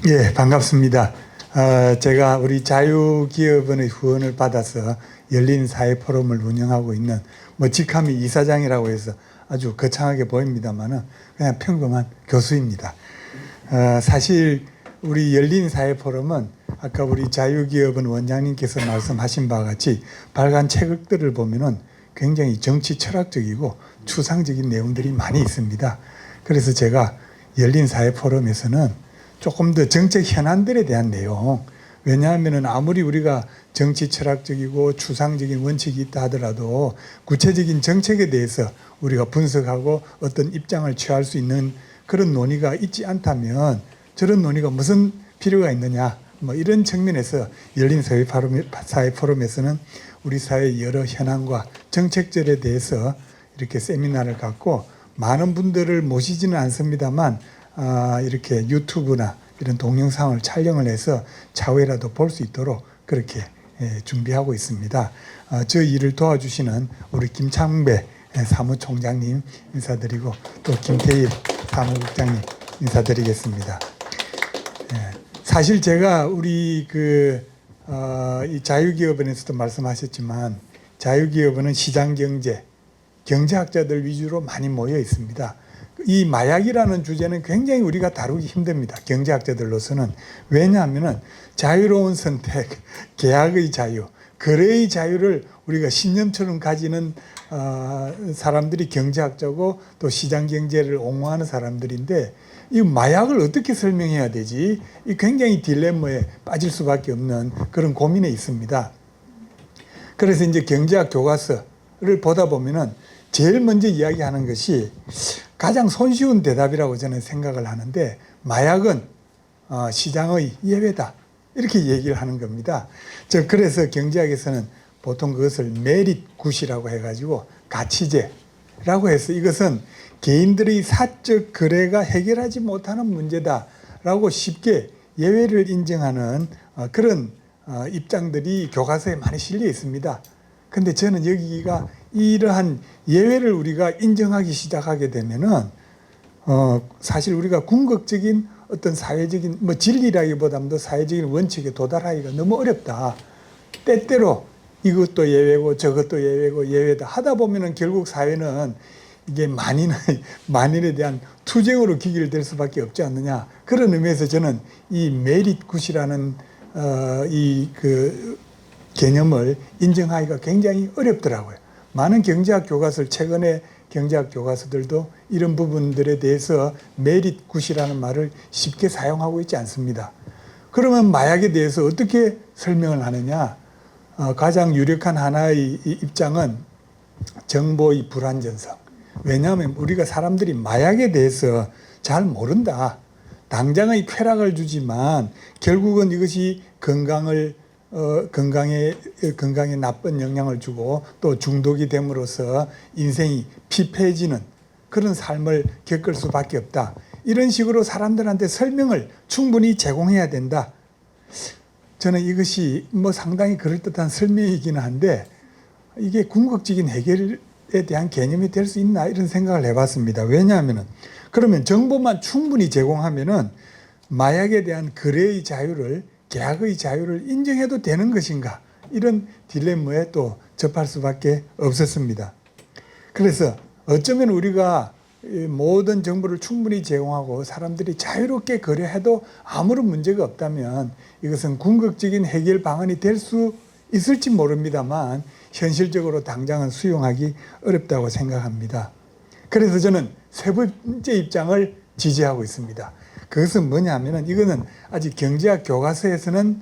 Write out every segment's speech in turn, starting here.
예, 반갑습니다. 제가 우리 자유기업원의 후원을 받아서 열린 사회 포럼을 운영하고 있는 직함이 이사장이라고 해서 아주 거창하게 보입니다만은 그냥 평범한 교수입니다. 사실 우리 열린 사회 포럼은 아까 우리 자유기업원 원장님께서 말씀하신 바와 같이 발간 책들을 보면은 굉장히 정치 철학적이고 추상적인 내용들이 많이 있습니다. 그래서 제가 열린 사회 포럼에서는 조금 더 정책 현안들에 대한 내용, 왜냐하면 아무리 우리가 정치 철학적이고 추상적인 원칙이 있다 하더라도 구체적인 정책에 대해서 우리가 분석하고 어떤 입장을 취할 수 있는 그런 논의가 있지 않다면 저런 논의가 무슨 필요가 있느냐, 이런 측면에서 열린 사회 포럼에서는 우리 사회의 여러 현안과 정책들에 대해서 이렇게 세미나를 갖고 많은 분들을 모시지는 않습니다만 이렇게 유튜브나 이런 동영상을 촬영을 해서 차후에라도 볼 수 있도록 그렇게 준비하고 있습니다. 저 일을 도와주시는 우리 김창배 사무총장님 인사드리고 또 김태일 사무국장님 인사드리겠습니다. 사실 제가 우리 이 자유기업원에서도 말씀하셨지만 자유기업원은 시장경제, 경제학자들 위주로 많이 모여 있습니다. 이 마약이라는 주제는 굉장히 우리가 다루기 힘듭니다. 경제학자들로서는. 왜냐하면 자유로운 선택, 계약의 자유, 거래의 자유를 우리가 신념처럼 가지는 사람들이 경제학자고 또 시장경제를 옹호하는 사람들인데 이 마약을 어떻게 설명해야 되지? 이 굉장히 딜레마에 빠질 수밖에 없는 그런 고민에 있습니다. 그래서 이제 경제학 교과서를 보다 보면은 제일 먼저 이야기하는 것이 가장 손쉬운 대답이라고 저는 생각을 하는데 마약은 시장의 예외다 이렇게 얘기를 하는 겁니다. 그래서 경제학에서는 보통 그것을 메릿 굿이라고 해가지고 가치제라고 해서 이것은 개인들의 사적 거래가 해결하지 못하는 문제다라고 쉽게 예외를 인정하는 그런 입장들이 교과서에 많이 실려 있습니다. 근데 저는 여기가 이러한 예외를 우리가 인정하기 시작하게 되면은 사실 우리가 궁극적인 어떤 사회적인 진리라기보다도 사회적인 원칙에 도달하기가 너무 어렵다. 때때로 이것도 예외고 저것도 예외고 예외다 하다 보면은 결국 사회는 이게 만인에 대한 투쟁으로 기결될 수밖에 없지 않느냐. 그런 의미에서 저는 이 메릿 굿이라는 개념을 인정하기가 굉장히 어렵더라고요. 많은 경제학 교과서를 최근에 경제학 교과서들도 이런 부분들에 대해서 메릿 굿이라는 말을 쉽게 사용하고 있지 않습니다. 그러면 마약에 대해서 어떻게 설명을 하느냐? 가장 유력한 하나의 입장은 정보의 불완전성. 왜냐하면 우리가 사람들이 마약에 대해서 잘 모른다. 당장의 쾌락을 주지만 결국은 이것이 건강에 나쁜 영향을 주고 또 중독이 됨으로써 인생이 피폐해지는 그런 삶을 겪을 수밖에 없다. 이런 식으로 사람들한테 설명을 충분히 제공해야 된다. 저는 이것이 상당히 그럴듯한 설명이기는 한데 이게 궁극적인 해결에 대한 개념이 될 수 있나 이런 생각을 해봤습니다. 왜냐하면 그러면 정보만 충분히 제공하면은 마약에 대한 거래의 자유를 계약의 자유를 인정해도 되는 것인가 이런 딜레마에 또 접할 수밖에 없었습니다. 그래서 어쩌면 우리가 모든 정보를 충분히 제공하고 사람들이 자유롭게 거래해도 아무런 문제가 없다면 이것은 궁극적인 해결 방안이 될 수 있을지 모릅니다만 현실적으로 당장은 수용하기 어렵다고 생각합니다. 그래서 저는 세 번째 입장을 지지하고 있습니다. 그것은 뭐냐 하면은 이거는 아직 경제학 교과서에서는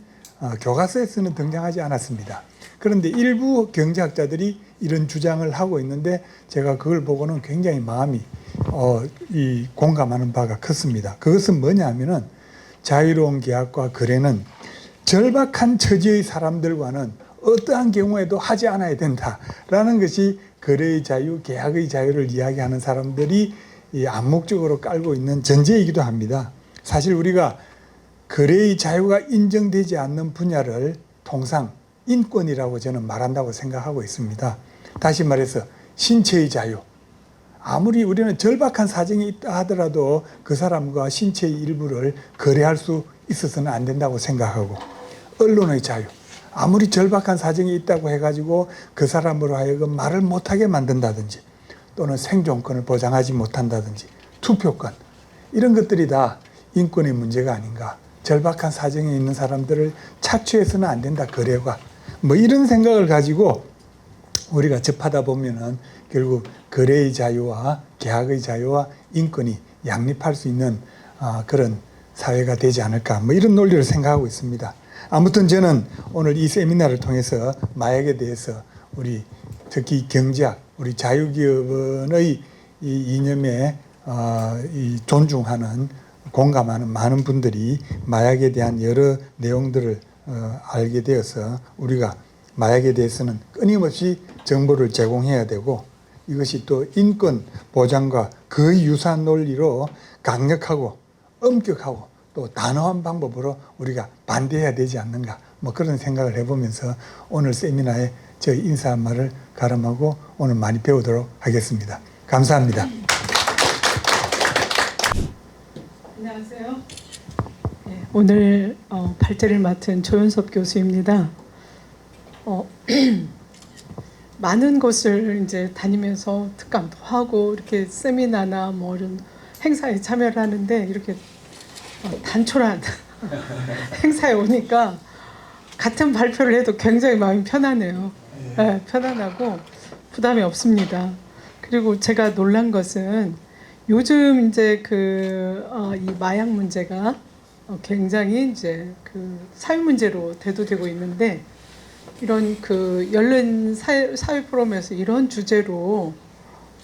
등장하지 않았습니다. 그런데 일부 경제학자들이 이런 주장을 하고 있는데 제가 그걸 보고는 굉장히 마음이 공감하는 바가 컸습니다. 그것은 뭐냐 하면은 자유로운 계약과 거래는 절박한 처지의 사람들과는 어떠한 경우에도 하지 않아야 된다라는 것이 거래의 자유, 계약의 자유를 이야기하는 사람들이 암묵적으로 깔고 있는 전제이기도 합니다. 사실 우리가 거래의 자유가 인정되지 않는 분야를 통상 인권이라고 저는 말한다고 생각하고 있습니다. 다시 말해서 신체의 자유, 아무리 우리는 절박한 사정이 있다 하더라도 그 사람과 신체의 일부를 거래할 수 있어서는 안 된다고 생각하고, 언론의 자유, 아무리 절박한 사정이 있다고 해가지고 그 사람으로 하여금 말을 못하게 만든다든지 또는 생존권을 보장하지 못한다든지 투표권, 이런 것들이 다 인권의 문제가 아닌가. 절박한 사정에 있는 사람들을 착취해서는 안 된다, 거래가. 뭐 이런 생각을 가지고 우리가 접하다 보면은 결국 거래의 자유와 계약의 자유와 인권이 양립할 수 있는 그런 사회가 되지 않을까, 뭐 이런 논리를 생각하고 있습니다. 아무튼 저는 오늘 이 세미나를 통해서 마약에 대해서 우리 특히 경제학, 우리 자유기업원의 이 이념에 이 존중하는, 공감하는 많은 분들이 마약에 대한 여러 내용들을 알게 되어서 우리가 마약에 대해서는 끊임없이 정보를 제공해야 되고, 이것이 또 인권 보장과 거의 유사한 논리로 강력하고 엄격하고 또 단호한 방법으로 우리가 반대해야 되지 않는가, 뭐 그런 생각을 해보면서 오늘 세미나에 저희 인사 한 말을 가름하고 오늘 많이 배우도록 하겠습니다. 감사합니다. 안녕하세요. 네, 오늘 발제를 맡은 조윤섭 교수입니다. 많은 곳을 이제 다니면서 특강도 하고 이렇게 세미나나 뭐 이런 행사에 참여를 하는데 이렇게 단촐한 행사에 오니까 같은 발표를 해도 굉장히 마음이 편하네요. 네, 편안하고 부담이 없습니다. 그리고 제가 놀란 것은 요즘 이제 이 마약 문제가 굉장히 이제 그 사회 문제로 대두되고 있는데, 이런 그 열린 사회 포럼에서 이런 주제로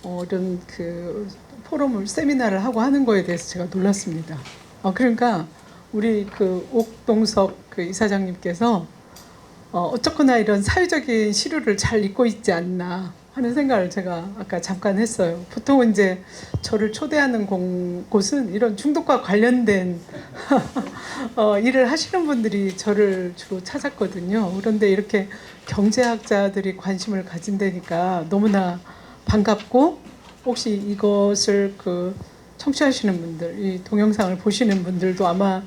이런 그 포럼을 세미나를 하고 하는 거에 대해서 제가 놀랐습니다. 그러니까 우리 그 옥동석 그 이사장님께서 어쨌거나 이런 사회적인 시류를 잘 읽고 있지 않나 하는 생각을 제가 아까 잠깐 했어요. 보통 이제 저를 초대하는 곳은 이런 중독과 관련된 일을 하시는 분들이 저를 주로 찾았거든요. 그런데 이렇게 경제학자들이 관심을 가진다니까 너무나 반갑고, 혹시 이것을 그 청취하시는 분들, 이 동영상을 보시는 분들도 아마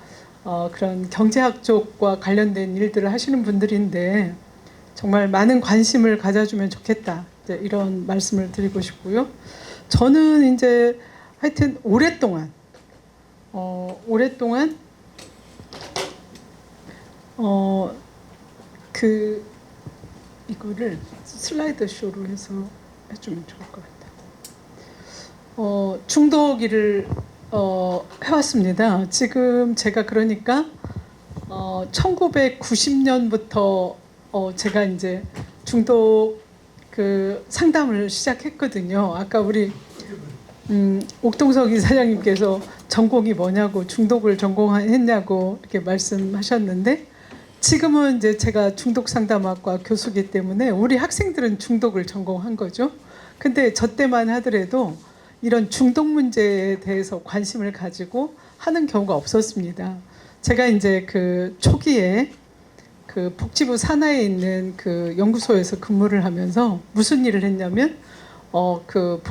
그런 경제학 쪽과 관련된 일들을 하시는 분들인데 정말 많은 관심을 가져주면 좋겠다, 이런 말씀을 드리고 싶고요. 저는 이제 하여튼 오랫동안 이거를 슬라이드 쇼로 해서 해주면 좋을 것 같아요. 중독 일을 해왔습니다. 지금 제가 그러니까 1990년부터 제가 이제 중독 그 상담을 시작했거든요. 아까 우리 옥동석 이사장님께서 전공이 뭐냐고, 중독을 전공했냐고 이렇게 말씀하셨는데, 지금은 이제 제가 중독 상담학과 교수기 때문에 우리 학생들은 중독을 전공한 거죠. 근데 저 때만 하더라도 이런 중독 문제에 대해서 관심을 가지고 하는 경우가 없었습니다. 제가 이제 그 초기에 그 복지부 산하에 있는 그 연구소에서 근무를 하면서 무슨 일을 했냐면 그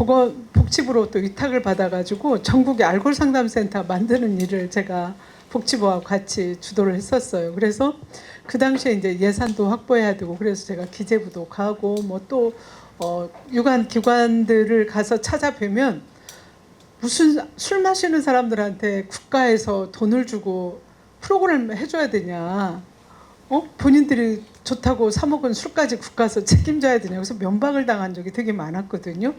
복지부로 또 위탁을 받아가지고 전국의 알코올 상담센터 만드는 일을 제가 복지부와 같이 주도를 했었어요. 그래서 그 당시에 이제 예산도 확보해야 되고, 그래서 제가 기재부도 가고 뭐 또 유관 기관들을 가서 찾아뵈면 무슨 술 마시는 사람들한테 국가에서 돈을 주고 프로그램 해줘야 되냐, 본인들이 좋다고 사 먹은 술까지 국가에서 책임져야 되냐, 그래서 면박을 당한 적이 되게 많았거든요.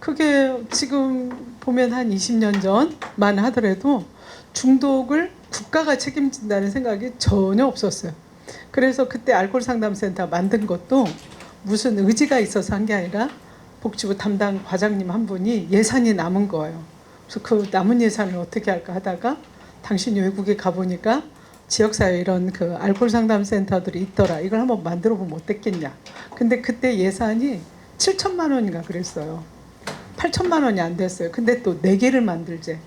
그게 지금 보면 한 20년 전만 하더라도 중독을 국가가 책임진다는 생각이 전혀 없었어요. 그래서 그때 알코올 상담센터 만든 것도 무슨 의지가 있어서 한 게 아니라 복지부 담당 과장님 한 분이 예산이 남은 거예요. 그래서 그 남은 예산을 어떻게 할까 하다가 당신이 외국에 가보니까 지역사회 이런 그 알코올 상담센터들이 있더라, 이걸 한번 만들어 보면 어땠겠냐. 근데 그때 예산이 7천만 원인가 그랬어요. 8천만 원이 안 됐어요. 근데 또 4개를 만들재.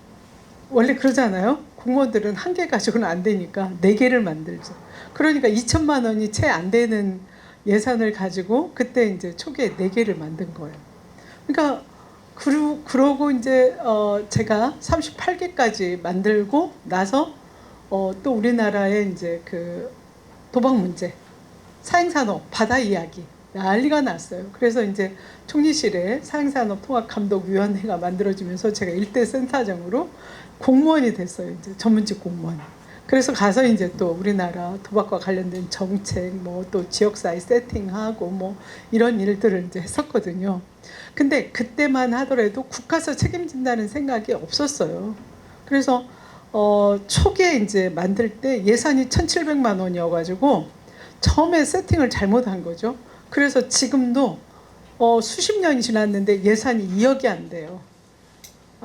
원래 그러잖아요. 공무원들은 한 개 가지고는 안 되니까 4개를 만들재. 그러니까 2천만 원이 채 안 되는 예산을 가지고 그때 이제 초기에 4개를 만든 거예요. 그러니까 그러고 이제 제가 38개까지 만들고 나서 또 우리나라의 이제 그 도박 문제, 사행산업, 바다 이야기 난리가 났어요. 그래서 이제 총리실에 사행산업통합감독위원회가 만들어지면서 제가 일대 센터장으로 공무원이 됐어요. 이제 전문직 공무원. 그래서 가서 이제 또 우리나라 도박과 관련된 정책, 뭐 또 지역사회 세팅하고 뭐 이런 일들을 이제 했었거든요. 근데 그때만 하더라도 국가에서 책임진다는 생각이 없었어요. 그래서 초기에 이제 만들 때 예산이 1,700만 원이어가지고 처음에 세팅을 잘못한 거죠. 그래서 지금도 수십 년이 지났는데 예산이 2억이 안 돼요.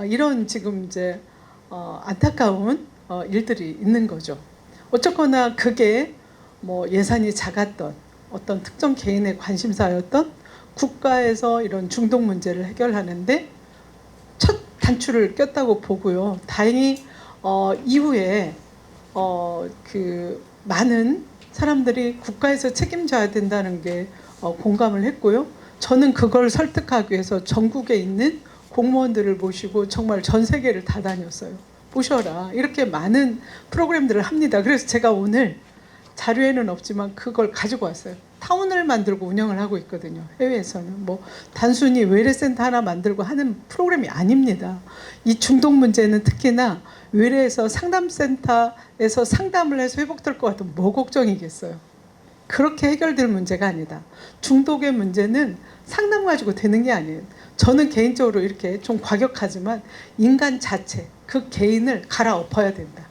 이런 지금 이제 안타까운 일들이 있는 거죠. 어쨌거나 그게 뭐 예산이 작았던 어떤 특정 개인의 관심사였던 국가에서 이런 중독 문제를 해결하는데 첫 단추를 꼈다고 보고요. 다행히 이후에 그 많은 사람들이 국가에서 책임져야 된다는 게 공감을 했고요. 저는 그걸 설득하기 위해서 전국에 있는 공무원들을 모시고 정말 전 세계를 다 다녔어요. 보셔라. 이렇게 많은 프로그램들을 합니다. 그래서 제가 오늘 자료에는 없지만 그걸 가지고 왔어요. 타운을 만들고 운영을 하고 있거든요. 해외에서는 뭐 단순히 외래센터 하나 만들고 하는 프로그램이 아닙니다. 이 중독 문제는 특히나 외래에서 상담센터에서 상담을 해서 회복될 것 같으면 뭐 걱정이겠어요. 그렇게 해결될 문제가 아니다. 중독의 문제는 상담 가지고 되는 게 아니에요. 저는 개인적으로 이렇게 좀 과격하지만 인간 자체, 그 개인을 갈아엎어야 된다.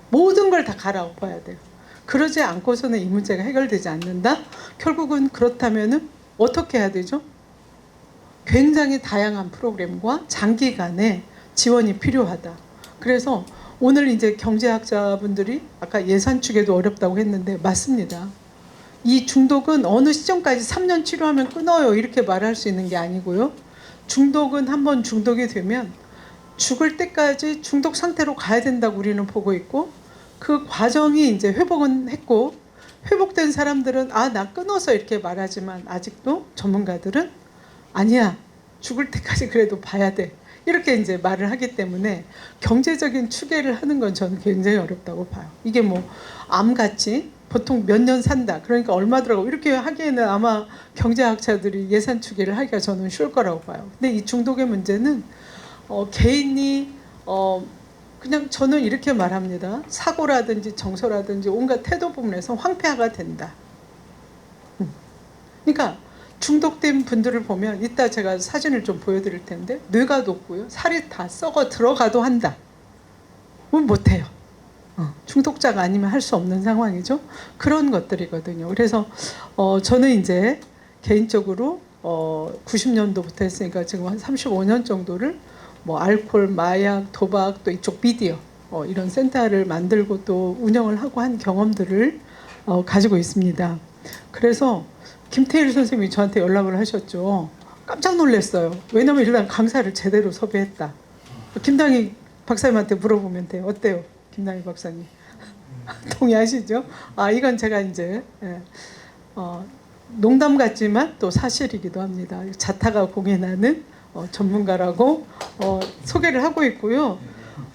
모든 걸 다 갈아엎어야 돼요. 그러지 않고서는 이 문제가 해결되지 않는다. 결국은 그렇다면은 어떻게 해야 되죠? 굉장히 다양한 프로그램과 장기간의 지원이 필요하다. 그래서 오늘 이제 경제학자분들이 아까 예산 추계도 어렵다고 했는데 맞습니다. 이 중독은 어느 시점까지 3년 치료하면 끊어요 이렇게 말할 수 있는 게 아니고요. 중독은 한번 중독이 되면 죽을 때까지 중독 상태로 가야 된다고 우리는 보고 있고, 그 과정이 이제 회복은 했고, 회복된 사람들은 나 끊어서 이렇게 말하지만 아직도 전문가들은 아니야, 죽을 때까지 그래도 봐야 돼 이렇게 이제 말을 하기 때문에 경제적인 추계를 하는 건 저는 굉장히 어렵다고 봐요. 이게 뭐 암같이 보통 몇 년 산다 그러니까 얼마 들어가고 이렇게 하기에는 아마 경제학자들이 예산 추계를 하기가 저는 쉬울 거라고 봐요. 근데 이 중독의 문제는 개인이 그냥 저는 이렇게 말합니다. 사고라든지 정서라든지 온갖 태도 부분에서 황폐화가 된다. 그러니까 중독된 분들을 보면 이따 제가 사진을 좀 보여드릴 텐데 뇌가 녹고요. 살이 다 썩어 들어가도 한다. 뭘 못해요. 중독자가 아니면 할 수 없는 상황이죠. 그런 것들이거든요. 그래서 저는 이제 개인적으로 90년도부터 했으니까 지금 한 35년 정도를 뭐 알코올, 마약, 도박, 또 이쪽 미디어 이런 센터를 만들고 또 운영을 하고 한 경험들을 가지고 있습니다. 그래서 김태일 선생님이 저한테 연락을 하셨죠. 깜짝 놀랐어요. 왜냐면 일단 강사를 제대로 섭외했다. 김당희 박사님한테 물어보면 돼요. 어때요? 김당희 박사님. 동의하시죠? 이건 제가 이제 농담 같지만 또 사실이기도 합니다. 자타가 공인하는 전문가라고 소개를 하고 있고요.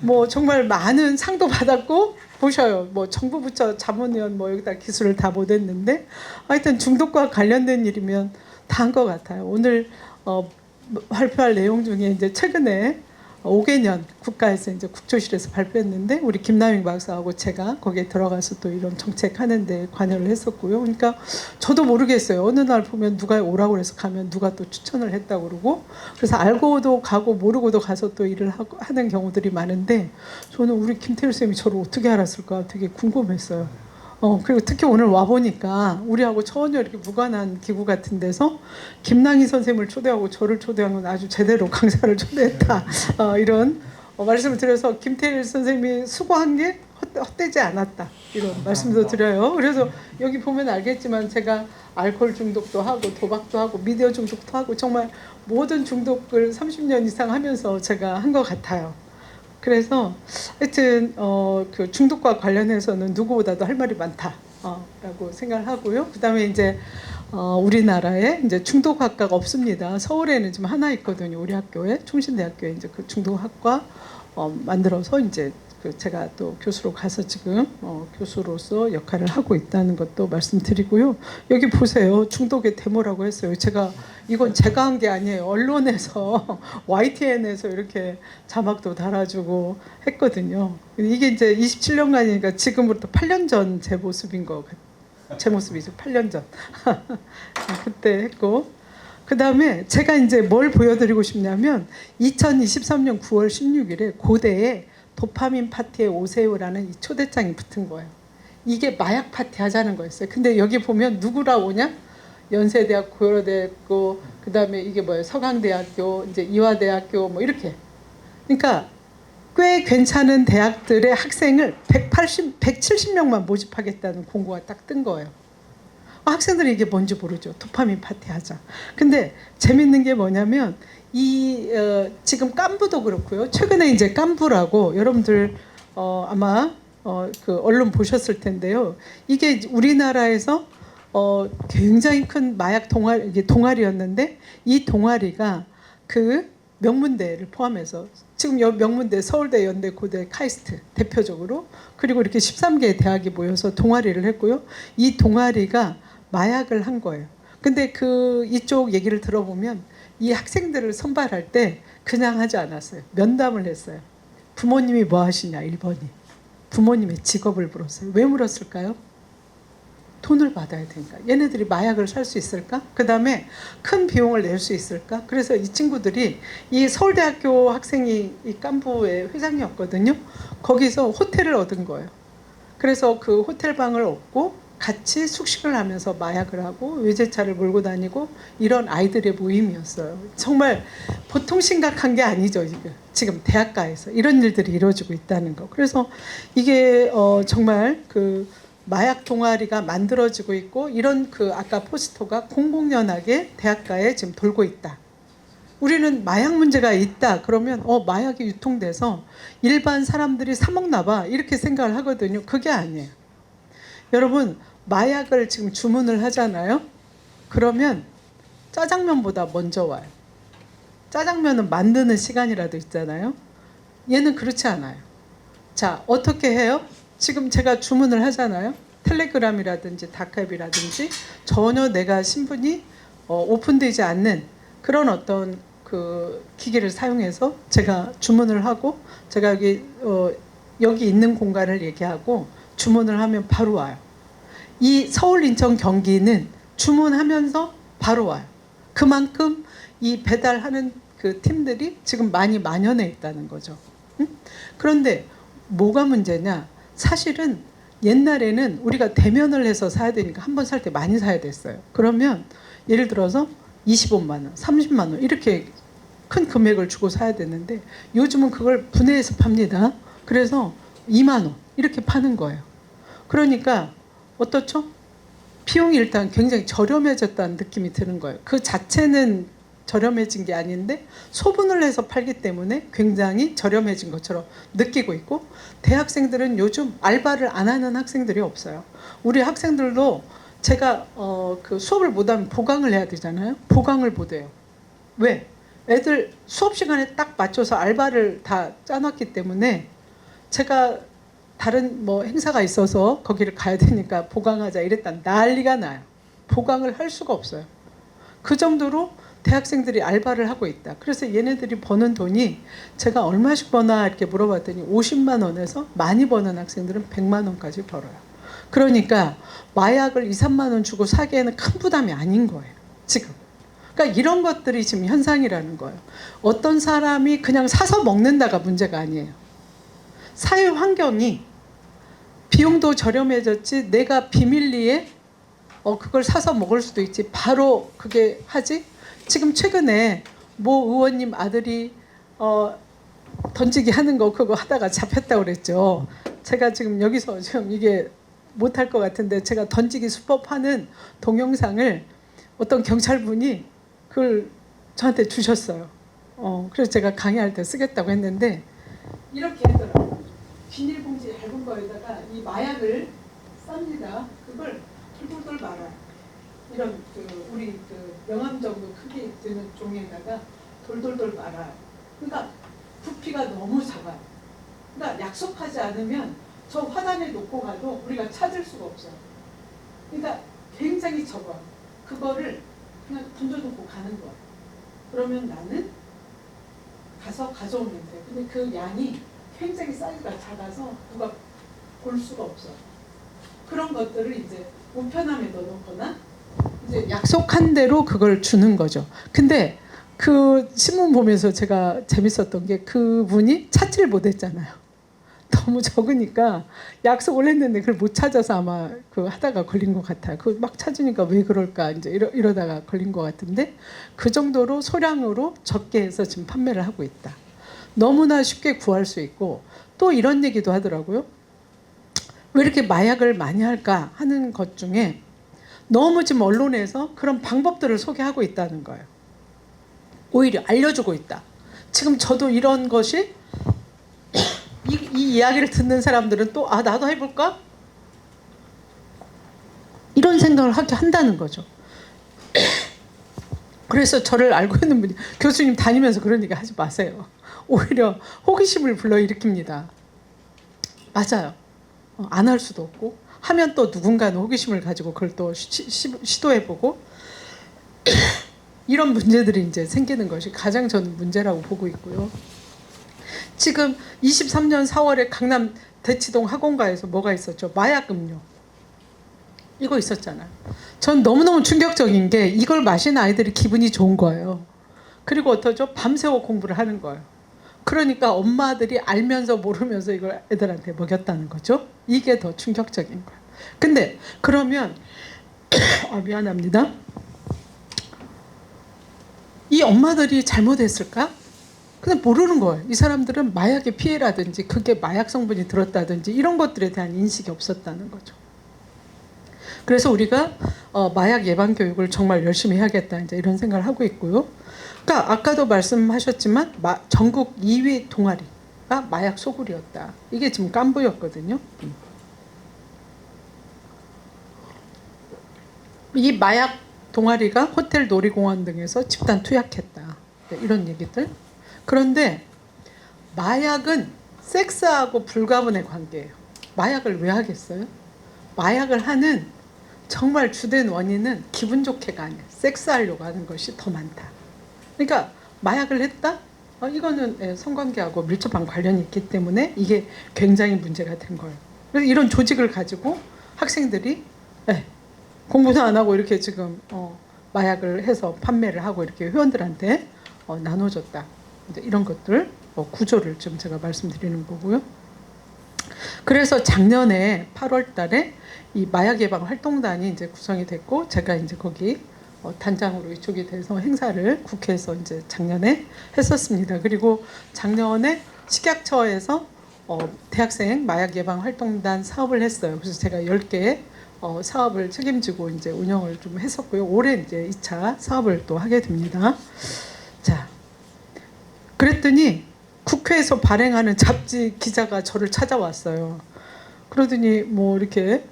뭐 정말 많은 상도 받았고, 보셔요. 뭐 정부 부처 자문위원 뭐 여기다 기술을 다 못했는데 하여튼 중독과 관련된 일이면 다 한 것 같아요. 오늘 발표할 내용 중에 이제 최근에 5개년 국가에서 이제 국조실에서 발표했는데 우리 김남익 박사하고 제가 거기에 들어가서 또 이런 정책 하는데 관여를 했었고요. 그러니까 저도 모르겠어요. 어느 날 보면 누가 오라고 그래서 가면 누가 또 추천을 했다고 그러고, 그래서 알고도 가고 모르고도 가서 또 일을 하는 경우들이 많은데 저는 우리 김태일 쌤이 저를 어떻게 알았을까 되게 궁금했어요. 그리고 특히 오늘 와보니까 우리하고 전혀 이렇게 무관한 기구 같은 데서 김낭희 선생님을 초대하고 저를 초대한 건 아주 제대로 강사를 초대했다. 이런 말씀을 드려서 김태일 선생님이 수고한 게 헛되지 않았다. 이런 말씀도 드려요. 그래서 여기 보면 알겠지만 제가 알코올 중독도 하고 도박도 하고 미디어 중독도 하고 정말 모든 중독을 30년 이상 하면서 제가 한 것 같아요. 그래서 하여튼 그 중독과 관련해서는 누구보다도 할 말이 많다라고 생각을 하고요. 그다음에 이제 우리나라에 이제 중독학과가 없습니다. 서울에는 지금 하나 있거든요. 우리 학교에 충신대학교에 이제 그 중독학과 만들어서 이제 제가 또 교수로 가서 지금 교수로서 역할을 하고 있다는 것도 말씀드리고요. 여기 보세요. 중독의 데모라고 했어요. 이건 제가 한 게 아니에요. 언론에서 YTN에서 이렇게 자막도 달아주고 했거든요. 이게 이제 27년간이니까 지금부터 8년 전 제 모습인 거 같아요. 제 모습이죠. 8년 전. 그때 했고, 그 다음에 제가 이제 뭘 보여드리고 싶냐면 2023년 9월 16일에 고대에 도파민 파티에 오세요라는 이 초대장이 붙은 거예요. 이게 마약 파티 하자는 거였어요. 근데 여기 보면 누구라 오냐? 연세대학, 고려대학교, 그 다음에 이게 뭐예요? 서강대학교, 이제 이화대학교 뭐 이렇게. 그러니까 꽤 괜찮은 대학들의 학생을 170명만 모집하겠다는 공고가 딱 뜬 거예요. 학생들이 이게 뭔지 모르죠. 도파민 파티 하자. 근데 재밌는 게 뭐냐면 지금 깐부도 그렇고요. 최근에 이제 깐부라고 여러분들 아마 그 언론 보셨을 텐데요. 이게 우리나라에서 굉장히 큰 마약 동아리였는데 이 동아리가 그 명문대를 포함해서 지금 명문대, 서울대, 연대, 고대, 카이스트 대표적으로 그리고 이렇게 13개의 대학이 모여서 동아리를 했고요. 이 동아리가 마약을 한 거예요. 근데 이쪽 얘기를 들어보면 이 학생들을 선발할 때 그냥 하지 않았어요. 면담을 했어요. 부모님이 뭐 하시냐 1번이. 부모님의 직업을 물었어요. 왜 물었을까요? 돈을 받아야 되니까. 얘네들이 마약을 살 수 있을까? 그 다음에 큰 비용을 낼 수 있을까? 그래서 이 친구들이 이 서울대학교 학생이 이 깐부의 회장이었거든요. 거기서 호텔을 얻은 거예요. 그래서 그 호텔 방을 얻고 같이 숙식을 하면서 마약을 하고 외제차를 몰고 다니고 이런 아이들의 모임이었어요. 정말 보통 심각한 게 아니죠. 지금 대학가에서 이런 일들이 이루어지고 있다는 거. 그래서 이게 정말 마약 동아리가 만들어지고 있고 이런 아까 포스터가 공공연하게 대학가에 지금 돌고 있다. 우리는 마약 문제가 있다. 그러면 마약이 유통돼서 일반 사람들이 사 먹나 봐. 이렇게 생각을 하거든요. 그게 아니에요. 여러분 마약을 지금 주문을 하잖아요. 그러면 짜장면보다 먼저 와요. 짜장면은 만드는 시간이라도 있잖아요. 얘는 그렇지 않아요. 자, 어떻게 해요? 지금 제가 주문을 하잖아요. 텔레그램이라든지 닷캅이라든지 전혀 내가 신분이 오픈되지 않는 그런 어떤 기기를 사용해서 제가 주문을 하고 제가 여기 있는 공간을 얘기하고 주문을 하면 바로 와요. 이 서울, 인천, 경기는 주문하면서 바로 와요. 그만큼 이 배달하는 팀들이 지금 많이 만연해 있다는 거죠. 응? 그런데 뭐가 문제냐? 사실은 옛날에는 우리가 대면을 해서 사야 되니까 한 번 살 때 많이 사야 됐어요. 그러면 예를 들어서 25만 원, 30만 원 이렇게 큰 금액을 주고 사야 되는데 요즘은 그걸 분해해서 팝니다. 그래서 2만 원 이렇게 파는 거예요. 그러니까 어떻죠? 비용이 일단 굉장히 저렴해졌다는 느낌이 드는 거예요. 그 자체는 저렴해진 게 아닌데 소분을 해서 팔기 때문에 굉장히 저렴해진 것처럼 느끼고 있고 대학생들은 요즘 알바를 안 하는 학생들이 없어요. 우리 학생들도 제가 수업을 못하면 보강을 해야 되잖아요. 보강을 못해요. 왜? 애들 수업 시간에 딱 맞춰서 알바를 다 짜놨기 때문에 제가 다른 행사가 있어서 거기를 가야 되니까 보강하자 이랬다 난리가 나요. 보강을 할 수가 없어요. 그 정도로 대학생들이 알바를 하고 있다. 그래서 얘네들이 버는 돈이 제가 얼마씩 버나 이렇게 물어봤더니 50만 원에서 많이 버는 학생들은 100만 원까지 벌어요. 그러니까 마약을 2, 3만 원 주고 사기에는 큰 부담이 아닌 거예요. 지금. 그러니까 이런 것들이 지금 현상이라는 거예요. 어떤 사람이 그냥 사서 먹는다가 문제가 아니에요. 사회 환경이 비용도 저렴해졌지 내가 비밀리에 그걸 사서 먹을 수도 있지 바로 그게 하지. 지금 최근에 모 의원님 아들이 던지기 하는 거 그거 하다가 잡혔다고 그랬죠. 제가 지금 여기서 지금 이게 못할 것 같은데 제가 던지기 수법하는 동영상을 어떤 경찰분이 그걸 저한테 주셨어요. 그래서 제가 강의할 때 쓰겠다고 했는데 이렇게 하더라고요. 비닐봉지 얇은 거에다가 이 마약을 쌉니다. 그걸 툴툴툴 말아요. 이런 우리 명암 정도 크기 드는 종이에다가 돌돌돌 말아요. 그러니까 부피가 너무 작아요. 그러니까 약속하지 않으면 저 화단에 놓고 가도 우리가 찾을 수가 없어요. 그러니까 굉장히 적어요. 그거를 그냥 던져놓고 가는 거야. 그러면 나는 가서 가져오면 돼. 근데 그 양이 굉장히 사이즈가 작아서 누가 볼 수가 없어. 그런 것들을 이제 우편함에 넣어놓거나 이제 약속한 대로 그걸 주는 거죠. 근데 그 신문 보면서 제가 재밌었던 게 그분이 찾지를 못했잖아요. 너무 적으니까 약속을 했는데 그걸 못 찾아서 아마 하다가 걸린 것 같아요. 그 막 찾으니까 왜 그럴까 이제 이러다가 걸린 것 같은데 그 정도로 소량으로 적게 해서 지금 판매를 하고 있다. 너무나 쉽게 구할 수 있고 또 이런 얘기도 하더라고요. 왜 이렇게 마약을 많이 할까 하는 것 중에 너무 지금 언론에서 그런 방법들을 소개하고 있다는 거예요. 오히려 알려주고 있다. 지금 저도 이런 것이 이 이야기를 듣는 사람들은 또 나도 해볼까? 이런 생각을 하게 한다는 거죠. 그래서 저를 알고 있는 분이 교수님 다니면서 그런 얘기 하지 마세요. 오히려 호기심을 불러일으킵니다. 맞아요. 안 할 수도 없고 하면 또 누군가는 호기심을 가지고 그걸 또 시도해보고 이런 문제들이 이제 생기는 것이 가장 저는 문제라고 보고 있고요. 지금 23년 4월에 강남 대치동 학원가에서 뭐가 있었죠? 마약 음료. 이거 있었잖아요. 전 너무너무 충격적인 게 이걸 마신 아이들이 기분이 좋은 거예요. 그리고 어떠죠? 밤새워 공부를 하는 거예요. 그러니까 엄마들이 알면서 모르면서 이걸 애들한테 먹였다는 거죠. 이게 더 충격적인 거예요. 근데 그러면 미안합니다. 이 엄마들이 잘못했을까? 근데 모르는 거예요. 이 사람들은 마약의 피해라든지 그게 마약 성분이 들었다든지 이런 것들에 대한 인식이 없었다는 거죠. 그래서 우리가 마약 예방 교육을 정말 열심히 해야겠다 이제 이런 생각을 하고 있고요. 그러니까 아까도 말씀하셨지만 전국 2위 동아리가 마약 소굴이었다. 이게 지금 깐부였거든요. 이 마약 동아리가 호텔, 놀이공원 등에서 집단 투약했다. 이런 얘기들. 그런데 마약은 섹스하고 불가분의 관계예요. 마약을 왜 하겠어요? 마약을 하는 정말 주된 원인은 기분 좋게가 아니에요. 섹스하려고 하는 것이 더 많다. 그러니까 마약을 했다? 이거는 성관계하고 밀접한 관련이 있기 때문에 이게 굉장히 문제가 된 거예요. 그래서 이런 조직을 가지고 학생들이 공부도 안 하고 이렇게 지금 마약을 해서 판매를 하고 이렇게 회원들한테 나눠줬다. 이런 것들 구조를 좀 제가 말씀드리는 거고요. 그래서 작년에 8월달에 이 마약 예방 활동단이 이제 구성이 됐고 제가 이제 거기 단장으로 위촉이 돼서 행사를 국회에서 이제 작년에 했었습니다. 그리고 작년에 식약처에서 대학생 마약 예방 활동단 사업을 했어요. 그래서 제가 10개의 사업을 책임지고 이제 운영을 좀 했었고요. 올해 이제 2차 사업을 또 하게 됩니다. 자, 그랬더니 국회에서 발행하는 잡지 기자가 저를 찾아왔어요. 그러더니 뭐 이렇게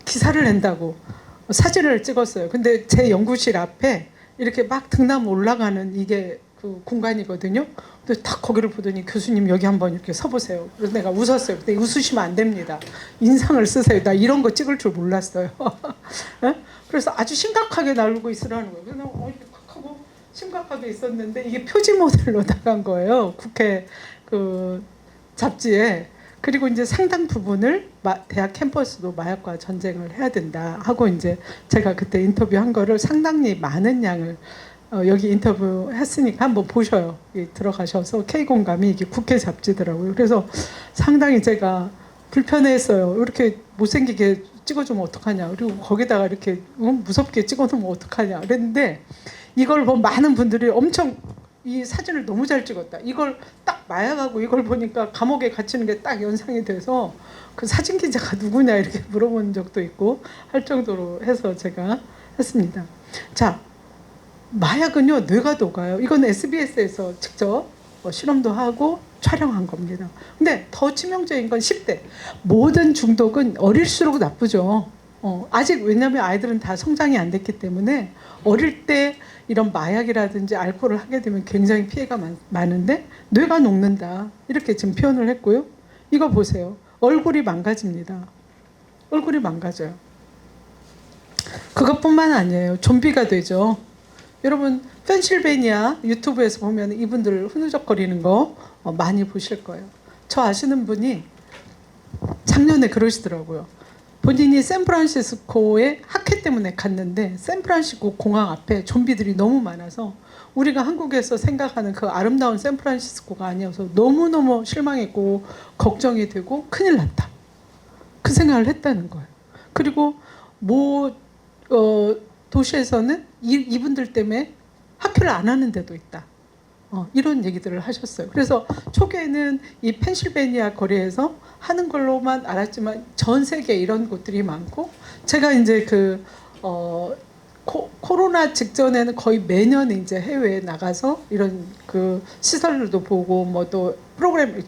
기사를 낸다고 사진을 찍었어요. 근데 제 연구실 앞에 이렇게 막 등나무 올라가는 이게 그 공간이거든요. 근데 딱 거기를 보더니 교수님 여기 한번 이렇게 서보세요. 그래서 내가 웃었어요. 근데 웃으시면 안 됩니다. 인상을 쓰세요. 나 이런 거 찍을 줄 몰랐어요. 그래서 아주 심각하게 나르고 있으라는 거예요. 그래서 이렇게 팍 하고 심각하게 있었는데 이게 표지 모델로 나간 거예요. 국회 그 잡지에. 그리고 이제 상당 부분을 대학 캠퍼스도 마약과 전쟁을 해야 된다 하고 이제 제가 그때 인터뷰한 거를 상당히 많은 양을 여기 인터뷰 했으니까 한번 보셔요. 들어가셔서 K공감이 이게 국회 잡지더라고요. 그래서 상당히 제가 불편했어요. 이렇게 못생기게 찍어주면 어떡하냐. 그리고 거기다가 이렇게 무섭게 찍어놓으면 어떡하냐. 그랬는데 이걸 본 많은 분들이 엄청 이 사진을 너무 잘 찍었다. 이걸 딱 마약하고 이걸 보니까 감옥에 갇히는 게 딱 연상이 돼서 그 사진 기자가 누구냐 이렇게 물어본 적도 있고 할 정도로 해서 제가 했습니다. 자, 마약은요 뇌가 녹아요. 이건 SBS에서 직접 실험도 하고 촬영한 겁니다. 근데 더 치명적인 건 10대. 모든 중독은 어릴수록 나쁘죠. 아직 왜냐하면 아이들은 다 성장이 안 됐기 때문에 어릴 때 이런 마약이라든지 알코올을 하게 되면 굉장히 피해가 많은데 뇌가 녹는다 이렇게 지금 표현을 했고요. 이거 보세요. 얼굴이 망가집니다. 얼굴이 망가져요. 그것뿐만 아니에요. 좀비가 되죠. 여러분 펜실베니아 유튜브에서 보면 이분들 흐느적거리는 거 많이 보실 거예요. 저 아시는 분이 작년에 그러시더라고요. 본인이 샌프란시스코에 학회 때문에 갔는데 샌프란시스코 공항 앞에 좀비들이 너무 많아서 우리가 한국에서 생각하는 그 아름다운 샌프란시스코가 아니어서 너무너무 실망했고 걱정이 되고 큰일 났다. 그 생각을 했다는 거예요. 그리고 도시에서는 이분들 때문에 학교를 안 하는 데도 있다. 이런 얘기들을 하셨어요. 그래서 초기에는 이 펜실베니아 거리에서 하는 걸로만 알았지만 전 세계 이런 곳들이 많고 제가 이제 코로나 직전에는 거의 매년 이제 해외에 나가서 이런 그 시설들도 보고 뭐 또 프로그램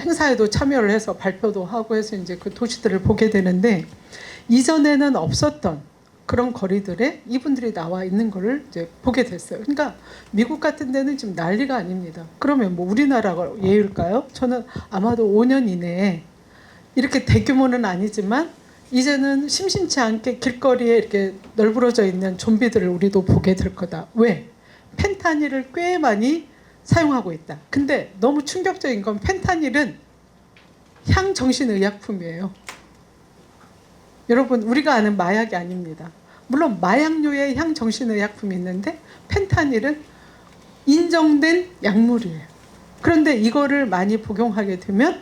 행사에도 참여를 해서 발표도 하고 해서 이제 그 도시들을 보게 되는데 이전에는 없었던 그런 거리들에 이분들이 나와 있는 거를 이제 보게 됐어요. 그러니까 미국 같은 데는 지금 난리가 아닙니다. 그러면 뭐 우리나라가 예일까요? 저는 아마도 5년 이내에 이렇게 대규모는 아니지만 이제는 심심치 않게 길거리에 이렇게 널브러져 있는 좀비들을 우리도 보게 될 거다. 왜? 펜타닐을 꽤 많이 사용하고 있다. 근데 너무 충격적인 건 펜타닐은 향정신의약품이에요. 여러분 우리가 아는 마약이 아닙니다. 물론 마약류의 향정신의약품이 있는데 펜타닐은 인정된 약물이에요. 그런데 이거를 많이 복용하게 되면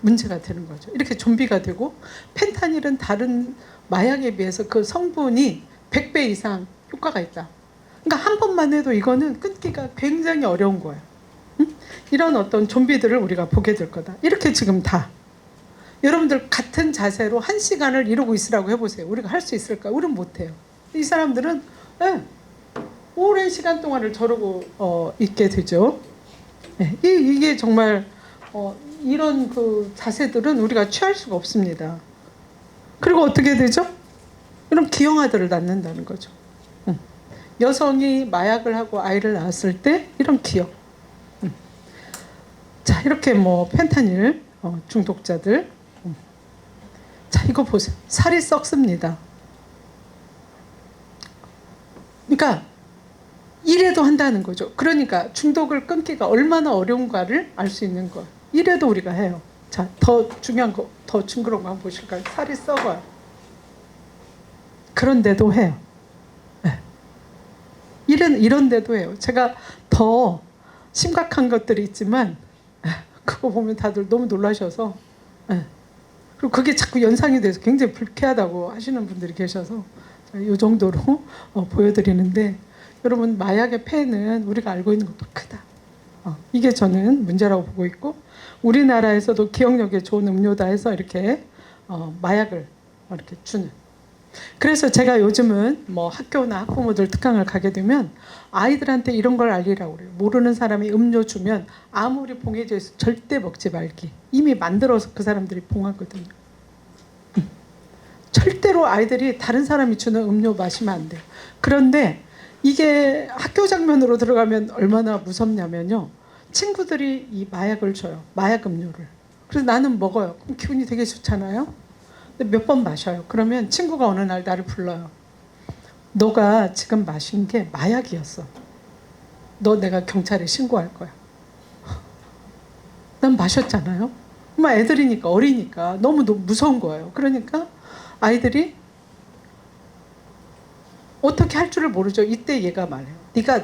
문제가 되는 거죠. 이렇게 좀비가 되고 펜타닐은 다른 마약에 비해서 그 성분이 100배 이상 효과가 있다. 그러니까 한 번만 해도 이거는 끊기가 굉장히 어려운 거예요. 이런 어떤 좀비들을 우리가 보게 될 거다. 이렇게 지금 다 여러분들 같은 자세로 1시간을 이러고 있으라고 해보세요. 우리가 할 수 있을까? 우리는 못해요. 이 사람들은 오랜 시간 동안을 저러고 있게 되죠. 이게 정말 이런 그 자세들은 우리가 취할 수가 없습니다. 그리고 어떻게 되죠? 이런 기형아들을 낳는다는 거죠. 여성이 마약을 하고 아이를 낳았을 때 이런 기형. 자, 이렇게 뭐 펜타닐 중독자들. 자, 이거 보세요. 살이 썩습니다. 그러니까 이래도 한다는 거죠. 그러니까 중독을 끊기가 얼마나 어려운가를 알 수 있는 거예요. 이래도 우리가 해요. 자, 더 중요한 거, 더 징그러운 거 한번 보실까요? 살이 썩어요. 그런데도 해요. 네. 이런데도 해요. 제가 더 심각한 것들이 있지만 그거 보면 다들 너무 놀라셔서 그리고 그게 자꾸 연상이 돼서 굉장히 불쾌하다고 하시는 분들이 계셔서 이 정도로 보여드리는데 여러분 마약의 폐해는 우리가 알고 있는 것보다 크다. 이게 저는 문제라고 보고 있고 우리나라에서도 기억력에 좋은 음료다 해서 이렇게 마약을 이렇게 주는. 그래서 제가 요즘은 뭐 학교나 학부모들 특강을 가게 되면 아이들한테 이런 걸 알리라고 그래요. 모르는 사람이 음료 주면 아무리 봉해져 있어 절대 먹지 말기. 이미 만들어서 그 사람들이 봉하거든요. 절대로 아이들이 다른 사람이 주는 음료 마시면 안 돼요. 그런데 이게 학교 장면으로 들어가면 얼마나 무섭냐면요. 친구들이 이 마약을 줘요. 마약 음료를. 그래서 나는 먹어요. 그럼 기분이 되게 좋잖아요. 근데 몇 번 마셔요. 그러면 친구가 어느 날 나를 불러요. 너가 지금 마신 게 마약이었어. 너 내가 경찰에 신고할 거야. 난 마셨잖아요. 정말 애들이니까 어리니까 너무 무서운 거예요. 그러니까 아이들이 어떻게 할 줄을 모르죠. 이때 얘가 말해요.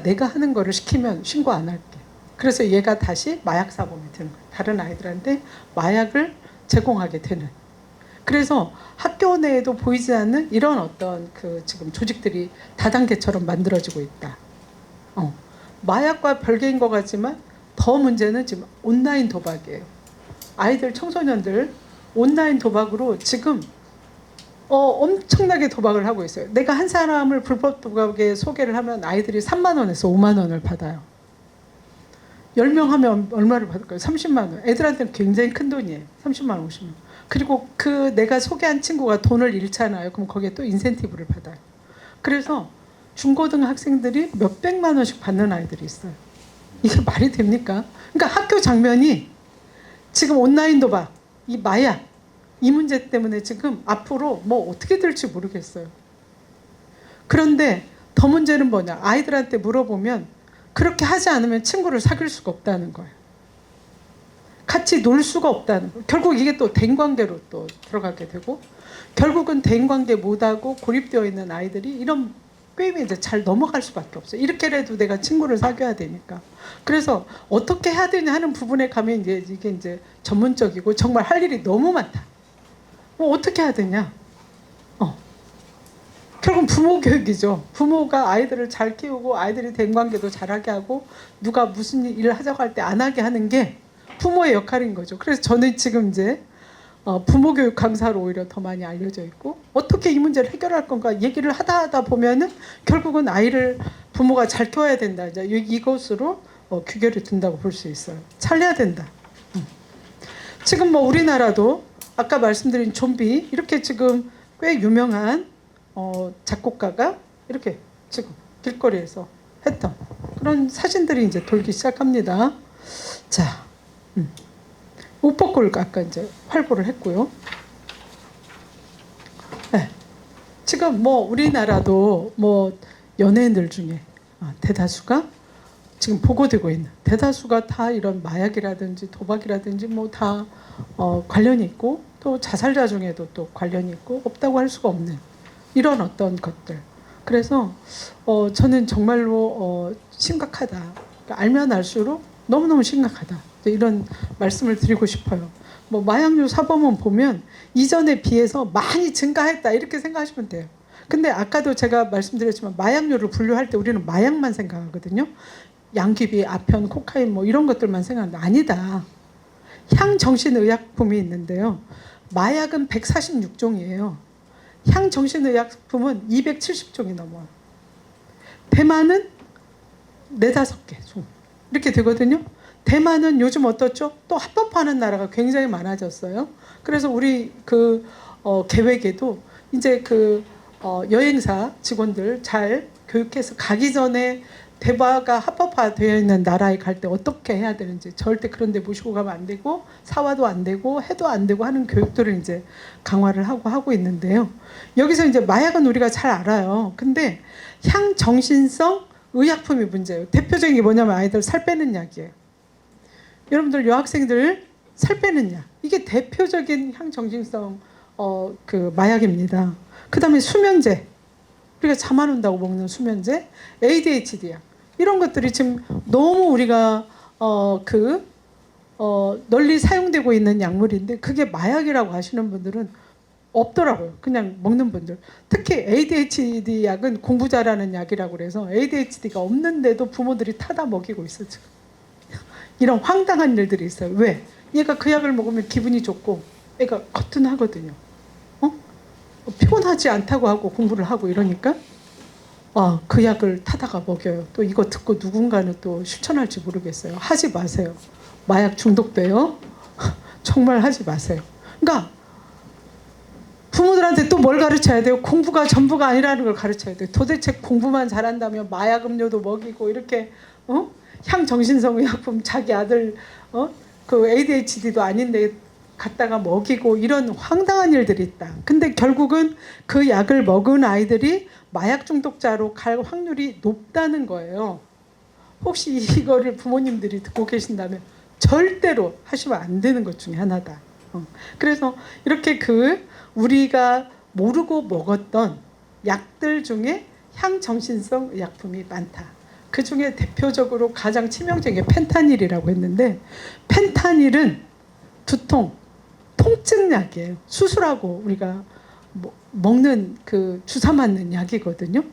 내가 하는 거를 시키면 신고 안 할게. 그래서 얘가 다시 마약 사범이 되는 거예요. 다른 아이들한테 마약을 제공하게 되는. 그래서 학교 내에도 보이지 않는 이런 어떤 그 지금 조직들이 다단계처럼 만들어지고 있다. 마약과 별개인 것 같지만 더 문제는 지금 온라인 도박이에요. 아이들 청소년들 온라인 도박으로 지금 엄청나게 도박을 하고 있어요. 내가 한 사람을 불법 도박에 소개를 하면 아이들이 3만 원에서 5만 원을 받아요. 10명 하면 얼마를 받을까요? 30만 원. 애들한테는 굉장히 큰 돈이에요. 30만 원, 50만 원. 그리고 그 내가 소개한 친구가 돈을 잃잖아요. 그럼 거기에 또 인센티브를 받아요. 그래서 중고등 학생들이 몇백만 원씩 받는 아이들이 있어요. 이게 말이 됩니까? 그러니까 학교 장면이 지금 온라인 도박, 이 마약, 이 문제 때문에 지금 앞으로 뭐 어떻게 될지 모르겠어요. 그런데 더 문제는 뭐냐? 아이들한테 물어보면 그렇게 하지 않으면 친구를 사귈 수가 없다는 거예요. 같이 놀 수가 없다는 거예요. 결국 이게 또 대인관계로 또 들어가게 되고, 결국은 대인관계 못하고 고립되어 있는 아이들이 이런 게임에 이제 잘 넘어갈 수밖에 없어요. 이렇게라도 내가 친구를 사귀어야 되니까. 그래서 어떻게 해야 되냐 하는 부분에 가면 이제 이게 이제 전문적이고 정말 할 일이 너무 많다. 뭐 어떻게 해야 되냐? 결국은 부모 교육이죠. 부모가 아이들을 잘 키우고 아이들이 대인관계도 잘하게 하고 누가 무슨 일을 하자고 할 때 안 하게 하는 게 부모의 역할인 거죠. 그래서 저는 지금 이제 부모 교육 강사로 오히려 더 많이 알려져 있고, 어떻게 이 문제를 해결할 건가 얘기를 하다 보면은 결국은 아이를 부모가 잘 키워야 된다. 이제 이것으로 귀결이 된다고 볼 수 있어요. 살려야 된다. 지금 뭐 우리나라도 아까 말씀드린 좀비 이렇게 지금 꽤 유명한 작곡가가 이렇게 지금 길거리에서 했던 그런 사진들이 이제 돌기 시작합니다. 자, 옷벗고를 아까 이제 활보를 했고요. 네. 지금 뭐 우리나라도 뭐 연예인들 중에 대다수가 지금 보고되고 있는 대다수가 다 이런 마약이라든지 도박이라든지 뭐 다 관련이 있고, 또 자살자 중에도 또 관련이 있고, 없다고 할 수가 없는 이런 어떤 것들. 그래서 저는 정말로 심각하다. 그러니까 알면 알수록 너무너무 심각하다. 이런 말씀을 드리고 싶어요. 뭐 마약류 사범은 보면 이전에 비해서 많이 증가했다 이렇게 생각하시면 돼요. 근데 아까도 제가 말씀드렸지만 마약류를 분류할 때 우리는 마약만 생각하거든요. 양귀비, 아편, 코카인 뭐 이런 것들만 생각하는데 아니다. 향정신의약품이 있는데요. 마약은 146종이에요. 향정신의약품은 270종이 넘어요. 대만은 4-5개 종 이렇게 되거든요. 대만은 요즘 어떻죠? 또 합법화하는 나라가 굉장히 많아졌어요. 그래서 우리 계획에도 이제 여행사 직원들 잘 교육해서 가기 전에 대바가 합법화되어 있는 나라에 갈 때 어떻게 해야 되는지, 절대 그런 데 모시고 가면 안 되고 사와도 안 되고 해도 안 되고 하는 교육들을 이제 강화를 하고 있는데요. 여기서 이제 마약은 우리가 잘 알아요. 근데 향정신성 의약품이 문제예요. 대표적인 게 뭐냐면 아이들 살 빼는 약이에요. 여러분들 여학생들 살 빼는 약, 이게 대표적인 향정신성 마약입니다. 그 다음에 수면제, 우리가 잠 안 온다고 먹는 수면제, ADHD 약, 이런 것들이 지금 너무 우리가 널리 사용되고 있는 약물인데 그게 마약이라고 하시는 분들은 없더라고요. 그냥 먹는 분들. 특히 ADHD 약은 공부 잘하는 약이라고 그래서 ADHD가 없는데도 부모들이 타다 먹이고 있어요. 지금. 이런 황당한 일들이 있어요. 왜? 얘가 그 약을 먹으면 기분이 좋고 애가 거뜬하거든요. 피곤하지 않다고 하고 공부를 하고 이러니까 그 약을 타다가 먹여요. 또 이거 듣고 누군가는 또 실천할지 모르겠어요. 하지 마세요. 마약 중독돼요. 정말 하지 마세요. 그러니까 부모들한테 또 뭘 가르쳐야 돼요? 공부가 전부가 아니라는 걸 가르쳐야 돼요. 도대체 공부만 잘한다면 마약 음료도 먹이고 이렇게 향정신성 의약품 자기 아들 ADHD도 아닌데 갖다가 먹이고 이런 황당한 일들이 있다. 근데 결국은 그 약을 먹은 아이들이 마약 중독자로 갈 확률이 높다는 거예요. 혹시 이거를 부모님들이 듣고 계신다면 절대로 하시면 안 되는 것 중에 하나다. 그래서 이렇게 우리가 모르고 먹었던 약들 중에 향정신성 의약품이 많다. 그 중에 대표적으로 가장 치명적인 게 펜타닐이라고 했는데, 펜타닐은 두통, 통증약이에요. 수술하고 우리가 먹는 주사 맞는 약이거든요.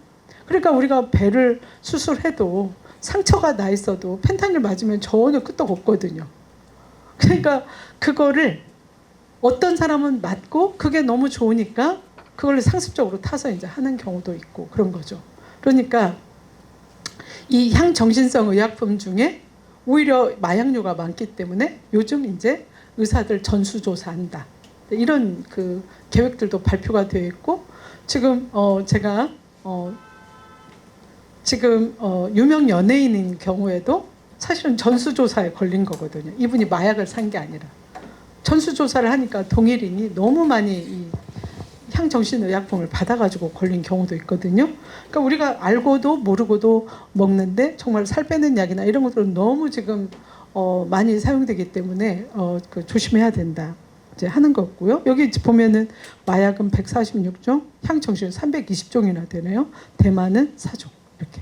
그러니까 우리가 배를 수술해도 상처가 나 있어도 펜타닐 맞으면 전혀 끄떡 없거든요. 그러니까 그거를 어떤 사람은 맞고 그게 너무 좋으니까 그걸 상습적으로 타서 이제 하는 경우도 있고 그런 거죠. 그러니까 이 향정신성 의약품 중에 오히려 마약류가 많기 때문에 요즘 이제 의사들 전수조사한다. 이런 그 계획들도 발표가 되어 있고 지금 제가 지금 유명 연예인인 경우에도 사실은 전수조사에 걸린 거거든요. 이분이 마약을 산 게 아니라 전수조사를 하니까 동일인이 너무 많이 이 향정신의약품을 받아가지고 걸린 경우도 있거든요. 그러니까 우리가 알고도 모르고도 먹는데 정말 살 빼는 약이나 이런 것들은 너무 지금 많이 사용되기 때문에 그 조심해야 된다. 이제 하는 거고요. 여기 보면은 마약은 146종, 향정신 320종이나 되네요. 대만은 4종 이렇게.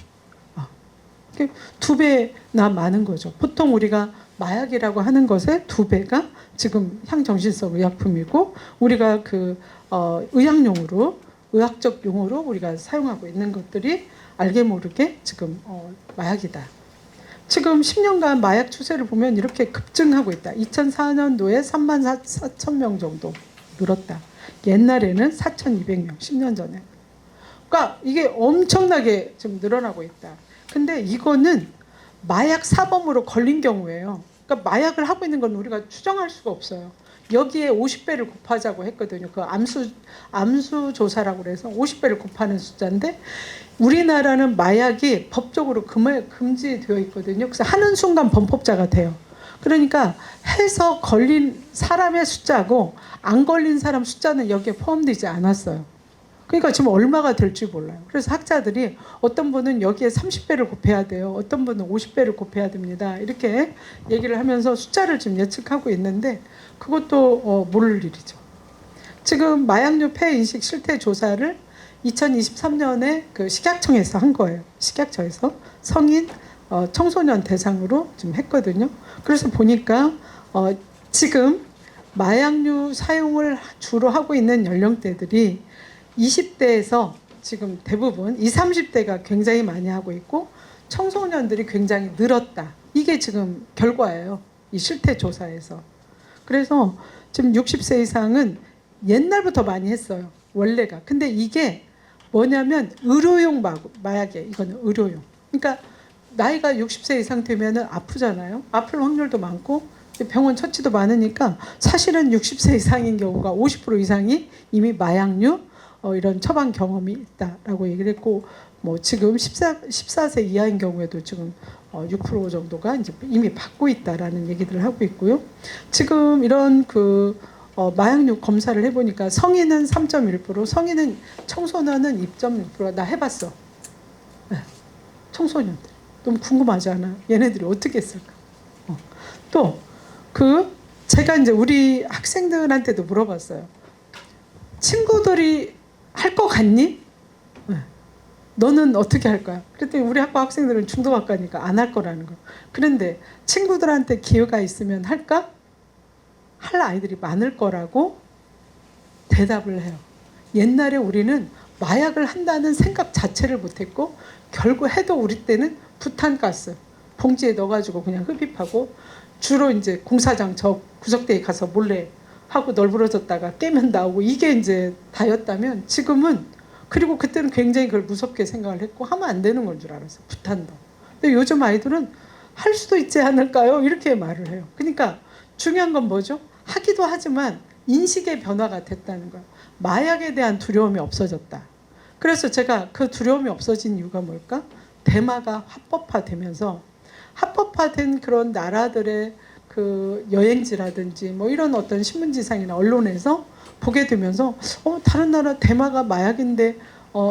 두 배나 많은 거죠. 보통 우리가 마약이라고 하는 것의 두 배가 지금 향정신성 의약품이고 우리가 그 의학용으로 의학적 용어로 우리가 사용하고 있는 것들이 알게 모르게 지금 마약이다. 지금 10년간 마약 추세를 보면 이렇게 급증하고 있다. 2004년도에 3만 4천 명 정도 늘었다. 옛날에는 4,200명, 10년 전에. 그러니까 이게 엄청나게 지금 늘어나고 있다. 근데 이거는 마약 사범으로 걸린 경우예요. 그러니까 마약을 하고 있는 건 우리가 추정할 수가 없어요. 여기에 50배를 곱하자고 했거든요. 그 암수 조사라고 그래서 50배를 곱하는 숫자인데 우리나라는 마약이 법적으로 금지되어 있거든요. 그래서 하는 순간 범법자가 돼요. 그러니까 해서 걸린 사람의 숫자고 안 걸린 사람 숫자는 여기에 포함되지 않았어요. 그러니까 지금 얼마가 될지 몰라요. 그래서 학자들이 어떤 분은 여기에 30배를 곱해야 돼요. 어떤 분은 50배를 곱해야 됩니다. 이렇게 얘기를 하면서 숫자를 지금 예측하고 있는데 그것도 모를 일이죠. 지금 마약류 폐인식 실태 조사를 2023년에 그 식약청에서 한 거예요. 식약청에서 성인 청소년 대상으로 지금 했거든요. 그래서 보니까 지금 마약류 사용을 주로 하고 있는 연령대들이 20대에서 지금 대부분 20, 30대가 굉장히 많이 하고 있고 청소년들이 굉장히 늘었다. 이게 지금 결과예요. 이 실태 조사에서. 그래서 지금 60세 이상은 옛날부터 많이 했어요. 원래가. 근데 이게 뭐냐면 의료용 마약이에요. 이거는 의료용. 그러니까 나이가 60세 이상 되면은 아프잖아요. 아플 확률도 많고 병원 처치도 많으니까 사실은 60세 이상인 경우가 50% 이상이 이미 마약류 이런 처방 경험이 있다라고 얘기를 했고 뭐 지금 14세 이하인 경우에도 지금 6% 정도가 이제 이미 받고 있다라는 얘기들을 하고 있고요. 지금 이런 그 마약류 검사를 해보니까 성인은 3.1%, 성인은 청소년은 2.1%가 나 해봤어. 네. 청소년들 너무 궁금하지 않아? 얘네들이 어떻게 했을까? 또 그 제가 이제 우리 학생들한테도 물어봤어요. 친구들이 할 것 같니? 네. 너는 어떻게 할 거야? 그랬더니 우리 학과 학생들은 중도학과니까 안 할 거라는 거. 그런데 친구들한테 기회가 있으면 할까? 할 아이들이 많을 거라고 대답을 해요. 옛날에 우리는 마약을 한다는 생각 자체를 못했고 결국 해도 우리 때는 부탄가스 봉지에 넣어가지고 그냥 흡입하고 주로 이제 공사장 저 구석대에 가서 몰래 하고 널브러졌다가 깨면 나오고 이게 이제 다였다면 지금은 그리고 그때는 굉장히 그걸 무섭게 생각을 했고 하면 안 되는 건 줄 알았어요. 부탄도. 근데 요즘 아이들은 할 수도 있지 않을까요? 이렇게 말을 해요. 그러니까 중요한 건 뭐죠? 하기도 하지만 인식의 변화가 됐다는 거예요. 마약에 대한 두려움이 없어졌다. 그래서 제가 그 두려움이 없어진 이유가 뭘까? 대마가 합법화되면서 합법화된 그런 나라들의 그 여행지라든지 뭐 이런 어떤 신문지상이나 언론에서 보게 되면서 다른 나라 대마가 마약인데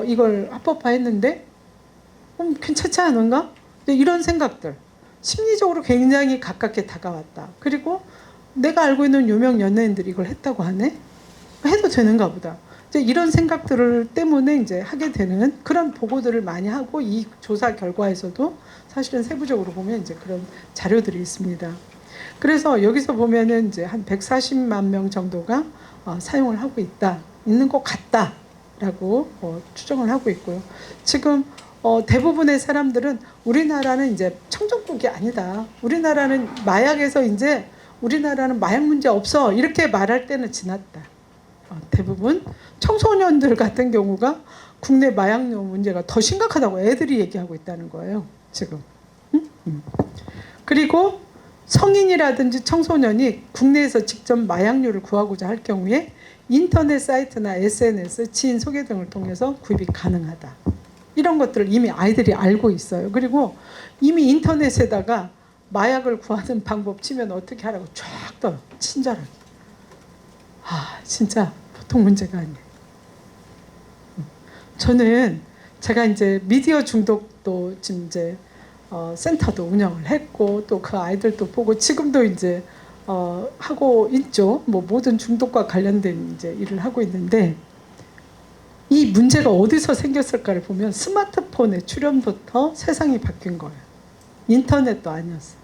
이걸 합법화했는데 괜찮지 않은가? 이런 생각들 심리적으로 굉장히 가깝게 다가왔다. 그리고 내가 알고 있는 유명 연예인들이 이걸 했다고 하네? 해도 되는가 보다. 이제 이런 생각들을 때문에 이제 하게 되는 그런 보고들을 많이 하고 이 조사 결과에서도 사실은 세부적으로 보면 이제 그런 자료들이 있습니다. 그래서 여기서 보면은 이제 한 140만 명 정도가 사용을 하고 있는 것 같다라고 추정을 하고 있고요. 지금 대부분의 사람들은 우리나라는 이제 청정국이 아니다. 우리나라는 마약에서 이제 우리나라는 마약 문제 없어 이렇게 말할 때는 지났다. 대부분 청소년들 같은 경우가 국내 마약류 문제가 더 심각하다고 애들이 얘기하고 있다는 거예요. 지금. 그리고 성인이라든지 청소년이 국내에서 직접 마약류를 구하고자 할 경우에 인터넷 사이트나 SNS, 지인 소개 등을 통해서 구입이 가능하다. 이런 것들을 이미 아이들이 알고 있어요. 그리고 이미 인터넷에다가 마약을 구하는 방법 치면 어떻게 하라고 쫙 떠요. 친절하게. 진짜 보통 문제가 아니에요. 저는 제가 이제 미디어 중독도 지금 이제 센터도 운영을 했고 또 그 아이들도 보고 지금도 이제 하고 있죠. 뭐 모든 중독과 관련된 이제 일을 하고 있는데 이 문제가 어디서 생겼을까를 보면 스마트폰의 출현부터 세상이 바뀐 거예요. 인터넷도 아니었어요.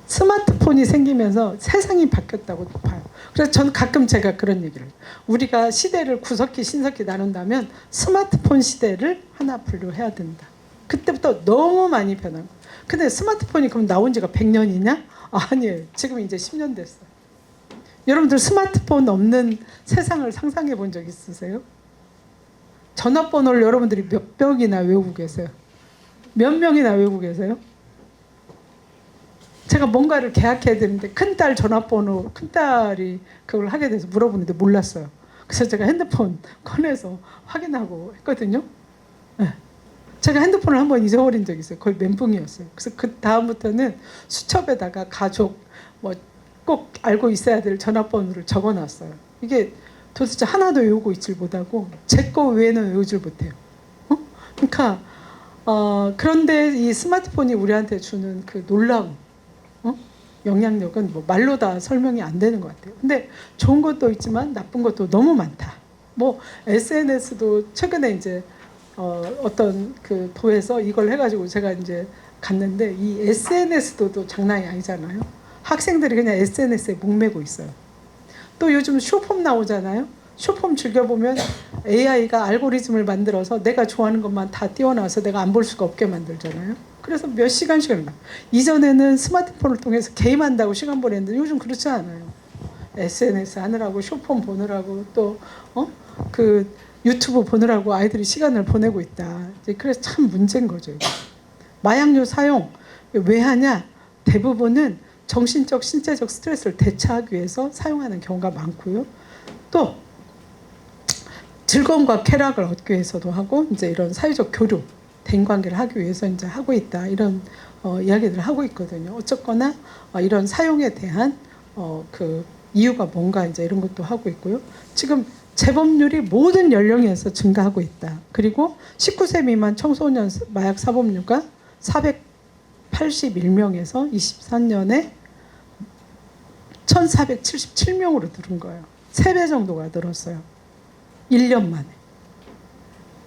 스마트폰이 생기면서 세상이 바뀌었다고 봐요. 그래서 저는 가끔 제가 그런 얘기를 해요. 우리가 시대를 구석기 신석기 나눈다면 스마트폰 시대를 하나 분류해야 된다. 그때부터 너무 많이 변한 거예요. 근데 스마트폰이 그럼 나온 지가 100년이냐? 아니에요. 지금 이제 10년 됐어요. 여러분들 스마트폰 없는 세상을 상상해 본 적 있으세요? 전화번호를 여러분들이 몇 명이나 외우고 계세요? 몇 명이나 외우고 계세요? 제가 뭔가를 계약해야 되는데 큰딸 전화번호, 큰딸이 그걸 하게 돼서 물어보는데 몰랐어요. 그래서 제가 핸드폰 꺼내서 확인하고 했거든요. 네. 제가 핸드폰을 한번 잊어버린 적이 있어요. 거의 멘붕이었어요. 그래서 그 다음부터는 수첩에다가 가족 뭐 꼭 알고 있어야 될 전화번호를 적어놨어요. 이게 도대체 하나도 외우고 있질 못하고 제 거 외에는 외우질 못해요. 그러니까 그런데 이 스마트폰이 우리한테 주는 그 놀라운 영향력은 뭐 말로 다 설명이 안 되는 것 같아요. 근데 좋은 것도 있지만 나쁜 것도 너무 많다. 뭐 SNS도 최근에 이제 어떤 그 도에서 이걸 해가지고 제가 이제 갔는데 이 SNS도 또 장난이 아니잖아요. 학생들이 그냥 SNS에 목매고 있어요. 또 요즘 쇼폼 나오잖아요. 쇼폼 즐겨보면 AI가 알고리즘을 만들어서 내가 좋아하는 것만 다 띄워놔서 내가 안 볼 수가 없게 만들잖아요. 그래서 몇 시간씩 이전에는 스마트폰을 통해서 게임한다고 시간 보냈는데 요즘 그렇지 않아요. SNS 하느라고 쇼폼 보느라고 또 그 유튜브 보느라고 아이들이 시간을 보내고 있다. 그래서 참 문제인 거죠. 이거. 마약류 사용 왜 하냐? 대부분은 정신적, 신체적 스트레스를 대처하기 위해서 사용하는 경우가 많고요. 또 즐거움과 쾌락을 얻기 위해서도 하고 이제 이런 사회적 교류, 대인관계를 하기 위해서 이제 하고 있다 이런 이야기들을 하고 있거든요. 어쨌거나 이런 사용에 대한 그 이유가 뭔가 이제 이런 것도 하고 있고요. 지금 재범률이 모든 연령에서 증가하고 있다. 그리고 19세 미만 청소년 마약 사범류가 481명에서 23년에 1477명으로 늘은 거예요. 3배 정도가 늘었어요. 1년 만에.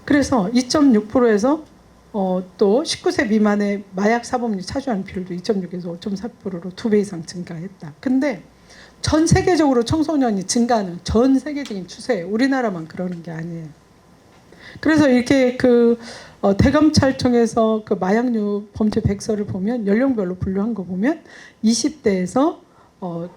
그래서 2.6%에서 또 19세 미만의 마약 사범류 차주하는 비율도 2.6에서 5.4%로 2배 이상 증가했다. 근데 전 세계적으로 청소년이 증가하는 전 세계적인 추세예요. 우리나라만 그러는 게 아니에요. 그래서 이렇게 그 대검찰청에서 그 마약류 범죄 백서를 보면 연령별로 분류한 거 보면 20대에서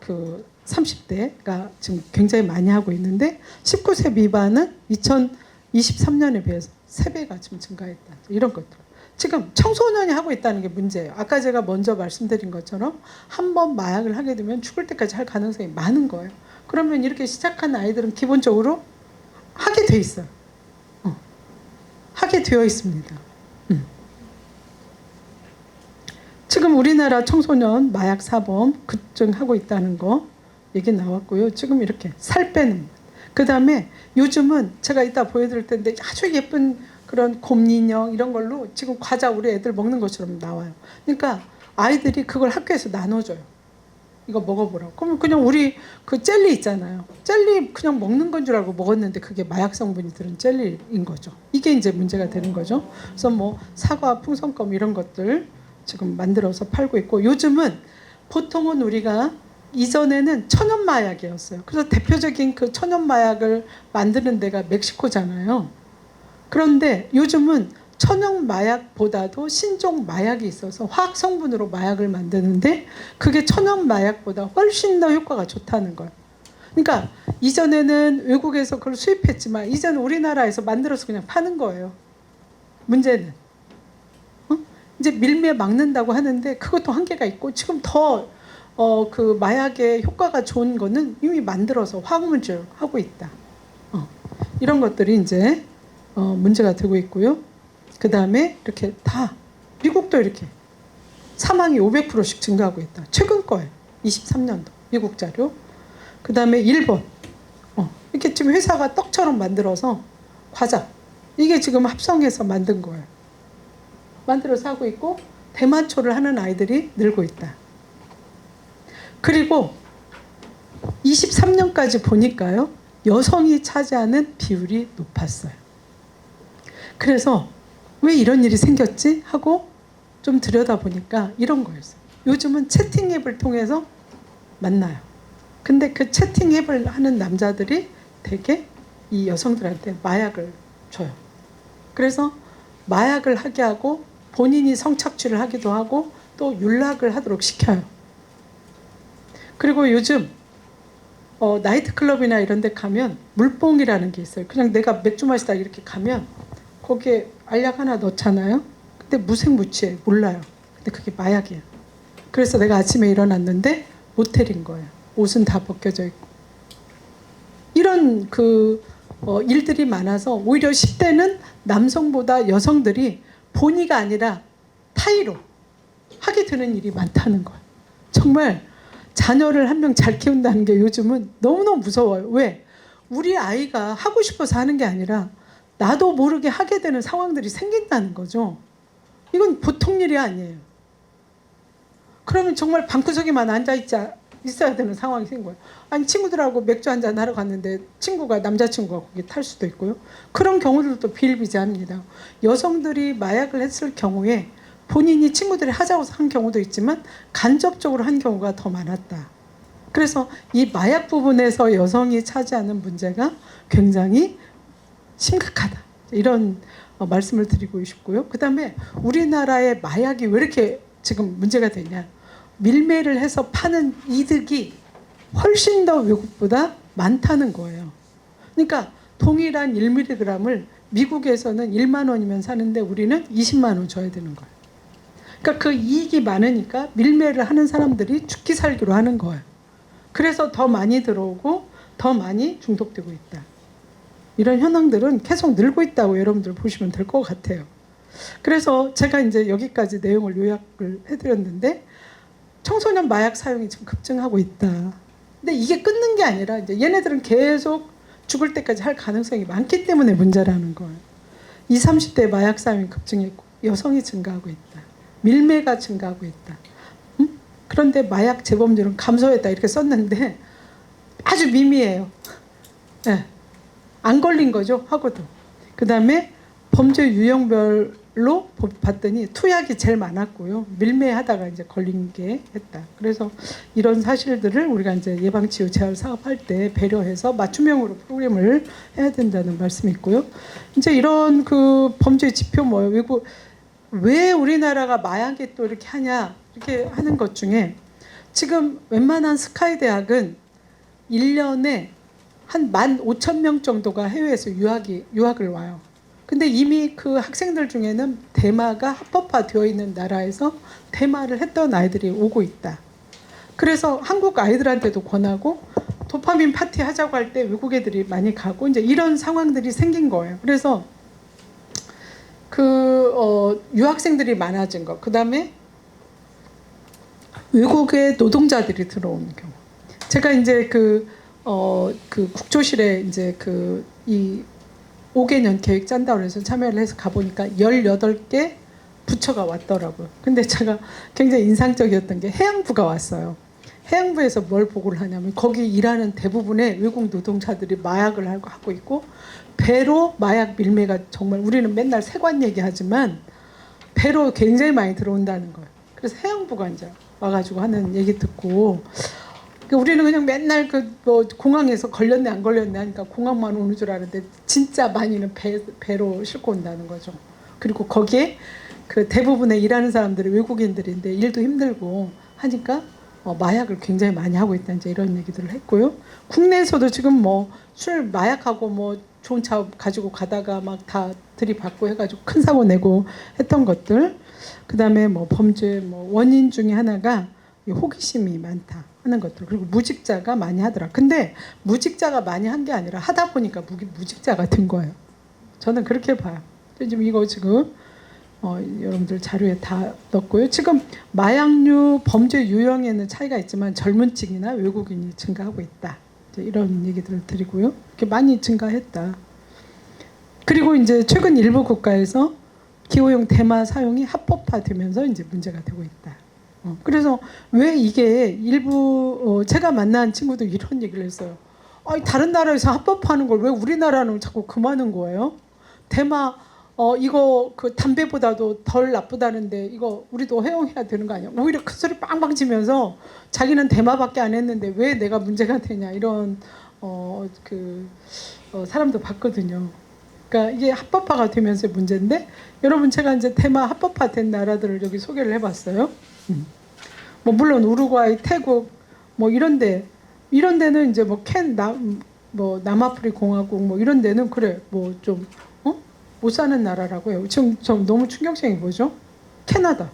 그 30대가 지금 굉장히 많이 하고 있는데 19세 미만은 2023년에 비해서 3배가 지금 증가했다. 이런 것들. 지금 청소년이 하고 있다는 게 문제예요. 아까 제가 먼저 말씀드린 것처럼 한 번 마약을 하게 되면 죽을 때까지 할 가능성이 많은 거예요. 그러면 이렇게 시작한 아이들은 기본적으로 하게 돼 있어요. 하게 되어 있습니다. 지금 우리나라 청소년 마약 사범 급증하고 있다는 거 얘기 나왔고요. 지금 이렇게 살 빼는 그 다음에 요즘은 제가 이따 보여드릴 텐데 아주 예쁜 그런 곰인형 이런 걸로 지금 과자 우리 애들 먹는 것처럼 나와요. 그러니까 아이들이 그걸 학교에서 나눠줘요. 이거 먹어보라고. 그러면 그냥 우리 그 젤리 있잖아요. 젤리 그냥 먹는 건 줄 알고 먹었는데 그게 마약 성분이 들은 젤리인 거죠. 이게 이제 문제가 되는 거죠. 그래서 뭐 사과, 풍선껌 이런 것들 지금 만들어서 팔고 있고 요즘은 보통은 우리가 이전에는 천연 마약이었어요. 그래서 대표적인 그 천연 마약을 만드는 데가 멕시코잖아요. 그런데 요즘은 천연 마약보다도 신종 마약이 있어서 화학 성분으로 마약을 만드는데 그게 천연 마약보다 훨씬 더 효과가 좋다는 거예요. 그러니까 이전에는 외국에서 그걸 수입했지만 이제는 우리나라에서 만들어서 그냥 파는 거예요. 문제는 이제 밀매 막는다고 하는데 그것도 한계가 있고 지금 더 그 마약의 효과가 좋은 거는 이미 만들어서 화물질 하고 있다. 이런 것들이 이제 문제가 되고 있고요. 그 다음에 이렇게 다 미국도 이렇게 사망이 500%씩 증가하고 있다. 최근 거예요. 23년도 미국 자료. 그 다음에 일본 이렇게 지금 회사가 떡처럼 만들어서 과자 이게 지금 합성해서 만든 거예요. 만들어서 하고 있고 대마초를 하는 아이들이 늘고 있다. 그리고 23년까지 보니까요. 여성이 차지하는 비율이 높았어요. 그래서 왜 이런 일이 생겼지? 하고 좀 들여다보니까 이런 거였어요. 요즘은 채팅 앱을 통해서 만나요. 근데 그 채팅 앱을 하는 남자들이 되게 이 여성들한테 마약을 줘요. 그래서 마약을 하게 하고 본인이 성착취를 하기도 하고 또 윤락을 하도록 시켜요. 그리고 요즘 나이트클럽이나 이런 데 가면 물뽕이라는 게 있어요. 그냥 내가 맥주 마시다 이렇게 가면 거기에 알약 하나 넣잖아요. 근데 무색무취해. 몰라요. 근데 그게 마약이에요. 그래서 내가 아침에 일어났는데 모텔인 거예요. 옷은 다 벗겨져 있고. 이런 일들이 많아서 오히려 10대는 남성보다 여성들이 본의가 아니라 타의로 하게 되는 일이 많다는 거예요. 정말 자녀를 한 명 잘 키운다는 게 요즘은 너무너무 무서워요. 왜? 우리 아이가 하고 싶어서 하는 게 아니라 나도 모르게 하게 되는 상황들이 생긴다는 거죠. 이건 보통 일이 아니에요. 그러면 정말 방구석에만 있어야 되는 상황이 생긴 거예요. 아니 친구들하고 맥주 한잔 하러 갔는데 남자친구가 거기 탈 수도 있고요. 그런 경우들도 비일비재합니다. 여성들이 마약을 했을 경우에 본인이 친구들이 하자고 한 경우도 있지만 간접적으로 한 경우가 더 많았다. 그래서 이 마약 부분에서 여성이 차지하는 문제가 굉장히 심각하다. 이런 말씀을 드리고 싶고요. 그 다음에 우리나라의 마약이 왜 이렇게 지금 문제가 되냐. 밀매를 해서 파는 이득이 훨씬 더 외국보다 많다는 거예요. 그러니까 동일한 1mg을 미국에서는 1만 원이면 사는데 우리는 20만 원 줘야 되는 거예요. 그러니까 그 이익이 많으니까 밀매를 하는 사람들이 죽기 살기로 하는 거예요. 그래서 더 많이 들어오고 더 많이 중독되고 있다. 이런 현황들은 계속 늘고 있다고 여러분들 보시면 될 것 같아요. 그래서 제가 이제 여기까지 내용을 요약을 해드렸는데 청소년 마약 사용이 지금 급증하고 있다. 근데 이게 끊는 게 아니라 이제 얘네들은 계속 죽을 때까지 할 가능성이 많기 때문에 문제라는 거예요. 20, 30대 마약 사용이 급증했고 여성이 증가하고 있다. 밀매가 증가하고 있다. 그런데 마약 재범률은 감소했다 이렇게 썼는데 아주 미미해요. 네. 안 걸린 거죠. 하고도. 그 다음에 범죄 유형별로 봤더니 투약이 제일 많았고요. 밀매하다가 이제 걸린 게 했다. 그래서 이런 사실들을 우리가 이제 예방치유 재활 사업할 때 배려해서 맞춤형으로 프로그램을 해야 된다는 말씀이 있고요. 이제 이런 범죄 지표 외국 왜 우리나라가 마약에 또 이렇게 하냐 이렇게 하는 것 중에 지금 웬만한 스카이 대학은 1년에 한 15,000명 정도가 해외에서 유학을 와요. 근데 이미 그 학생들 중에는 대마가 합법화되어 있는 나라에서 대마를 했던 아이들이 오고 있다. 그래서 한국 아이들한테도 권하고 도파민 파티 하자고 할 때 외국 애들이 많이 가고 이제 이런 상황들이 생긴 거예요. 그래서 유학생들이 많아진 거. 그 다음에 외국의 노동자들이 들어오는 경우. 제가 이제 국조실에 이제 이 5개년 계획 짠다고 해서 참여를 해서 가보니까 18개 부처가 왔더라고요. 근데 제가 굉장히 인상적이었던 게 해양부가 왔어요. 해양부에서 뭘 보고를 하냐면 거기 일하는 대부분의 외국 노동자들이 마약을 하고 있고 배로 마약 밀매가 정말 우리는 맨날 세관 얘기하지만 배로 굉장히 많이 들어온다는 거예요. 그래서 해양부가 이제 와가지고 하는 얘기 듣고 우리는 그냥 맨날 공항에서 걸렸네 안 걸렸네 하니까 공항만 오는 줄 아는데 진짜 많이는 배로 싣고 온다는 거죠. 그리고 거기에 대부분의 일하는 사람들이 외국인들인데 일도 힘들고 하니까 마약을 굉장히 많이 하고 있다 이제 이런 얘기들을 했고요. 국내에서도 지금 술 마약하고 좋은 차 가지고 가다가 막 다 들이받고 해가지고 큰 사고 내고 했던 것들. 그다음에 뭐 범죄 뭐 원인 중에 하나가 이 호기심이 많다 하는 것들, 그리고 무직자가 많이 하더라. 근데 무직자가 많이 한 게 아니라 하다 보니까 무직자가 된 거예요. 저는 그렇게 봐요. 지금 이거 지금 여러분들 자료에 다 넣었고요. 지금 마약류 범죄 유형에는 차이가 있지만 젊은층이나 외국인이 증가하고 있다. 이런 얘기들을 드리고요. 이렇게 많이 증가했다. 그리고 이제 최근 일부 국가에서 기호용 대마 사용이 합법화되면서 이제 문제가 되고 있다. 그래서 왜 이게 일부 제가 만난 친구도 이런 얘기를 했어요. 아니, 다른 나라에서 합법화하는 걸 왜 우리나라는 자꾸 금하는 거예요? 대마 이거 그 담배보다도 덜 나쁘다는데 이거 우리도 허용해야 되는 거 아니야? 오히려 큰 소리 빵빵 치면서 자기는 대마밖에 안 했는데 왜 내가 문제가 되냐, 이런 사람도 봤거든요. 그러니까 이게 합법화가 되면서 문제인데, 여러분 제가 이제 대마 합법화된 나라들을 여기 소개를 해봤어요. 뭐 물론 우루과이, 태국 뭐 이런 데는 이제 뭐 남아프리 공화국 뭐 이런 데는 그래 뭐 좀 못 사는 나라라고 해요. 지금 좀 너무 충격적인 뭐죠? 캐나다,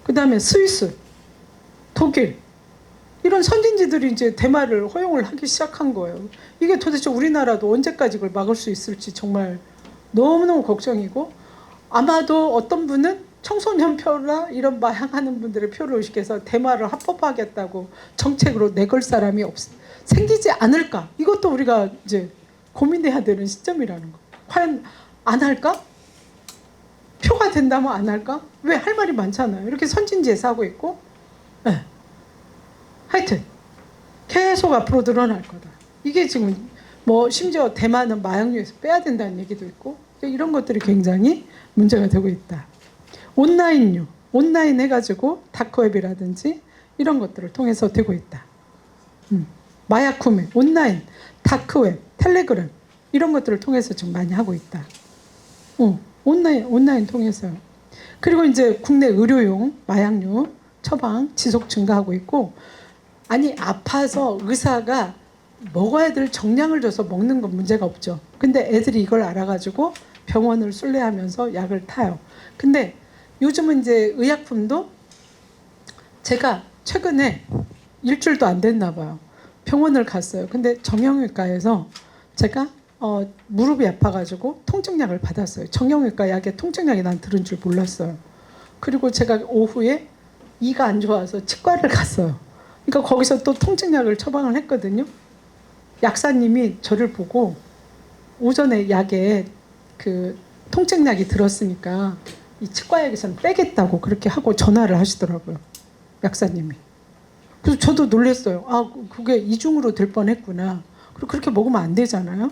그다음에 스위스, 독일, 이런 선진지들이 이제 대마를 허용을 하기 시작한 거예요. 이게 도대체 우리나라도 언제까지 이걸 막을 수 있을지 정말 너무너무 걱정이고, 아마도 어떤 분은 청소년 표나 이런 마약하는 분들의 표를 의식해서 대마를 합법화하겠다고 정책으로 내걸 사람이 생기지 않을까? 이것도 우리가 이제 고민해야 되는 시점이라는 거. 과연 안 할까? 표가 된다면 안 할까? 왜 할 말이 많잖아요. 이렇게 선진지에서 하고 있고. 네. 하여튼 계속 앞으로 늘어날 거다. 이게 지금 뭐 심지어 대마는 마약류에서 빼야 된다는 얘기도 있고, 이런 것들이 굉장히 문제가 되고 있다. 온라인 해가지고 다크웹이라든지 이런 것들을 통해서 되고 있다. 마약 구매, 온라인, 다크웹, 텔레그램 이런 것들을 통해서 지금 많이 하고 있다. 온라인 통해서요. 그리고 이제 국내 의료용 마약류 처방 지속 증가하고 있고, 아니 아파서 의사가 먹어야 될 정량을 줘서 먹는 건 문제가 없죠. 근데 애들이 이걸 알아가지고 병원을 순례하면서 약을 타요. 근데 요즘은 이제 의약품도, 제가 최근에 일주일도 안 됐나 봐요. 병원을 갔어요. 근데 정형외과에서 제가 무릎이 아파가지고 통증약을 받았어요. 정형외과 약에 통증약이 난 들은 줄 몰랐어요. 그리고 제가 오후에 이가 안 좋아서 치과를 갔어요. 그러니까 거기서 또 통증약을 처방을 했거든요. 약사님이 저를 보고 오전에 약에 그 통증약이 들었으니까 이 치과약에서는 빼겠다고 그렇게 하고 전화를 하시더라고요. 약사님이. 그래서 저도 놀랐어요. 아, 그게 이중으로 될 뻔했구나. 그리고 그렇게 먹으면 안 되잖아요.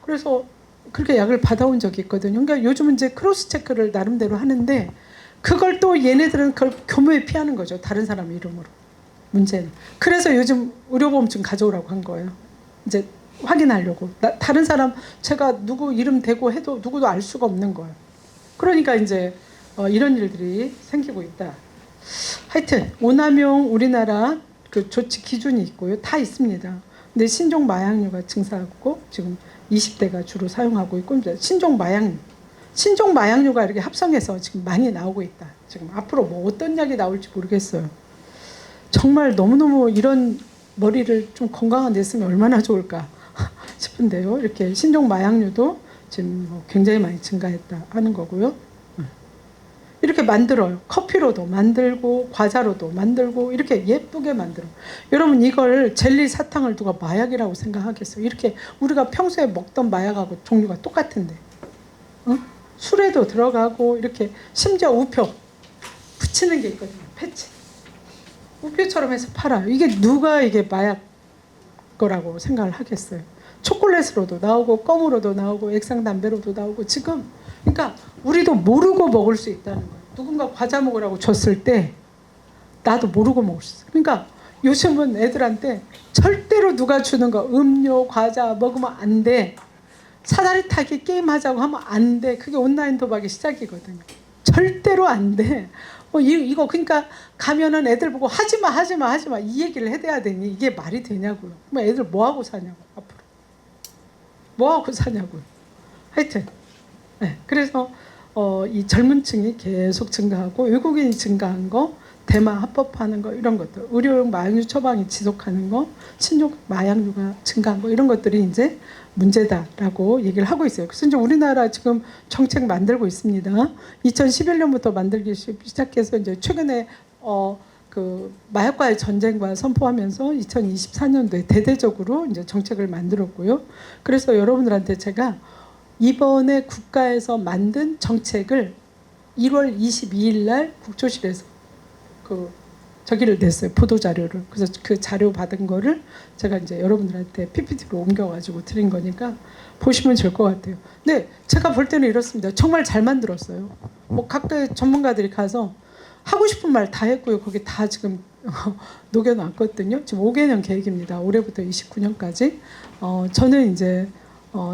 그래서 그렇게 약을 받아온 적이 있거든요. 그러니까 요즘은 이제 크로스 체크를 나름대로 하는데, 그걸 또 얘네들은 그걸 교묘히 피하는 거죠. 다른 사람 이름으로. 문제는. 그래서 요즘 의료보험증 가져오라고 한 거예요. 이제 확인하려고. 다른 사람 제가 누구 이름 대고 해도 누구도 알 수가 없는 거예요. 그러니까 이제 이런 일들이 생기고 있다. 하여튼 오남용 우리나라 그 조치 기준이 있고요. 다 있습니다. 근데 신종 마약류가 증가하고 지금 20대가 주로 사용하고 있고, 이제 신종 마약류가 이렇게 합성해서 지금 많이 나오고 있다. 지금 앞으로 뭐 어떤 약이 나올지 모르겠어요. 정말 너무너무 이런 머리를 좀 건강한 데 쓰면 얼마나 좋을까 싶은데요. 이렇게 신종 마약류도 지금 뭐 굉장히 많이 증가했다 하는 거고요. 이렇게 만들어요. 커피로도 만들고 과자로도 만들고 이렇게 예쁘게 만들어. 여러분 이걸 젤리 사탕을 누가 마약이라고 생각하겠어요? 이렇게 우리가 평소에 먹던 마약하고 종류가 똑같은데, 술에도 들어가고, 이렇게 심지어 우표 붙이는 게 있거든요. 패치 우표처럼 해서 팔아요. 이게 누가 이게 마약 거라고 생각을 하겠어요? 초콜릿으로도 나오고 껌으로도 나오고 액상담배로도 나오고 지금, 그러니까 우리도 모르고 먹을 수 있다는 거예요. 누군가 과자 먹으라고 줬을 때 나도 모르고 먹을 수 있어요. 그러니까 요즘은 애들한테 절대로 누가 주는 거 음료, 과자 먹으면 안 돼. 사다리 타기 게임 하자고 하면 안 돼. 그게 온라인 도박의 시작이거든요. 절대로 안 돼. 이거 그러니까 가면은 애들 보고 하지마 이 얘기를 해야 되니 이게 말이 되냐고요. 그럼 애들 뭐 하고 사냐고, 앞으로 뭐 하고 사냐고요. 하여튼 네, 그래서 이 젊은 층이 계속 증가하고 외국인이 증가한 거, 대마 합법화하는 거 이런 것들, 의료용 마약류 처방이 지속하는 거, 신종 마약류가 증가한 거 이런 것들이 이제 문제다라고 얘기를 하고 있어요. 그래서 이제 우리나라 지금 정책 만들고 있습니다. 2011년부터 만들기 시작해서 이제 최근에 그 마약과의 전쟁과 선포하면서 2024년도에 대대적으로 이제 정책을 만들었고요. 그래서 여러분들한테 제가 이번에 국가에서 만든 정책을 1월 22일 날 국조실에서 저기를 냈어요. 보도 자료를. 그래서 그 자료 받은 거를 제가 이제 여러분들한테 PPT로 옮겨가지고 드린 거니까 보시면 될 것 같아요. 네, 제가 볼 때는 이렇습니다. 정말 잘 만들었어요. 뭐 각계 전문가들이 가서 하고 싶은 말 다 했고요. 거기 다 지금 녹여놨거든요. 지금 5개년 계획입니다. 올해부터 29년까지. 저는 이제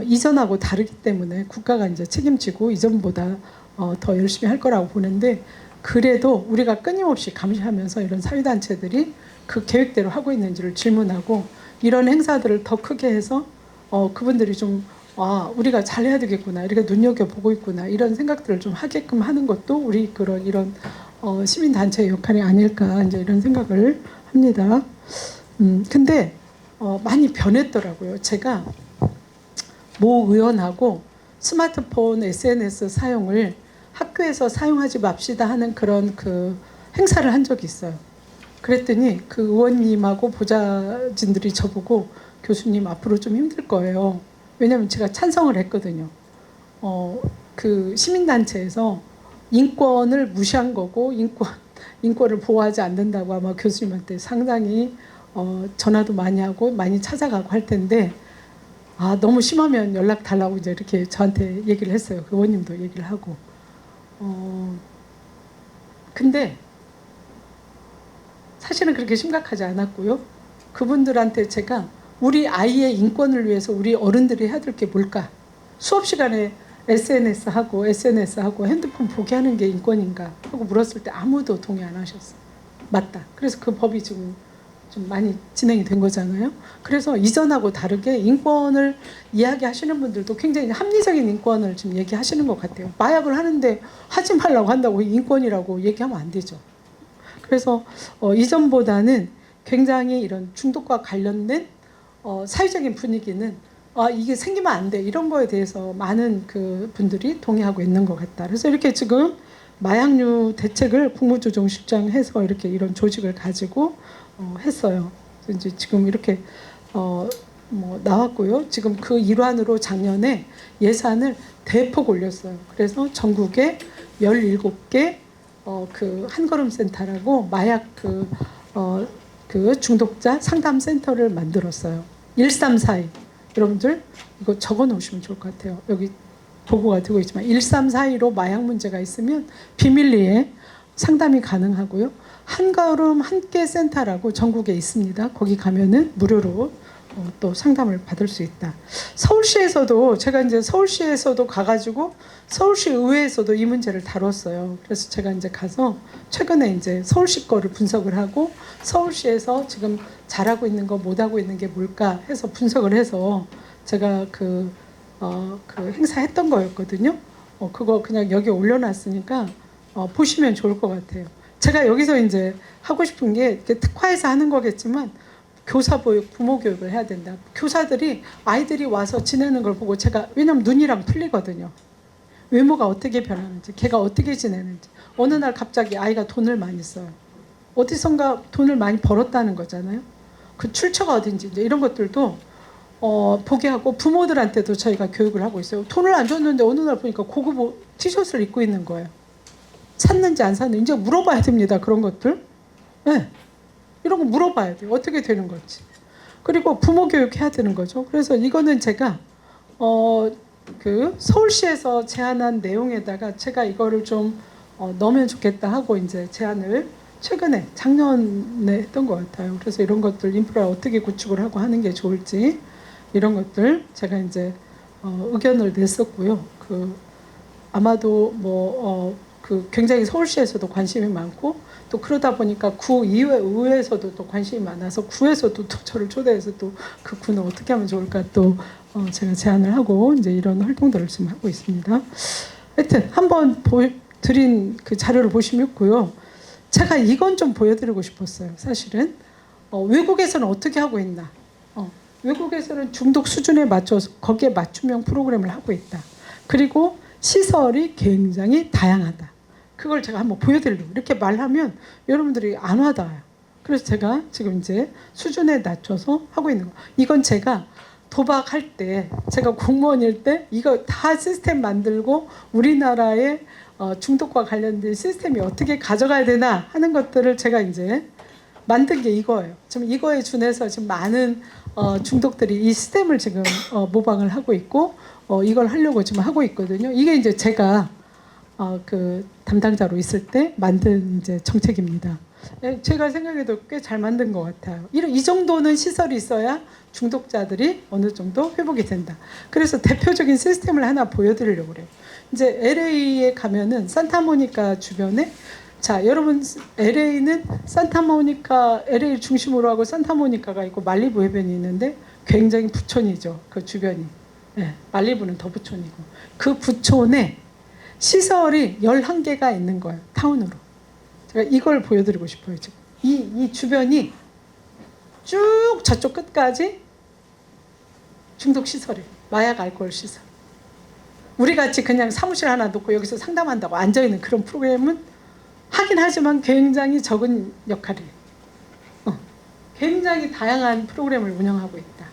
이전하고 다르기 때문에 국가가 이제 책임지고 이전보다 더 열심히 할 거라고 보는데, 그래도 우리가 끊임없이 감시하면서 이런 사회단체들이 그 계획대로 하고 있는지를 질문하고, 이런 행사들을 더 크게 해서 그분들이 좀 우리가 잘해야 되겠구나, 우리가 눈여겨보고 있구나, 이런 생각들을 좀 하게끔 하는 것도 우리 이런 시민단체의 역할이 아닐까, 이제 이런 생각을 합니다. 근데 많이 변했더라고요. 제가 모 의원하고 스마트폰, SNS 사용을 학교에서 사용하지 맙시다 하는 그런 그 행사를 한 적이 있어요. 그랬더니 그 의원님하고 보좌진들이 저보고, 교수님 앞으로 좀 힘들 거예요. 왜냐하면 제가 찬성을 했거든요. 그 시민단체에서 인권을 무시한 거고 인권을 보호하지 않는다고 아마 교수님한테 상당히 전화도 많이 하고 많이 찾아가고 할 텐데, 너무 심하면 연락 달라고 이제 이렇게 저한테 얘기를 했어요. 그 의원님도 얘기를 하고. 근데 사실은 그렇게 심각하지 않았고요. 그분들한테 제가 우리 아이의 인권을 위해서 우리 어른들이 해야 될 게 뭘까? 수업 시간에 SNS 하고 핸드폰 보게 하는 게 인권인가? 하고 물었을 때 아무도 동의 안 하셨어요. 맞다. 그래서 그 법이 지금 좀 많이 진행이 된 거잖아요. 그래서 이전하고 다르게 인권을 이야기하시는 분들도 굉장히 합리적인 인권을 지금 얘기하시는 것 같아요. 마약을 하는데 하지 말라고 한다고 인권이라고 얘기하면 안 되죠. 그래서 이전보다는 굉장히 이런 중독과 관련된 사회적인 분위기는 이게 생기면 안 돼, 이런 거에 대해서 많은 그 분들이 동의하고 있는 것 같다. 그래서 이렇게 지금 마약류 대책을 국무조정실장 해서 이렇게 이런 조직을 가지고 했어요. 이제 지금 이렇게 뭐 나왔고요. 지금 그 일환으로 작년에 예산을 대폭 올렸어요. 그래서 전국에 17개 그 한걸음 센터라고 마약 그 중독자 상담 센터를 만들었어요. 1342. 여러분들 이거 적어 놓으시면 좋을 것 같아요. 여기 보고가 되고 있지만 1342로 마약 문제가 있으면 비밀리에 상담이 가능하고요. 한걸음 함께 센터라고 전국에 있습니다. 거기 가면은 무료로 또 상담을 받을 수 있다. 서울시에서도 제가 이제 서울시에서도 가가지고 서울시 의회에서도 이 문제를 다뤘어요. 그래서 제가 이제 가서 최근에 이제 서울시 거를 분석을 하고 서울시에서 지금 잘하고 있는 거 못하고 있는 게 뭘까 해서 분석을 해서 제가 그 행사했던 거였거든요. 그거 그냥 여기 올려놨으니까 보시면 좋을 것 같아요. 제가 여기서 이제 하고 싶은 게 특화해서 하는 거겠지만 교사 교육, 부모 교육을 해야 된다. 교사들이 아이들이 와서 지내는 걸 보고 제가, 왜냐면 눈이랑 틀리거든요. 외모가 어떻게 변하는지, 걔가 어떻게 지내는지. 어느 날 갑자기 아이가 돈을 많이 써요. 어디선가 돈을 많이 벌었다는 거잖아요. 그 출처가 어딘지 이제 이런 것들도 보게 하고, 부모들한테도 저희가 교육을 하고 있어요. 돈을 안 줬는데 어느 날 보니까 고급 티셔츠를 입고 있는 거예요. 샀는지 안 샀는지 이제 물어봐야 됩니다. 그런 것들. 네. 이런 거 물어봐야 돼요. 어떻게 되는 건지. 그리고 부모 교육해야 되는 거죠. 그래서 이거는 제가 그 서울시에서 제안한 내용에다가 제가 이거를 좀 넣으면 좋겠다 하고 이제 제안을 최근에 작년에 했던 것 같아요. 그래서 이런 것들 인프라 어떻게 구축을 하고 하는 게 좋을지 이런 것들 제가 이제 의견을 냈었고요. 그 아마도 그 굉장히 서울시에서도 관심이 많고, 또 그러다 보니까 구 이외 의회에서도 또 관심이 많아서 구에서도 또 저를 초대해서 또 그 구는 어떻게 하면 좋을까 또 제가 제안을 하고 이제 이런 활동들을 지금 하고 있습니다. 하여튼 한번 드린 그 자료를 보시면 있고요. 제가 이건 좀 보여드리고 싶었어요. 사실은 외국에서는 어떻게 하고 있나. 외국에서는 중독 수준에 맞춰서 거기에 맞춤형 프로그램을 하고 있다. 그리고 시설이 굉장히 다양하다. 그걸 제가 한번 보여드리려고 이렇게 말하면 여러분들이 안 와닿아요. 그래서 제가 지금 이제 수준에 낮춰서 하고 있는 거. 이건 제가 도박할 때, 제가 공무원일 때 이거 다 시스템 만들고 우리나라의 중독과 관련된 시스템이 어떻게 가져가야 되나 하는 것들을 제가 이제 만든 게 이거예요. 지금 이거에 준해서 지금 많은 중독들이 이 시스템을 지금 모방을 하고 있고 이걸 하려고 지금 하고 있거든요. 이게 이제 제가 그 담당자로 있을 때 만든 이제 정책입니다. 제가 생각해도 꽤 잘 만든 것 같아요. 이 정도는 시설이 있어야 중독자들이 어느 정도 회복이 된다. 그래서 대표적인 시스템을 하나 보여드리려고 그래요. 이제 LA에 가면은 산타모니카 주변에 자, 여러분 LA는 산타모니카 LA 중심으로 하고 산타모니카가 있고 말리부 해변이 있는데 굉장히 부촌이죠. 그 주변이. 네, 말리부는 더 부촌이고 그 부촌에 시설이 11개가 있는 거예요. 타운으로. 제가 이걸 보여드리고 싶어요. 지금 이 주변이 쭉 저쪽 끝까지 중독 시설이에요. 마약 알코올 시설. 우리 같이 그냥 사무실 하나 놓고 여기서 상담한다고 앉아있는 그런 프로그램은 하긴 하지만 굉장히 적은 역할이에요. 굉장히 다양한 프로그램을 운영하고 있다.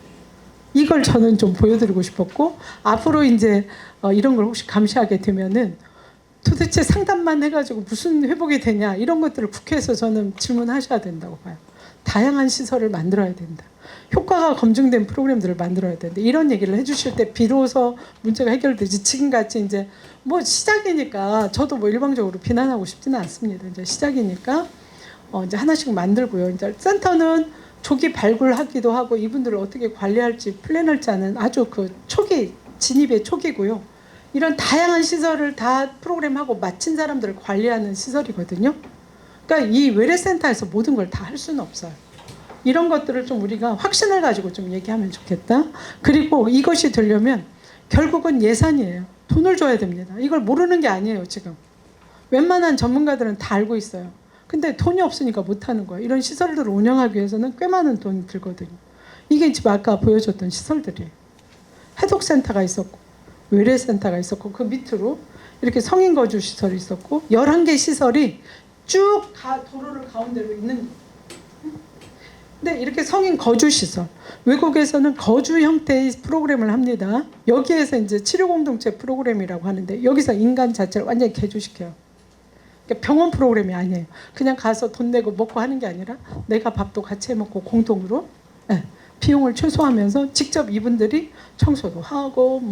이걸 저는 좀 보여드리고 싶었고 앞으로 이제 이런 걸 혹시 감시하게 되면은 도대체 상담만 해가지고 무슨 회복이 되냐 이런 것들을 국회에서 저는 질문하셔야 된다고 봐요. 다양한 시설을 만들어야 된다. 효과가 검증된 프로그램들을 만들어야 되는데 이런 얘기를 해주실 때 비로소 문제가 해결되지. 지금같이 이제 뭐 시작이니까 저도 뭐 일방적으로 비난하고 싶지는 않습니다. 이제 시작이니까 이제 하나씩 만들고요. 이제 센터는 조기 발굴하기도 하고 이분들을 어떻게 관리할지 플랜할지 하는 아주 그 초기 진입의 초기고요. 이런 다양한 시설을 다 프로그램하고 마친 사람들을 관리하는 시설이거든요. 그러니까 이 외래센터에서 모든 걸 다 할 수는 없어요. 이런 것들을 좀 우리가 확신을 가지고 좀 얘기하면 좋겠다. 그리고 이것이 되려면 결국은 예산이에요. 돈을 줘야 됩니다. 이걸 모르는 게 아니에요, 지금. 웬만한 전문가들은 다 알고 있어요. 근데 돈이 없으니까 못하는 거예요. 이런 시설들을 운영하기 위해서는 꽤 많은 돈이 들거든요. 이게 지금 아까 보여줬던 시설들이에요. 해독센터가 있었고 외래센터가 있었고 그 밑으로 이렇게 성인 거주 시설이 있었고 11개 시설이 쭉 다 도로를 가운데로 있는 거예요. 근데 이렇게 성인 거주 시설, 외국에서는 거주 형태의 프로그램을 합니다. 여기에서 이제 치료 공동체 프로그램이라고 하는데 여기서 인간 자체를 완전히 개조시켜요. 그러니까 병원 프로그램이 아니에요. 그냥 가서 돈 내고 먹고 하는 게 아니라 내가 밥도 같이 해 먹고 공동으로 비용을 최소화하면서 직접 이분들이 청소도 하고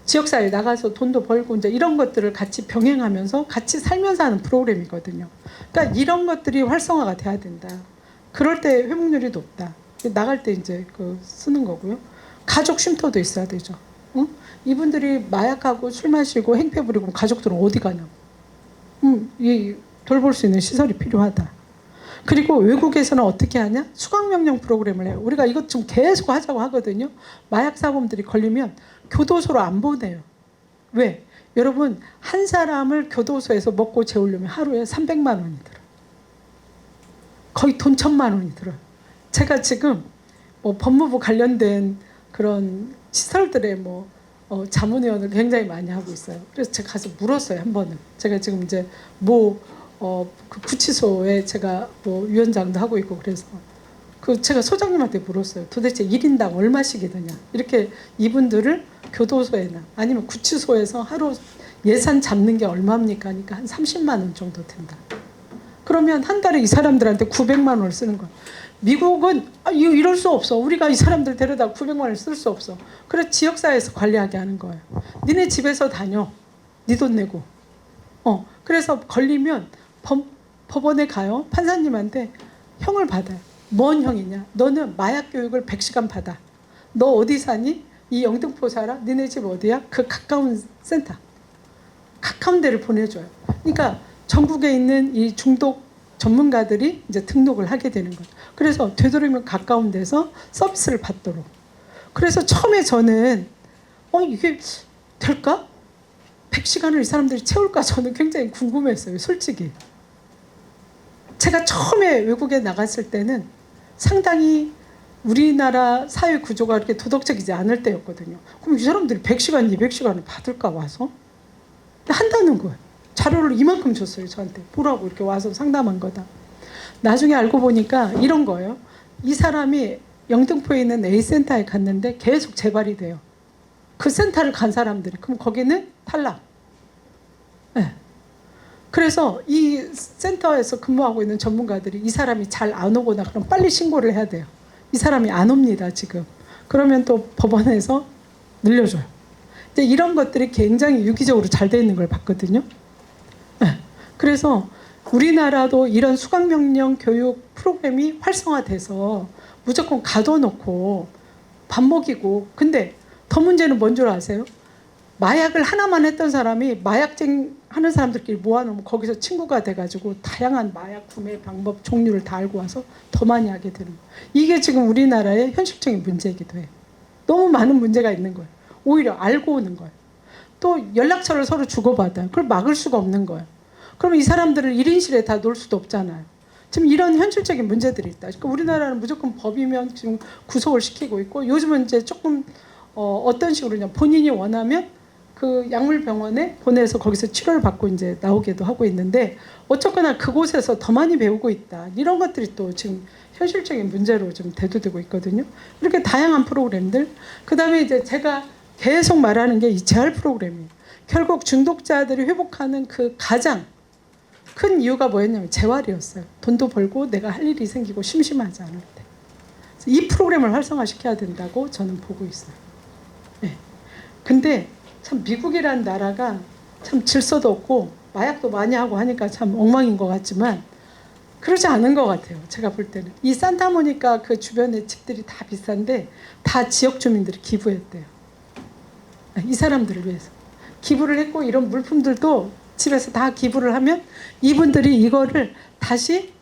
지역사회에 나가서 돈도 벌고 이제 이런 것들을 같이 병행하면서 같이 살면서 하는 프로그램이거든요. 그러니까 이런 것들이 활성화가 돼야 된다. 그럴 때 회복률이 높다. 나갈 때 이제 쓰는 거고요. 가족 쉼터도 있어야 되죠. 응? 이분들이 마약하고 술 마시고 행패 부리고 가족들은 어디 가냐고. 돌볼 수 있는 시설이 필요하다. 그리고 외국에서는 어떻게 하냐? 수강명령 프로그램을 해요. 우리가 이것 좀 계속 하자고 하거든요. 마약 사범들이 걸리면 교도소로 안 보내요. 왜? 여러분 한 사람을 교도소에서 먹고 재우려면 하루에 300만 원이 들어요. 거의 돈 1,000만 원이 들어요. 제가 지금 법무부 관련된 그런 시설들의 자문위원을 굉장히 많이 하고 있어요. 그래서 제가 가서 물었어요. 한 번은. 제가 지금 이제 그 구치소에 제가 위원장도 하고 있고 그래서 제가 소장님한테 물었어요. 도대체 1인당 얼마씩이 드냐. 이렇게 이분들을 교도소에나 아니면 구치소에서 하루 예산 잡는 게 얼마입니까? 하니까 한 30만 원 정도 된다. 그러면 한 달에 이 사람들한테 900만 원을 쓰는 거예요. 미국은 이럴 수 없어. 우리가 이 사람들 데려다 900만 원을 쓸 수 없어. 그래서 지역사회에서 관리하게 하는 거예요. 니네 집에서 다녀. 니 돈 내고. 그래서 걸리면 법원에 가요. 판사님한테 형을 받아요. 뭔 형이냐? 너는 마약 교육을 100시간 받아. 너 어디 사니? 이 영등포 살아? 니네 집 어디야? 그 가까운 센터. 가까운 데를 보내줘요. 그러니까 전국에 있는 이 중독 전문가들이 이제 등록을 하게 되는 거예요. 그래서 되도록이면 가까운 데서 서비스를 받도록. 그래서 처음에 저는 이게 될까? 100시간을 이 사람들이 채울까? 저는 굉장히 궁금했어요. 솔직히. 제가 처음에 외국에 나갔을 때는 상당히 우리나라 사회 구조가 그렇게 도덕적이지 않을 때였거든요. 그럼 이 사람들이 100시간, 200시간을 받을까 와서? 한다는 거예요. 자료를 이만큼 줬어요. 저한테. 보라고 이렇게 와서 상담한 거다. 나중에 알고 보니까 이런 거예요. 이 사람이 영등포에 있는 A센터에 갔는데 계속 재발이 돼요. 그 센터를 간 사람들이. 그럼 거기는 탈락. 네. 그래서 이 센터에서 근무하고 있는 전문가들이 이 사람이 잘 안 오거나 그럼 빨리 신고를 해야 돼요. 이 사람이 안 옵니다, 지금. 그러면 또 법원에서 늘려줘요. 근데 이런 것들이 굉장히 유기적으로 잘 돼 있는 걸 봤거든요. 네. 그래서 우리나라도 이런 수강명령 교육 프로그램이 활성화돼서 무조건 가둬놓고 밥 먹이고, 근데 더 문제는 뭔 줄 아세요? 마약을 하나만 했던 사람이 마약쟁 하는 사람들끼리 모아놓으면 거기서 친구가 돼가지고 다양한 마약 구매 방법 종류를 다 알고 와서 더 많이 하게 되는 거예요. 이게 지금 우리나라의 현실적인 문제이기도 해요. 너무 많은 문제가 있는 거예요. 오히려 알고 오는 거예요. 또 연락처를 서로 주고받아요. 그걸 막을 수가 없는 거예요. 그러면 이 사람들을 1인실에 다 놓을 수도 없잖아요. 지금 이런 현실적인 문제들이 있다. 그러니까 우리나라는 무조건 법이면 지금 구속을 시키고 있고, 요즘은 이제 조금 어떤 식으로냐, 본인이 원하면 그 약물병원에 보내서 거기서 치료를 받고 이제 나오기도 하고 있는데, 어쨌거나 그곳에서 더 많이 배우고 있다. 이런 것들이 또 지금 현실적인 문제로 좀 대두되고 있거든요. 이렇게 다양한 프로그램들. 그다음에 이제 제가 계속 말하는 게 이 재활 프로그램이에요. 결국 중독자들이 회복하는 그 가장 큰 이유가 뭐였냐면 재활이었어요. 돈도 벌고 내가 할 일이 생기고 심심하지 않을 때. 이 프로그램을 활성화시켜야 된다고 저는 보고 있어요. 네. 근데 참 미국이라는 나라가 참 질서도 없고 마약도 많이 하고 하니까 참 엉망인 것 같지만 그러지 않은 것 같아요. 제가 볼 때는. 이 산타모니카 그 주변의 집들이 다 비싼데 다 지역 주민들이 기부했대요. 이 사람들을 위해서. 기부를 했고, 이런 물품들도 집에서 다 기부를 하면 이분들이 이거를 다시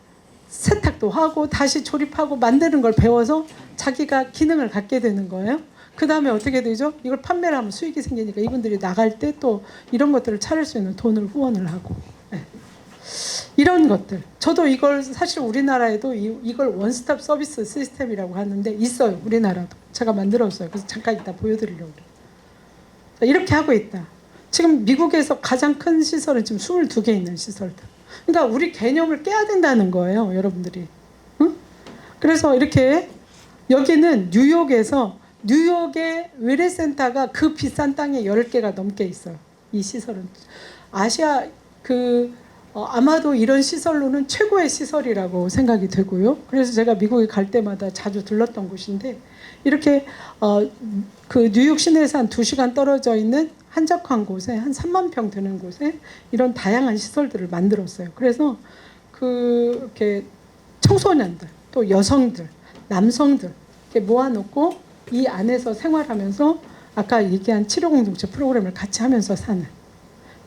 세탁도 하고 다시 조립하고 만드는 걸 배워서 자기가 기능을 갖게 되는 거예요. 그 다음에 어떻게 되죠? 이걸 판매를 하면 수익이 생기니까 이분들이 나갈 때 또 이런 것들을 차릴 수 있는 돈을 후원을 하고. 네. 이런 것들. 저도 이걸 사실 우리나라에도 이걸 원스톱 서비스 시스템이라고 하는데 있어요. 우리나라도. 제가 만들었어요. 그래서 잠깐 이따 보여드리려고 그래요. 이렇게 하고 있다. 지금 미국에서 가장 큰 시설은 지금 22개 있는 시설들. 그러니까 우리 개념을 깨야 된다는 거예요, 여러분들이. 응? 그래서 이렇게 여기는 뉴욕의 외래센터가 그 비싼 땅에 10개가 넘게 있어요. 이 시설은. 아시아 아마도 이런 시설로는 최고의 시설이라고 생각이 되고요. 그래서 제가 미국에 갈 때마다 자주 들렀던 곳인데, 이렇게 그 뉴욕 시내에서 한 2시간 떨어져 있는 한적한 곳에 한 3만 평 되는 곳에 이런 다양한 시설들을 만들었어요. 그래서 이렇게 청소년들, 또 여성들, 남성들 이렇게 모아놓고 이 안에서 생활하면서 아까 얘기한 치료 공동체 프로그램을 같이 하면서 사는.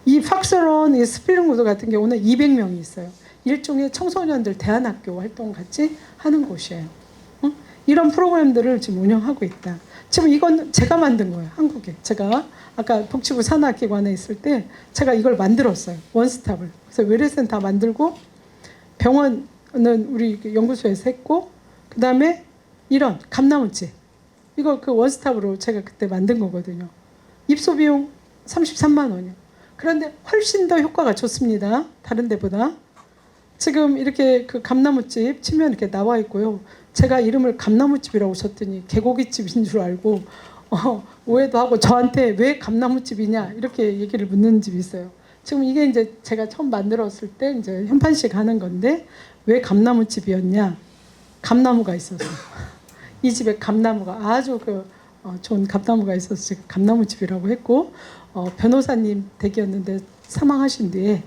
이 팍스런, 이 스프링우드 같은 경우는 200명이 있어요. 일종의 청소년들 대안학교 활동 같이 하는 곳이에요. 이런 프로그램들을 지금 운영하고 있다. 지금 이건 제가 만든 거예요, 한국에. 제가 아까 복지부 산하기관에 있을 때 제가 이걸 만들었어요, 원스톱을. 그래서 외래센터 만들고, 병원은 우리 연구소에서 했고, 그 다음에 이런 감나무집, 이거 그 원스톱으로 제가 그때 만든 거거든요. 입소 비용 33만 원이요. 그런데 훨씬 더 효과가 좋습니다, 다른 데보다. 지금 이렇게 그 감나무집 치면 이렇게 나와 있고요. 제가 이름을 감나무집이라고 쳤더니 개고기집인 줄 알고 오해도 하고 저한테 왜 감나무집이냐 이렇게 얘기를 묻는 집이 있어요. 지금 이게 이제 제가 처음 만들었을 때 이제 현판식 하는 건데, 왜 감나무집이었냐? 감나무가 있어서. 이 집에 감나무가 아주 좋은 감나무가 있어서 제가 감나무집이라고 했고, 변호사님 댁이었는데 사망하신 뒤에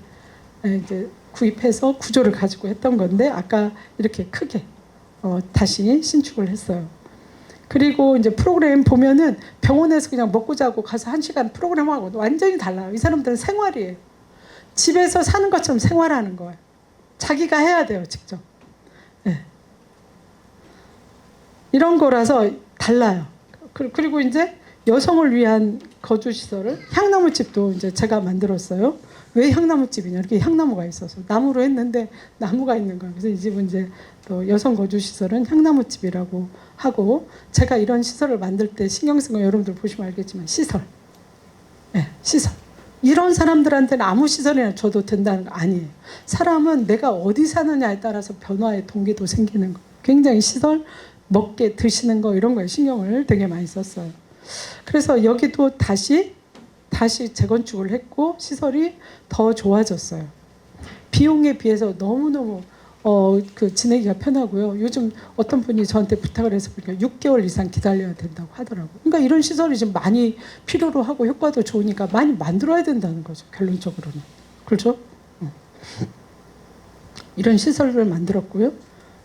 이제 구입해서 구조를 가지고 했던 건데, 아까 이렇게 크게 다시 신축을 했어요. 그리고 이제 프로그램 보면은 병원에서 그냥 먹고 자고 가서 1시간 프로그램하고 완전히 달라요. 이 사람들은 생활이에요. 집에서 사는 것처럼 생활하는 거예요. 자기가 해야 돼요, 직접. 네. 이런 거라서 달라요. 그리고 이제 여성을 위한 거주 시설을 향나무집도 이제 제가 만들었어요. 왜 향나무집이냐? 이렇게 향나무가 있어서 나무로 했는데 나무가 있는 거예요. 그래서 이 집은 이제 또 여성 거주 시설은 향나무집이라고 하고 제가 이런 시설을 만들 때 신경 쓴 거 여러분들 보시면 알겠지만 시설, 네, 시설. 이런 사람들한테는 아무 시설이나 줘도 된다는 거 아니에요. 사람은 내가 어디 사느냐에 따라서 변화의 동기도 생기는 거. 굉장히 시설, 먹게 드시는 거 이런 거에 신경을 되게 많이 썼어요. 그래서 여기도 다시 재건축을 했고 시설이 더 좋아졌어요. 비용에 비해서 너무너무 그 지내기가 편하고요. 요즘 어떤 분이 저한테 부탁을 해서 보니까 6개월 이상 기다려야 된다고 하더라고요. 그러니까 이런 시설이 지금 많이 필요로 하고 효과도 좋으니까 많이 만들어야 된다는 거죠. 결론적으로는. 그렇죠? 이런 시설을 만들었고요.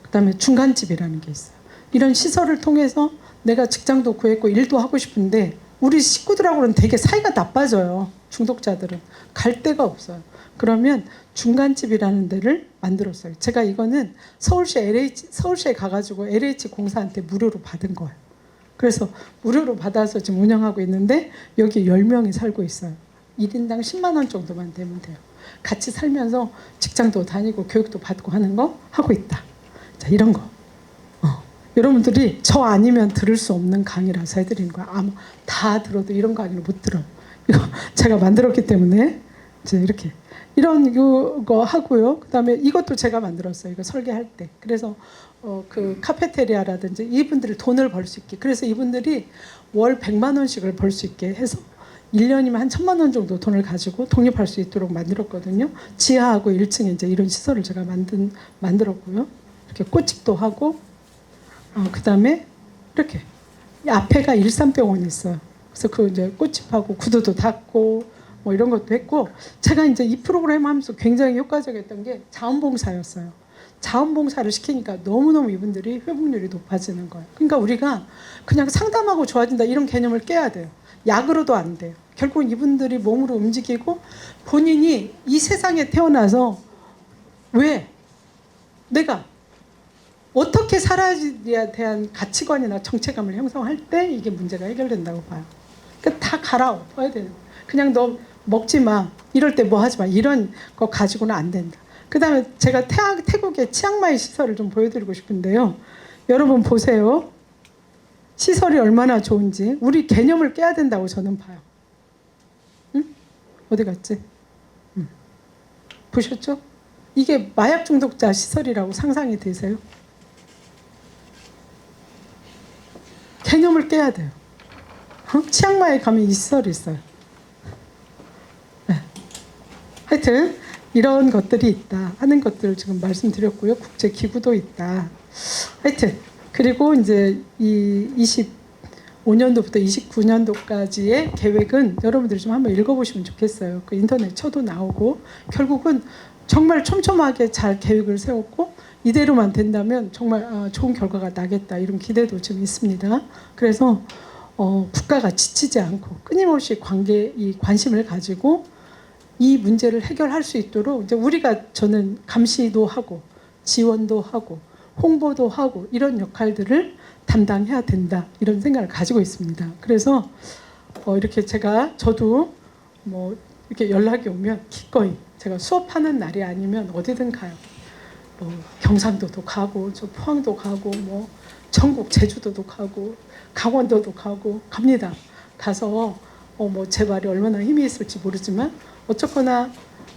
그다음에 중간집이라는 게 있어요. 이런 시설을 통해서 내가 직장도 구했고 일도 하고 싶은데 우리 식구들하고는 되게 사이가 나빠져요. 중독자들은. 갈 데가 없어요. 그러면 중간집이라는 데를 만들었어요. 제가 이거는 서울시에 가가지고 LH 공사한테 무료로 받은 거예요. 그래서 무료로 받아서 지금 운영하고 있는데 여기 10명이 살고 있어요. 1인당 10만 원 정도만 되면 돼요. 같이 살면서 직장도 다니고 교육도 받고 하는 거 하고 있다. 자, 이런 거. 여러분들이 저 아니면 들을 수 없는 강의라서 해드리는 거야. 아마 다 들어도 이런 강의는 못 들어요. 이거 제가 만들었기 때문에 이제 이렇게 이런 거 하고요. 그다음에 이것도 제가 만들었어요. 이거 설계할 때. 그래서 그 카페테리아라든지 이분들이 돈을 벌 수 있게. 그래서 이분들이 월 100만 원씩을 벌 수 있게 해서 1년이면 한 1,000만 원 정도 돈을 가지고 독립할 수 있도록 만들었거든요. 지하하고 1층에 이제 이런 시설을 제가 만들었고요. 이렇게 꽃집도 하고 그다음에 이렇게 앞에가 일산병원이 있어요. 그래서 그 이제 꽃집하고 구두도 닦고 뭐 이런 것도 했고 제가 이제 이 프로그램 하면서 굉장히 효과적이었던 게 자원봉사였어요. 자원봉사를 시키니까 너무너무 이분들이 회복률이 높아지는 거예요. 그러니까 우리가 그냥 상담하고 좋아진다 이런 개념을 깨야 돼요. 약으로도 안 돼요. 결국 이분들이 몸으로 움직이고 본인이 이 세상에 태어나서 왜 내가 어떻게 살아야에 대한 가치관이나 정체감을 형성할 때 이게 문제가 해결된다고 봐요. 그러니까 다 갈아엎어야 되는 거예요. 그냥 너 먹지 마. 이럴 때 뭐 하지 마. 이런 거 가지고는 안 된다. 그 다음에 제가 태국의 치앙마이 시설을 좀 보여드리고 싶은데요. 여러분 보세요. 시설이 얼마나 좋은지. 우리 개념을 깨야 된다고 저는 봐요. 응? 어디 갔지? 보셨죠? 이게 마약 중독자 시설이라고 상상이 되세요? 개념을 깨야 돼요. 치앙마이에 가면 이 시설이 있어요. 네. 하여튼 이런 것들이 있다 하는 것들을 지금 말씀드렸고요. 국제기구도 있다. 하여튼 그리고 이제 이 25년도부터 29년도까지의 계획은 여러분들이 좀 한번 읽어보시면 좋겠어요. 그 인터넷 쳐도 나오고 결국은 정말 촘촘하게 잘 계획을 세웠고 이대로만 된다면 정말 좋은 결과가 나겠다 이런 기대도 좀 있습니다. 그래서 국가가 지치지 않고 끊임없이 관심을 가지고 이 문제를 해결할 수 있도록 이제 우리가 저는 감시도 하고 지원도 하고 홍보도 하고 이런 역할들을 담당해야 된다 이런 생각을 가지고 있습니다. 그래서 이렇게 저도 뭐 이렇게 연락이 오면 기꺼이 제가 수업하는 날이 아니면 어디든 가요. 뭐 경상도도 가고 저 포항도 가고 뭐 전국 제주도도 가고 강원도도 가고 갑니다. 가서 뭐 제 말이 얼마나 힘이 있을지 모르지만 어쨌거나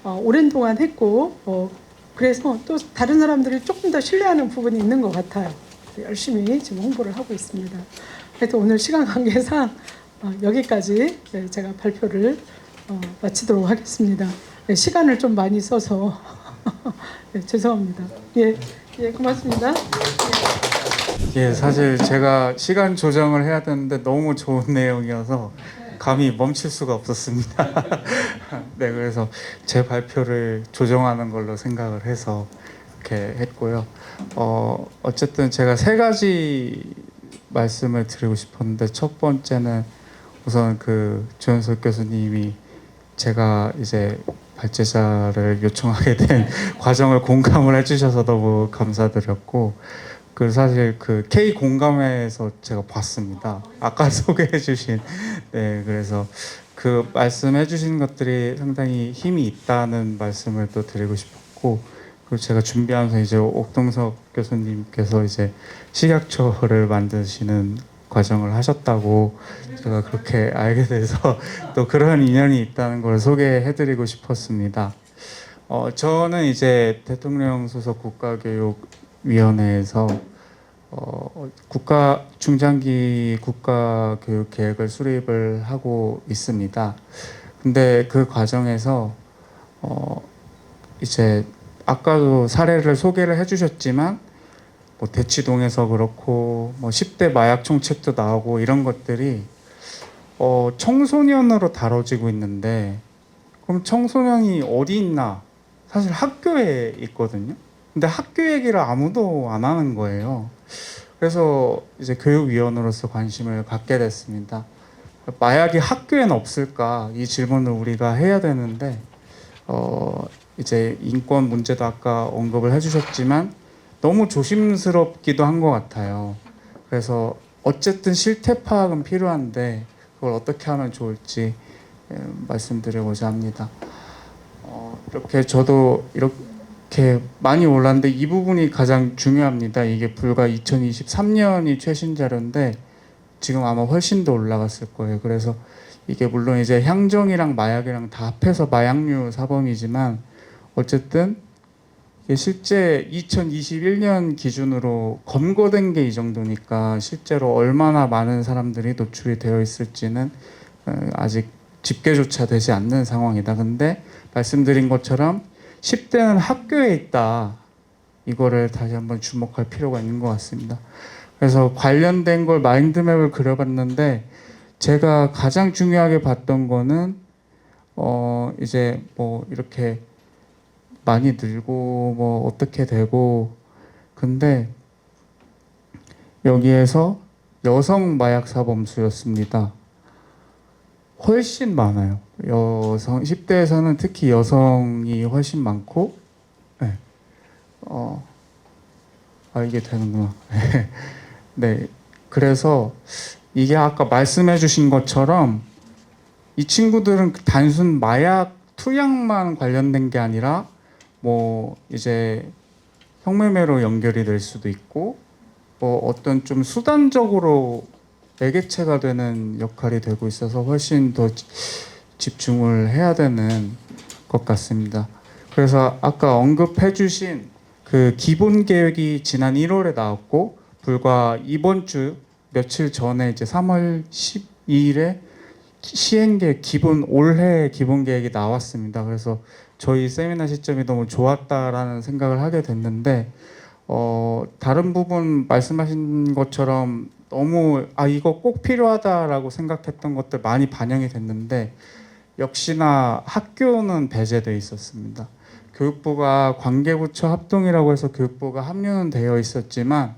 오랜 동안 했고 그래서 또 다른 사람들이 조금 더 신뢰하는 부분이 있는 것 같아요. 열심히 지금 홍보를 하고 있습니다. 그래서 오늘 시간 관계상 여기까지 제가 발표를 마치도록 하겠습니다. 시간을 좀 많이 써서 네, 죄송합니다. 예, 고맙습니다. 예, 사실 제가 시간 조정을 해야 되는데 너무 좋은 내용이어서 감히 멈출 수가 없었습니다. 네, 그래서 제 발표를 조정하는 걸로 생각을 해서 이렇게 했고요. 어쨌든 제가 3가지 말씀을 드리고 싶었는데 첫 번째는 우선 그 조현석 교수님이 제가 이제 발제자를 요청하게 된 과정을 공감을 해주셔서 너무 감사드렸고, 그 사실 그 K 공감회에서 제가 봤습니다. 아까 소개해주신 네 그래서 그 말씀해주신 것들이 상당히 힘이 있다는 말씀을 또 드리고 싶었고 그리고 제가 준비하면서 이제 옥동석 교수님께서 이제 식약처를 만드시는 과정을 하셨다고 제가 그렇게 알게 돼서 또 그런 인연이 있다는 걸 소개해드리고 싶었습니다. 저는 이제 대통령 소속 국가교육위원회에서 국가 중장기 국가교육 계획을 수립을 하고 있습니다. 근데 그 과정에서 이제 아까도 사례를 소개를 해주셨지만 뭐 대치동에서 그렇고 뭐 10대 마약 총책도 나오고 이런 것들이 청소년으로 다뤄지고 있는데 그럼 청소년이 어디 있나? 사실 학교에 있거든요. 근데 학교 얘기를 아무도 안 하는 거예요. 그래서 이제 교육위원으로서 관심을 갖게 됐습니다. 마약이 학교에는 없을까? 이 질문을 우리가 해야 되는데 이제 인권 문제도 아까 언급을 해주셨지만 너무 조심스럽기도 한 것 같아요. 그래서 어쨌든 실태 파악은 필요한데 그걸 어떻게 하면 좋을지 말씀드리고자 합니다. 이렇게 저도 이렇게 많이 올랐는데 이 부분이 가장 중요합니다. 이게 불과 2023년이 최신 자료인데 지금 아마 훨씬 더 올라갔을 거예요. 그래서 이게 물론 이제 향정이랑 마약이랑 다 합해서 마약류 사범이지만 어쨌든 이게 실제 2021년 기준으로 검거된 게 이 정도니까 실제로 얼마나 많은 사람들이 노출이 되어 있을지는 아직 집계조차 되지 않는 상황이다. 근데 말씀드린 것처럼 10대는 학교에 있다. 이거를 다시 한번 주목할 필요가 있는 것 같습니다. 그래서 관련된 걸 마인드맵을 그려봤는데 제가 가장 중요하게 봤던 거는 이제 뭐 이렇게 많이 늘고 뭐 어떻게 되고 근데 여기에서 여성 마약 사범수였습니다. 훨씬 많아요. 여성 10대에서는 특히 여성이 훨씬 많고 네. 이게 되는구나. 네. 그래서 이게 아까 말씀해 주신 것처럼 이 친구들은 단순 마약 투약만 관련된 게 아니라 뭐 이제 성매매로 연결이 될 수도 있고 뭐 어떤 좀 수단적으로 매개체가 되는 역할이 되고 있어서 훨씬 더 집중을 해야 되는 것 같습니다. 그래서 아까 언급해 주신 그 기본 계획이 지난 1월에 나왔고 불과 이번 주 며칠 전에 이제 3월 12일에 시행계획 올해 기본 계획이 나왔습니다. 그래서 저희 세미나 시점이 너무 좋았다라는 생각을 하게 됐는데 다른 부분 말씀하신 것처럼 너무 이거 꼭 필요하다라고 생각했던 것들 많이 반영이 됐는데 역시나 학교는 배제돼 있었습니다. 교육부가 관계부처 합동이라고 해서 교육부가 합류는 되어 있었지만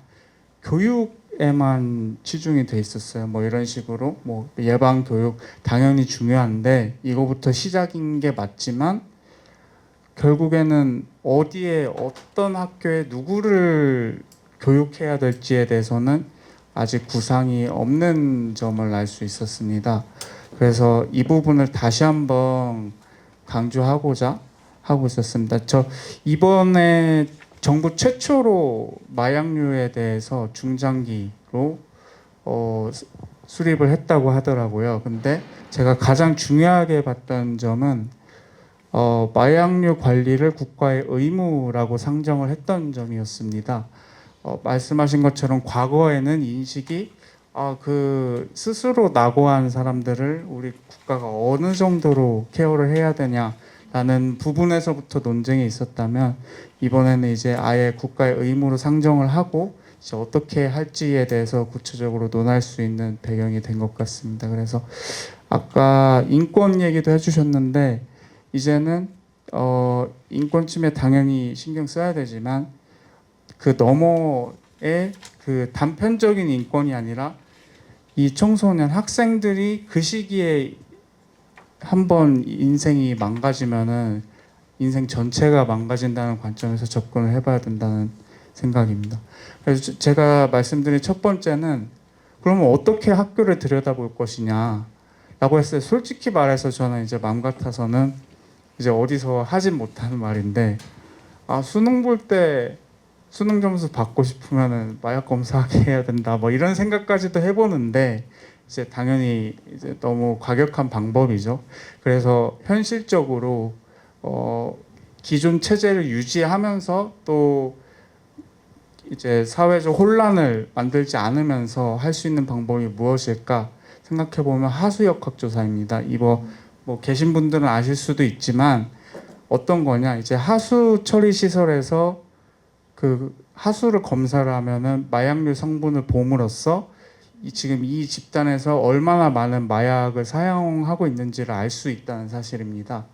교육에만 치중이 돼 있었어요. 뭐 이런 식으로 뭐 예방 교육 당연히 중요한데 이거부터 시작인 게 맞지만 결국에는 어디에 어떤 학교에 누구를 교육해야 될지에 대해서는 아직 구상이 없는 점을 알 수 있었습니다. 그래서 이 부분을 다시 한번 강조하고자 하고 있었습니다. 저 이번에 정부 최초로 마약류에 대해서 중장기로 수립을 했다고 하더라고요. 근데 제가 가장 중요하게 봤던 점은 마약류 관리를 국가의 의무라고 상정을 했던 점이었습니다. 말씀하신 것처럼 과거에는 인식이 그 스스로 낙오한 사람들을 우리 국가가 어느 정도로 케어를 해야 되냐라는 부분에서부터 논쟁이 있었다면 이번에는 이제 아예 국가의 의무로 상정을 하고 이제 어떻게 할지에 대해서 구체적으로 논할 수 있는 배경이 된 것 같습니다. 그래서 아까 인권 얘기도 해주셨는데 이제는 인권 침해 당연히 신경 써야 되지만 그 너머의 그 단편적인 인권이 아니라 이 청소년 학생들이 그 시기에 한번 인생이 망가지면은 인생 전체가 망가진다는 관점에서 접근을 해봐야 된다는 생각입니다. 그래서 제가 말씀드린 첫 번째는 그러면 어떻게 학교를 들여다볼 것이냐라고 했을 때 솔직히 말해서 저는 이제 마음 같아서는 이제 어디서 하진 못하는 말인데 수능 볼 때 수능 점수 받고 싶으면은 마약 검사하게 해야 된다 뭐 이런 생각까지도 해보는데 이제 당연히 이제 너무 과격한 방법이죠. 그래서 현실적으로 기존 체제를 유지하면서 또 이제 사회적 혼란을 만들지 않으면서 할 수 있는 방법이 무엇일까 생각해 보면 하수역학 조사입니다. 이거 뭐 계신 분들은 아실 수도 있지만 어떤 거냐 이제 하수 처리 시설에서 그 하수를 검사를 하면은 마약류 성분을 봄으로써 지금 이 집단에서 얼마나 많은 마약을 사용하고 있는지를 알 수 있다는 사실입니다.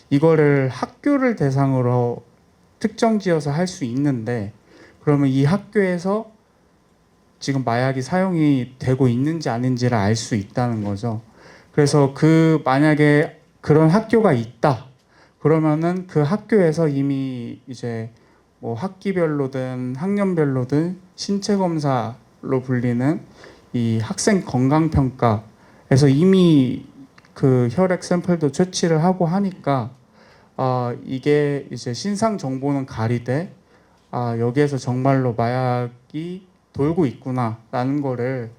이거를 학교를 대상으로 특정지어서 할 수 있는데 그러면 이 학교에서 지금 마약이 사용이 되고 있는지 아닌지를 알 수 있다는 거죠. 그래서 만약에 그런 학교가 있다. 그러면은 그 학교에서 이미 이제 뭐 학기별로든 학년별로든 신체 검사로 불리는 이 학생 건강 평가에서 이미 그 혈액 샘플도 채취를 하고 하니까 이게 이제 신상 정보는 가리되 여기에서 정말로 마약이 돌고 있구나라는 거를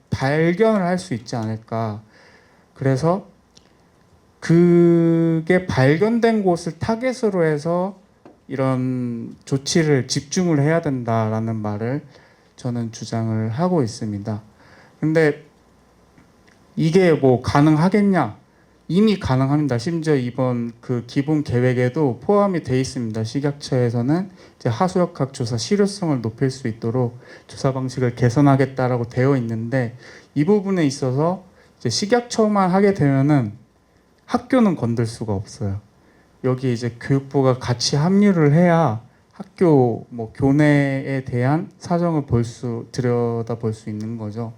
발견을 할 수 있지 않을까. 그래서 그게 발견된 곳을 타겟으로 해서 이런 조치를 집중을 해야 된다라는 말을 저는 주장을 하고 있습니다. 근데 이게 뭐 가능하겠냐? 이미 가능합니다. 심지어 이번 그 기본 계획에도 포함이 돼 있습니다. 식약처에서는 이제 하수역학 조사 실효성을 높일 수 있도록 조사 방식을 개선하겠다라고 되어 있는데 이 부분에 있어서 이제 식약처만 하게 되면은 학교는 건들 수가 없어요. 여기 이제 교육부가 같이 합류를 해야 학교 뭐 교내에 대한 사정을 들여다볼 수 있는 거죠.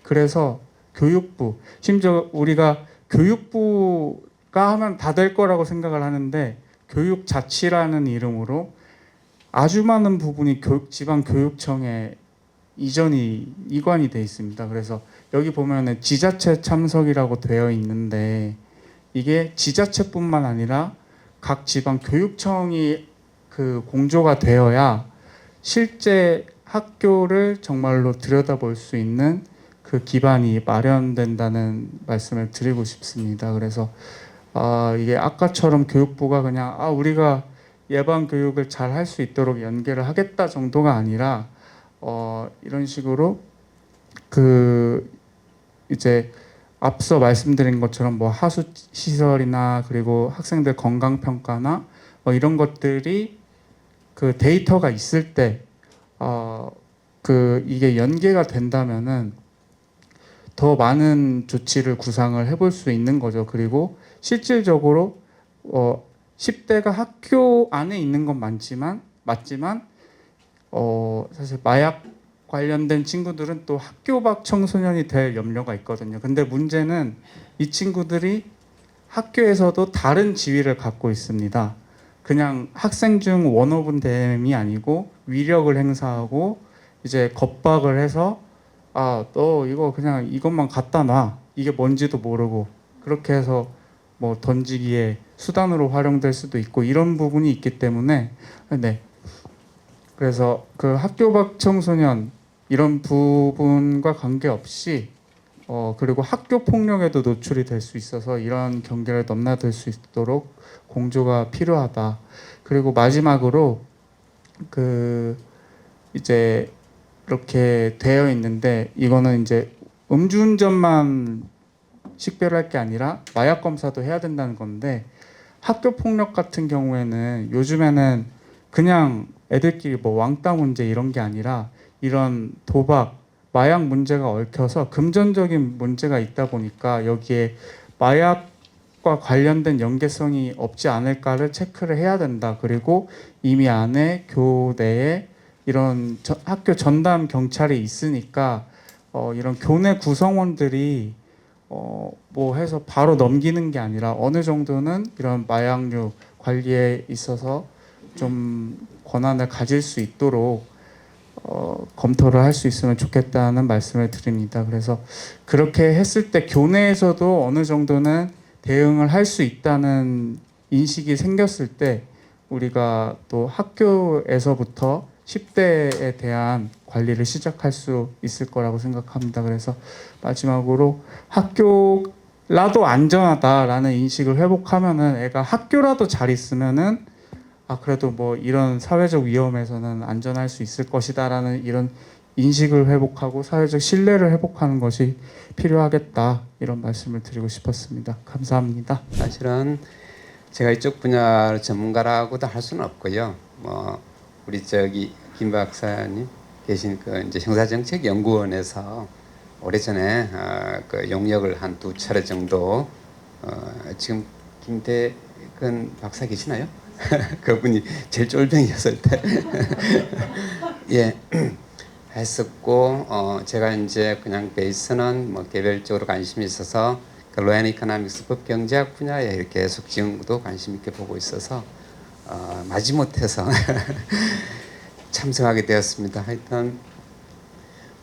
그래서 교육부, 심지어 우리가 교육부가 하면 다 될 거라고 생각을 하는데 교육자치라는 이름으로 아주 많은 부분이 지방교육청에 이관이 돼 있습니다. 그래서 여기 보면은 지자체 참석이라고 되어 있는데 이게 지자체뿐만 아니라 각 지방교육청이 그 공조가 되어야 실제 학교를 정말로 들여다볼 수 있는 그 기반이 마련된다는 말씀을 드리고 싶습니다. 그래서 이게 아까처럼 교육부가 그냥 우리가 예방 교육을 잘 할 수 있도록 연계를 하겠다 정도가 아니라 이런 식으로 이제 앞서 말씀드린 것처럼 뭐 하수 시설이나 그리고 학생들 건강 평가나 뭐 이런 것들이 그 데이터가 있을 때 이게 연계가 된다면은 더 많은 조치를 구상을 해볼 수 있는 거죠. 그리고 실질적으로 10대가 학교 안에 있는 건 맞지만 사실 마약 관련된 친구들은 또 학교 밖 청소년이 될 염려가 있거든요. 근데 문제는 이 친구들이 학교에서도 다른 지위를 갖고 있습니다. 그냥 학생 중 원오브 댐이 아니고 위력을 행사하고 이제 겁박을 해서 너 이거 그냥 이것만 갖다 놔. 이게 뭔지도 모르고 그렇게 해서 뭐 던지기에 수단으로 활용될 수도 있고 이런 부분이 있기 때문에 그래서 그 학교 밖 청소년 이런 부분과 관계없이 그리고 학교 폭력에도 노출이 될 수 있어서 이런 경계를 넘나들 수 있도록 공조가 필요하다. 그리고 마지막으로 이제 이렇게 되어 있는데 이거는 이제 음주운전만 식별할 게 아니라 마약 검사도 해야 된다는 건데 학교 폭력 같은 경우에는 요즘에는 그냥 애들끼리 뭐 왕따 문제 이런 게 아니라 이런 도박, 마약 문제가 얽혀서 금전적인 문제가 있다 보니까 여기에 마약과 관련된 연계성이 없지 않을까를 체크를 해야 된다. 그리고 이미 안에 교내에 이런 학교 전담 경찰이 있으니까 이런 교내 구성원들이 뭐 해서 바로 넘기는 게 아니라 어느 정도는 이런 마약류 관리에 있어서 좀 권한을 가질 수 있도록 검토를 할 수 있으면 좋겠다는 말씀을 드립니다. 그래서 그렇게 했을 때 교내에서도 어느 정도는 대응을 할 수 있다는 인식이 생겼을 때 우리가 또 학교에서부터 10대에 대한 관리를 시작할 수 있을 거라고 생각합니다. 그래서 마지막으로 학교라도 안전하다라는 인식을 회복하면은 애가 학교라도 잘 있으면은 그래도 뭐 이런 사회적 위험에서는 안전할 수 있을 것이다라는 이런 인식을 회복하고 사회적 신뢰를 회복하는 것이 필요하겠다 이런 말씀을 드리고 싶었습니다. 감사합니다. 사실은 제가 이쪽 분야 전문가라고도 할 수는 없고요. 뭐 우리 저기 김 박사님 계신 그 이제 형사정책연구원에서 오래전에 그 용역을 한 2차례 정도 지금 김대근 박사 계시나요? 그분이 제일 쫄병이었을 때 예 했었고 제가 이제 그냥 베이스는 뭐 개별적으로 관심이 있어서 그 로앤 이코노믹스 법 경제학 분야에 이렇게 계속 지금도 관심 있게 보고 있어서 마지못해서 참석하게 되었습니다. 하여튼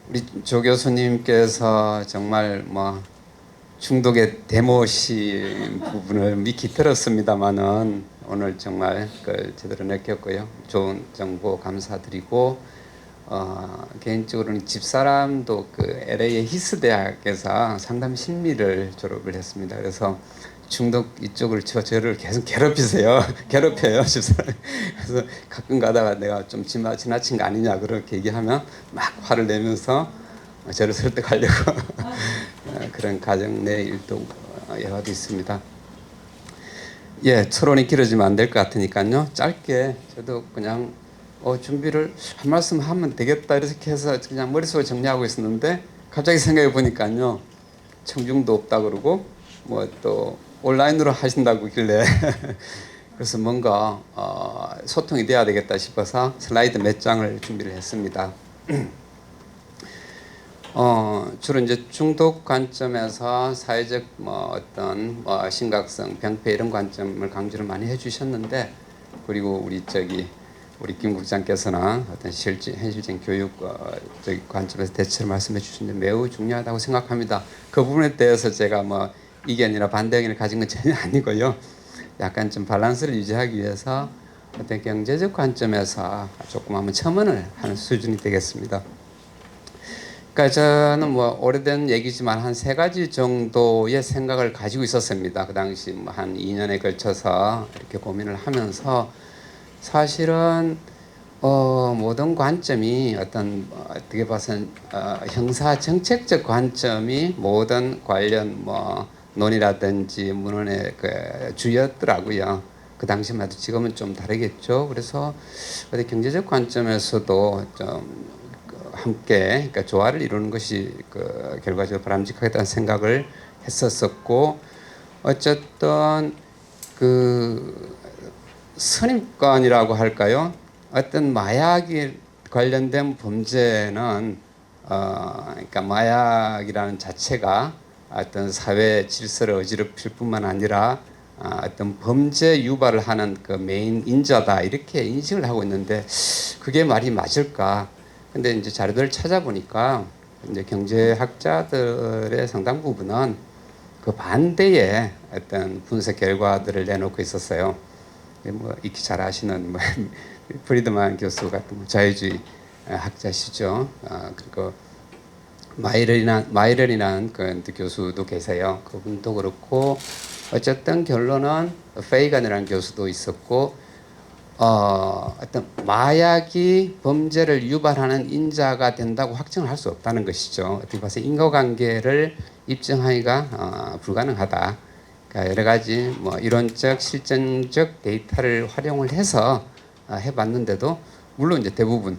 우리 조 교수님께서 정말 뭐 중독의 데모신 부분을 미키 들었습니다만은 오늘 정말 그 제대로 느꼈고요. 좋은 정보 감사드리고 개인적으로는 집사람도 그 LA의 히스 대학에서 상담 심리를 졸업을 했습니다. 그래서 중독 이쪽을 저를 계속 괴롭혀요 집사람. 그래서 가끔 가다가 내가 좀 지나친 거 아니냐 그렇게 얘기하면 막 화를 내면서 저를 설득하려고 그런 가정 내 일도 여러 가지 있습니다. 예, 토론이 길어지면 안 될 것 같으니까요. 짧게 저도 그냥 준비를 한 말씀 하면 되겠다 이렇게 해서 그냥 머릿속에 정리하고 있었는데 갑자기 생각해 보니까요. 청중도 없다 그러고 뭐 또 온라인으로 하신다고 길래 그래서 뭔가 소통이 돼야 되겠다 싶어서 슬라이드 몇 장을 준비를 했습니다. 주로 이제 중독 관점에서 사회적 뭐 어떤 심각성, 병폐 이런 관점을 강조를 많이 해주셨는데 그리고 우리 김 국장께서는 어떤 현실적인 교육 관점에서 대처를 말씀해 주시는데 매우 중요하다고 생각합니다. 그 부분에 대해서 제가 뭐 이견이나 반대 의견을 가진 건 전혀 아니고요. 약간 좀 밸런스를 유지하기 위해서 어떤 경제적 관점에서 조금 한번 첨언을 하는 수준이 되겠습니다. 그러니까 저는 뭐 오래된 얘기지만 한 3가지 정도의 생각을 가지고 있었습니다. 그 당시 뭐 한 2년에 걸쳐서 이렇게 고민을 하면서 사실은 모든 관점이 어떤 어떻게 봐서는 형사 정책적 관점이 모든 관련 뭐 논의라든지 문헌의 그 주였더라고요. 그 당시만 해도 지금은 좀 다르겠죠. 그래서 어디 경제적 관점에서도 좀 함께 그러니까 조화를 이루는 것이 그 결과적으로 바람직하겠다는 생각을 했었었고 어쨌든 그 선입관이라고 할까요? 어떤 마약이 관련된 범죄는 그러니까 마약이라는 자체가 어떤 사회 질서를 어지럽힐 뿐만 아니라 어떤 범죄 유발을 하는 그 메인 인자다 이렇게 인식을 하고 있는데 그게 말이 맞을까? 근데 이제 자료들을 찾아보니까 이제 경제학자들의 상당 부분은 그 반대의 어떤 분석 결과들을 내놓고 있었어요. 뭐 익히 잘 아시는 뭐 프리드만 교수 같은 자유주의 학자시죠. 그리고 마이런이라는 그 교수도 계세요. 그분도 그렇고 어쨌든 결론은 페이간이라는 교수도 있었고 어떤 마약이 범죄를 유발하는 인자가 된다고 확정을 할 수 없다는 것이죠. 어떻게 봐서 인과관계를 입증하기가 불가능하다. 그러니까 여러 가지 뭐 이론적, 실증적 데이터를 활용을 해서 해봤는데도 물론 이제 대부분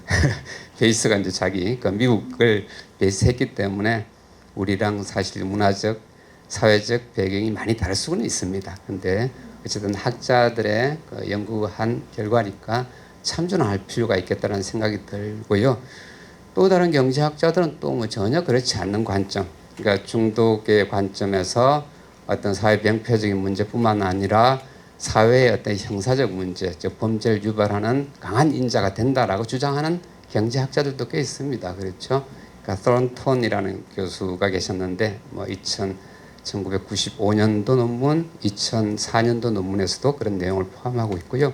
베이스가 이제 자기 그 미국을 베이스했기 때문에 우리랑 사실 문화적, 사회적 배경이 많이 다를 수는 있습니다. 근데 어쨌든 학자들의 그 연구한 결과니까 참조는 할 필요가 있겠다는 생각이 들고요. 또 다른 경제학자들은 또 뭐 전혀 그렇지 않는 관점, 그러니까 중독의 관점에서 어떤 사회 병폐적인 문제뿐만 아니라 사회의 어떤 형사적 문제, 즉 범죄를 유발하는 강한 인자가 된다라고 주장하는 경제학자들도 꽤 있습니다. 그렇죠? 그러니까 토론톤이라는 교수가 계셨는데 뭐 1995년도 논문, 2004년도 논문에서도 그런 내용을 포함하고 있고요.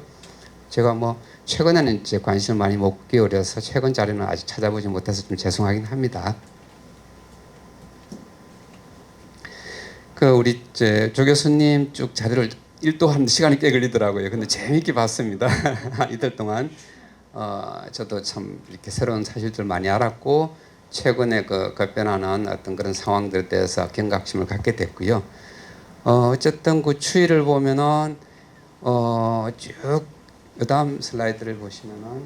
제가 뭐 최근에는 이제 관심을 많이 못 기울여서 최근 자료는 아직 찾아보지 못해서 좀 죄송하긴 합니다. 그 우리 이제 조 교수님 쭉 자료를 일도하는 시간이 꽤 걸리더라고요. 근데 재미있게 봤습니다. 이틀 동안 저도 참 이렇게 새로운 사실들 많이 알았고 최근에 그 변하는 어떤 그런 상황들에 대해서 경각심을 갖게 됐고요. 어쨌든 그 추이를 보면은 쭉 그다음 슬라이드를 보시면은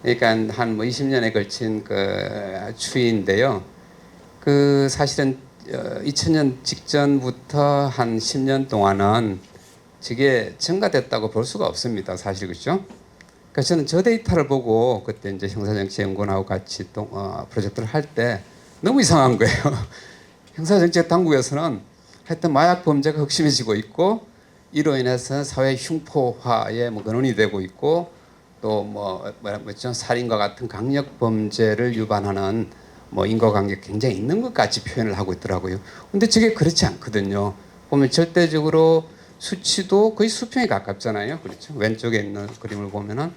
그러니까 한 뭐 20년에 걸친 그 추이인데요. 그 사실은 2000년 직전부터 한 10년 동안은 저게 증가됐다고 볼 수가 없습니다. 사실 그렇죠? 그러니까 저는 저 데이터를 보고 그때 이제 형사정치연구원하고 같이 프로젝트를 할 때 너무 이상한 거예요. 형사정책 당국에서는 하여튼 마약 범죄가 극심해지고 있고 이로 인해서 사회 흉포화의 뭐 근원이 되고 있고 또 뭐죠 살인과 같은 강력 범죄를 유발하는 뭐 인과관계 굉장히 있는 것 같이 표현을 하고 있더라고요. 근데 저게 그렇지 않거든요. 보면 절대적으로 수치도 거의 수평에 가깝잖아요. 그렇죠? 왼쪽에 있는 그림을 보면은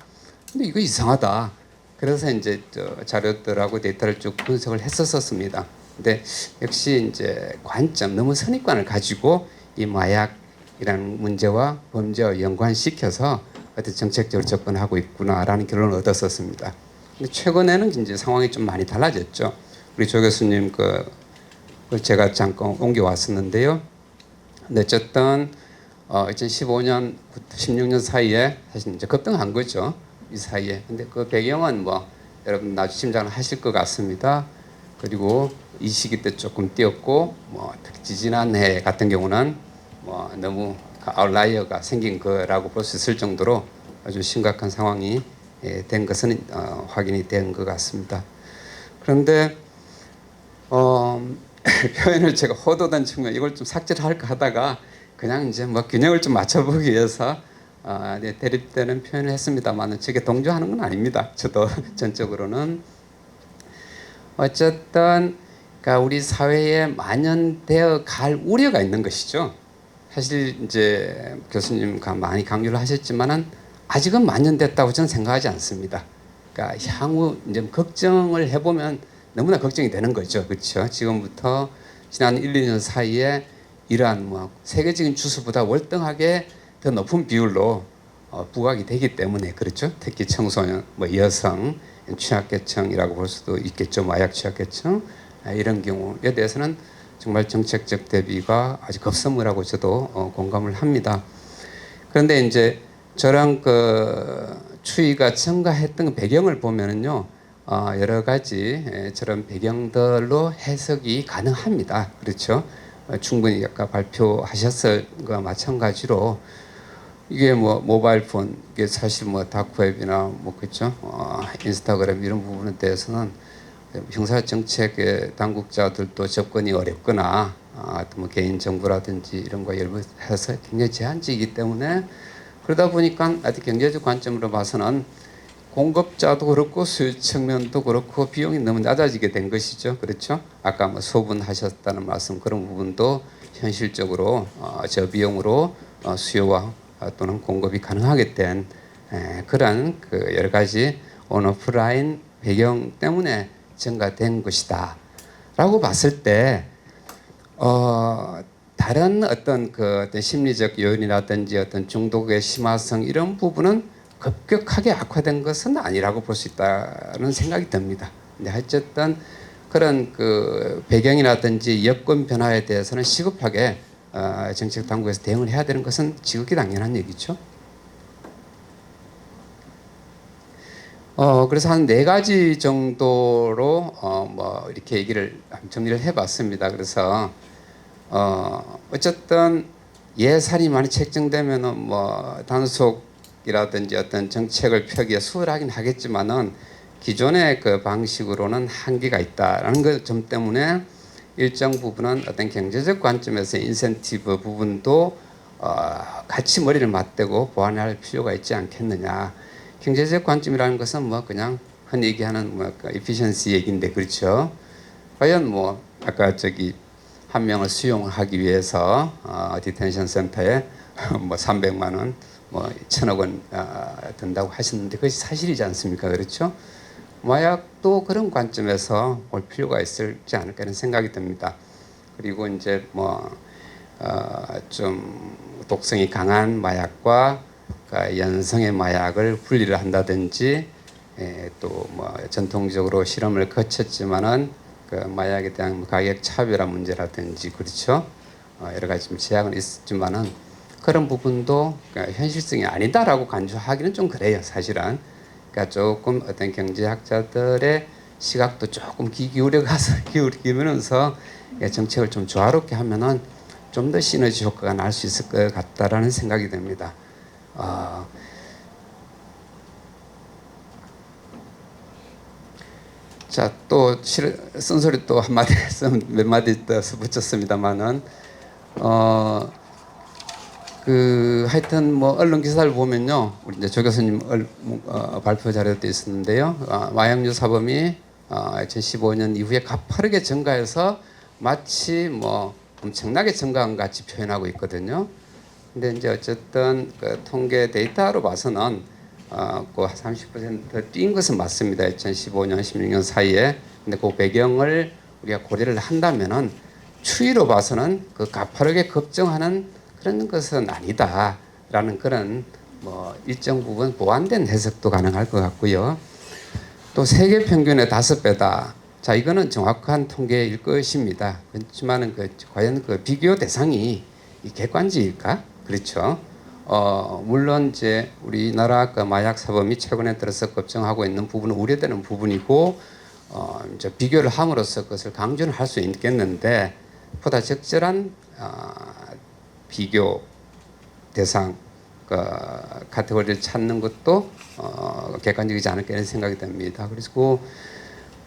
근데 이거 이상하다. 그래서 이제 자료들하고 데이터를 쭉 분석을 했었습니다. 근데 역시 이제 관점 너무 선입관을 가지고 이 마약이라는 문제와 범죄와 연관시켜서 어떤 정책적으로 접근하고 있구나라는 결론을 얻었었습니다. 근데 최근에는 이제 상황이 좀 많이 달라졌죠. 우리 조 교수님 그걸 제가 잠깐 옮겨 왔었는데요. 근데 어쨌든 2015년부터 16년 사이에 사실 이제 급등한 거죠. 이 사이에. 근데 그 배경은 뭐 여러분 나중 짐작을 하실 것 같습니다. 그리고 이 시기 때 조금 뛰었고 뭐 특히 지지난해 같은 경우는 뭐 너무 아웃라이어가 생긴 거라고 볼 수 있을 정도로 아주 심각한 상황이 된 것은 확인이 된 것 같습니다. 그런데 표현을 제가 호도된 측면 이걸 좀 삭제를 할까 하다가 그냥 이제 뭐 균형을 좀 맞춰보기 위해서 대립되는 표현을 했습니다만 저게 동조하는 건 아닙니다. 저도 전적으로는 어쨌든 그러니까 우리 사회에 만연되어 갈 우려가 있는 것이죠. 사실 이제 교수님과 많이 강조를 하셨지만은 아직은 만연됐다고 저는 생각하지 않습니다. 그러니까 향후 이제 걱정을 해보면 너무나 걱정이 되는 거죠, 그렇죠? 지금부터 지난 1, 2년 사이에 이러한 뭐 세계적인 추세보다 월등하게 더 높은 비율로 부각이 되기 때문에 그렇죠. 특히 청소년, 뭐 여성, 취약계층이라고 볼 수도 있겠죠, 마약 취약계층 이런 경우에 대해서는 정말 정책적 대비가 아주 급선무라고 저도 공감을 합니다. 그런데 이제 저랑 그 추이가 증가했던 배경을 보면은요, 여러 가지 저런 배경들로 해석이 가능합니다. 그렇죠? 충분히 아까 발표하셨을 것과 마찬가지로 이게 뭐 모바일 폰, 이게 사실 뭐 다크웹이나 뭐 그렇죠? 인스타그램 이런 부분에 대해서는 형사 정책의 당국자들도 접근이 어렵거나 또 뭐 개인 정보라든지 이런 거 연구해서 굉장히 제한적이기 때문에 그러다 보니까 아직 경제적 관점으로 봐서는 공급자도 그렇고 수요 측면도 그렇고 비용이 너무 낮아지게 된 것이죠. 그렇죠? 아까 뭐 소분하셨다는 말씀 그런 부분도 현실적으로 저비용으로 수요와 또는 공급이 가능하게 된 그런 그 여러 가지 온오프라인 배경 때문에 증가된 것이다. 라고 봤을 때 다른 어떤 그 어떤 심리적 요인이라든지 어떤 중독의 심화성 이런 부분은 급격하게 악화된 것은 아니라고 볼 수 있다는 생각이 듭니다. 근데 어쨌든 그런 그 배경이라든지 여건 변화에 대해서는 시급하게 정책 당국에서 대응을 해야 되는 것은 지극히 당연한 얘기죠. 그래서 한 4가지 정도로 뭐 이렇게 얘기를 정리를 해봤습니다. 그래서 어쨌든 예산이 많이 책정되면은 뭐 단속이라든지 어떤 정책을 펴기에 수월하긴 하겠지만은 기존의 그 방식으로는 한계가 있다라는 그 점 때문에 일정 부분은 어떤 경제적 관점에서 인센티브 부분도 같이 머리를 맞대고 보완할 필요가 있지 않겠느냐. 경제적 관점이라는 것은 뭐 그냥 흔히 얘기하는 뭐 efficiency 얘기인데 그렇죠. 과연 뭐 아까 저기 한 명을 수용하기 위해서 디텐션 센터에 뭐 300만 원, 뭐 1,000억 원 든다고 하셨는데 그것이 사실이지 않습니까? 그렇죠? 마약도 그런 관점에서 볼 필요가 있을지 않을까 하는 생각이 듭니다. 그리고 이제 뭐 좀 독성이 강한 마약과 연성의 마약을 분리를 한다든지 또 뭐 전통적으로 실험을 거쳤지만은 그 마약에 대한 가격 차별화 문제라든지 그렇죠. 여러 가지 좀 제약은 있었지만은 그런 부분도 현실성이 아니다라고 간주하기는 좀 그래요, 사실은. 그러니까 조금 어떤 경제학자들의 시각도 조금 귀 기울여 가서 기울이면서 정책을 좀 조화롭게 하면은 좀 더 시너지 효과가 날 수 있을 것 같다라는 생각이 듭니다. 자, 또 쓴소리 또 한마디 몇 마디 더 붙였습니다만은 그 하여튼 뭐 언론 기사를 보면요, 우리 이제 조 교수님 발표 자료도 있었는데요, 마약류 사범이 2015년 이후에 가파르게 증가해서 마치 뭐 엄청나게 증가한 것 같이 표현하고 있거든요. 근데 이제 어쨌든 그 통계 데이터로 봐서는 그 30% 뛴 것은 맞습니다. 2015년, 16년 사이에. 근데 그 배경을 우리가 고려를 한다면은 추이로 봐서는 그 가파르게 급증하는 그런 것은 아니다라는 그런 뭐 일정 부분 보완된 해석도 가능할 것 같고요. 또 세계 평균의 5배다. 자, 이거는 정확한 통계일 것입니다. 그렇지만은 과연 그 비교 대상이 이 객관지일까? 그렇죠. 물론 이제 우리나라 그 마약 사범이 최근에 들어서 급증하고 있는 부분은 우려되는 부분이고, 이제 비교를 함으로써 그것을 강조를 할 수 있겠는데, 보다 적절한 비교 대상 카테고리를 찾는 것도 객관적이지 않을까 이런 생각이 듭니다. 그리고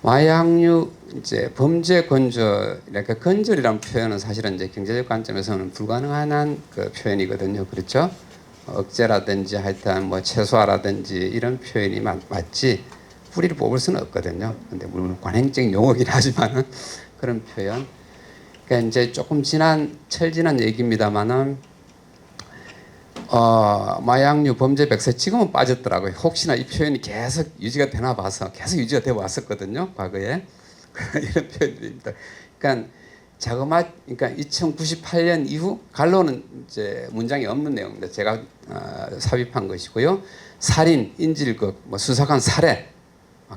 마약류 이제 범죄 건절, 이렇게 건절이라는 표현은 사실은 이제 경제적 관점에서는 불가능한 그 표현이거든요. 그렇죠? 억제라든지 하여튼 뭐 최소화라든지 이런 표현이 맞지 뿌리를 뽑을 수는 없거든요. 근데 물론 관행적인 용어긴 하지만은 그런 표현. 그러니까 이제 조금 철 지난 얘기입니다만은 마약류 범죄 백세 지금은 빠졌더라고요. 혹시나 이 표현이 계속 유지가 되나 봐서 계속 유지가 되어 왔었거든요, 과거에. 이런 표현들입니다. 그러니까 그러니까 2098년 이후 갈로는 이제 문장이 없는 내용입니다. 제가 삽입한 것이고요. 살인, 인질극, 뭐 수사관 살해,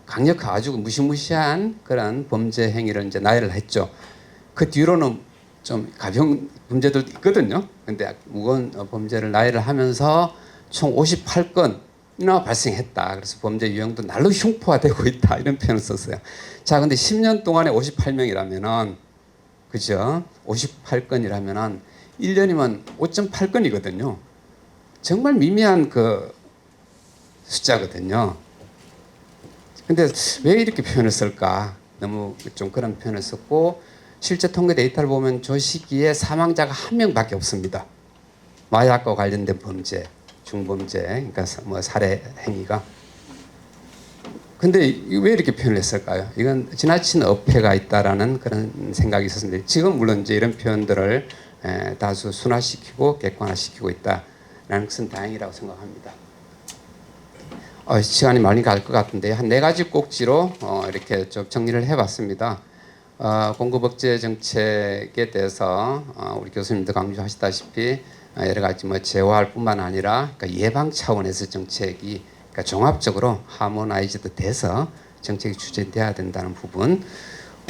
강력한 아주 무시무시한 그런 범죄 행위를 이제 나열을 했죠. 그 뒤로는 좀 가벼운 범죄들도 있거든요. 근데 무거운 범죄를 나열을 하면서 총 58건이나 발생했다. 그래서 범죄 유형도 날로 흉포화되고 있다. 이런 표현을 썼어요. 자, 근데 10년 동안에 58명이라면은, 그죠? 58건이라면은 1년이면 5.8건이거든요. 정말 미미한 그 숫자거든요. 근데 왜 이렇게 표현을 쓸까? 너무 좀 그런 표현을 썼고, 실제 통계 데이터를 보면 저 시기에 사망자가 1명밖에 없습니다. 마약과 관련된 범죄, 중범죄, 그러니까 뭐 살해 행위가. 근데 왜 이렇게 표현을 했을까요? 이건 지나친 어폐가 있다라는 그런 생각이 있었는데, 지금 물론 이제 이런 표현들을 다수 순화시키고 객관화시키고 있다라는 것은 다행이라고 생각합니다. 시간이 많이 갈 것 같은데 한 4가지 꼭지로 이렇게 좀 정리를 해봤습니다. 공급 억제 정책에 대해서 우리 교수님도 강조하시다시피 여러 가지 뭐 제어할 뿐만 아니라 그러니까 예방 차원에서 정책이 그러니까 종합적으로 하모나이즈드 돼서 정책이 추진돼야 된다는 부분.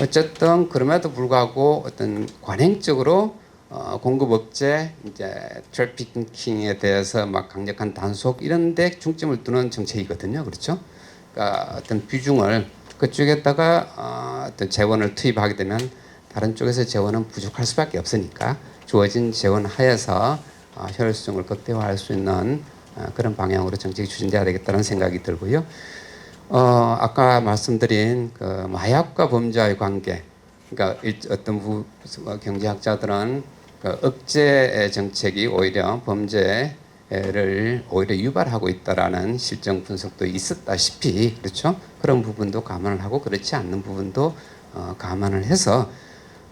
어쨌든 그럼에도 불구하고 어떤 관행적으로 공급 억제, 이제 트래피킹에 대해서 막 강력한 단속 이런 데 중점을 두는 정책이거든요. 그렇죠? 그러니까 어떤 비중을 그쪽에다가 어떤 재원을 투입하게 되면 다른 쪽에서 재원은 부족할 수밖에 없으니까 주어진 재원 하에서 효율성을 극대화할 수 있는 그런 방향으로 정책이 추진돼야 되겠다는 생각이 들고요. 아까 말씀드린 그 마약과 범죄와의 관계, 그러니까 어떤 경제학자들은 그 억제 정책이 오히려 범죄를 오히려 유발하고 있다라는 실정 분석도 있었다시피 그렇죠. 그런 부분도 감안을 하고 그렇지 않는 부분도 감안을 해서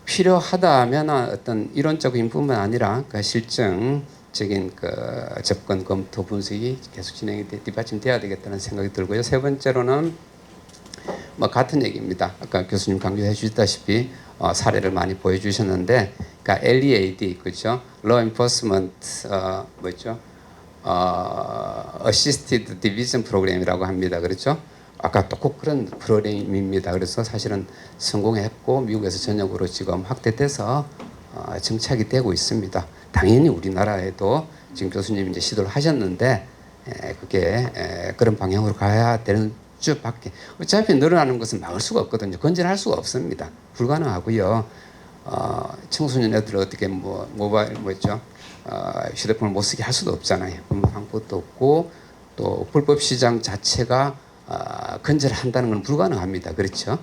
필요하다면 어떤 이론적인 뿐만 아니라 그 실증적인 그 접근 검토 분석이 계속 진행이 뒷받침돼야 되겠다는 생각이 들고요. 세 번째로는 뭐 같은 얘기입니다. 아까 교수님 강조해 주셨다시피 사례를 많이 보여주셨는데, 그러니까 LEAD 그렇죠? Law Enforcement 뭐죠? Assisted Division 프로그램이라고 합니다. 그렇죠? 아까 또 꼭 그런 프로그램입니다. 그래서 사실은 성공했고 미국에서 전역으로 지금 확대돼서 정착이 되고 있습니다. 당연히 우리나라에도 지금 교수님이 이제 시도를 하셨는데 그게 그런 방향으로 가야 되는 수밖에. 어차피 늘어나는 것은 막을 수가 없거든요. 건전할 수가 없습니다. 불가능하고요. 청소년 애들 어떻게 뭐 모바일 뭐죠? 휴대폰을 못 쓰게 할 수도 없잖아요. 그런 방법도 없고 또 불법 시장 자체가 건전한다는 건 불가능합니다. 그렇죠?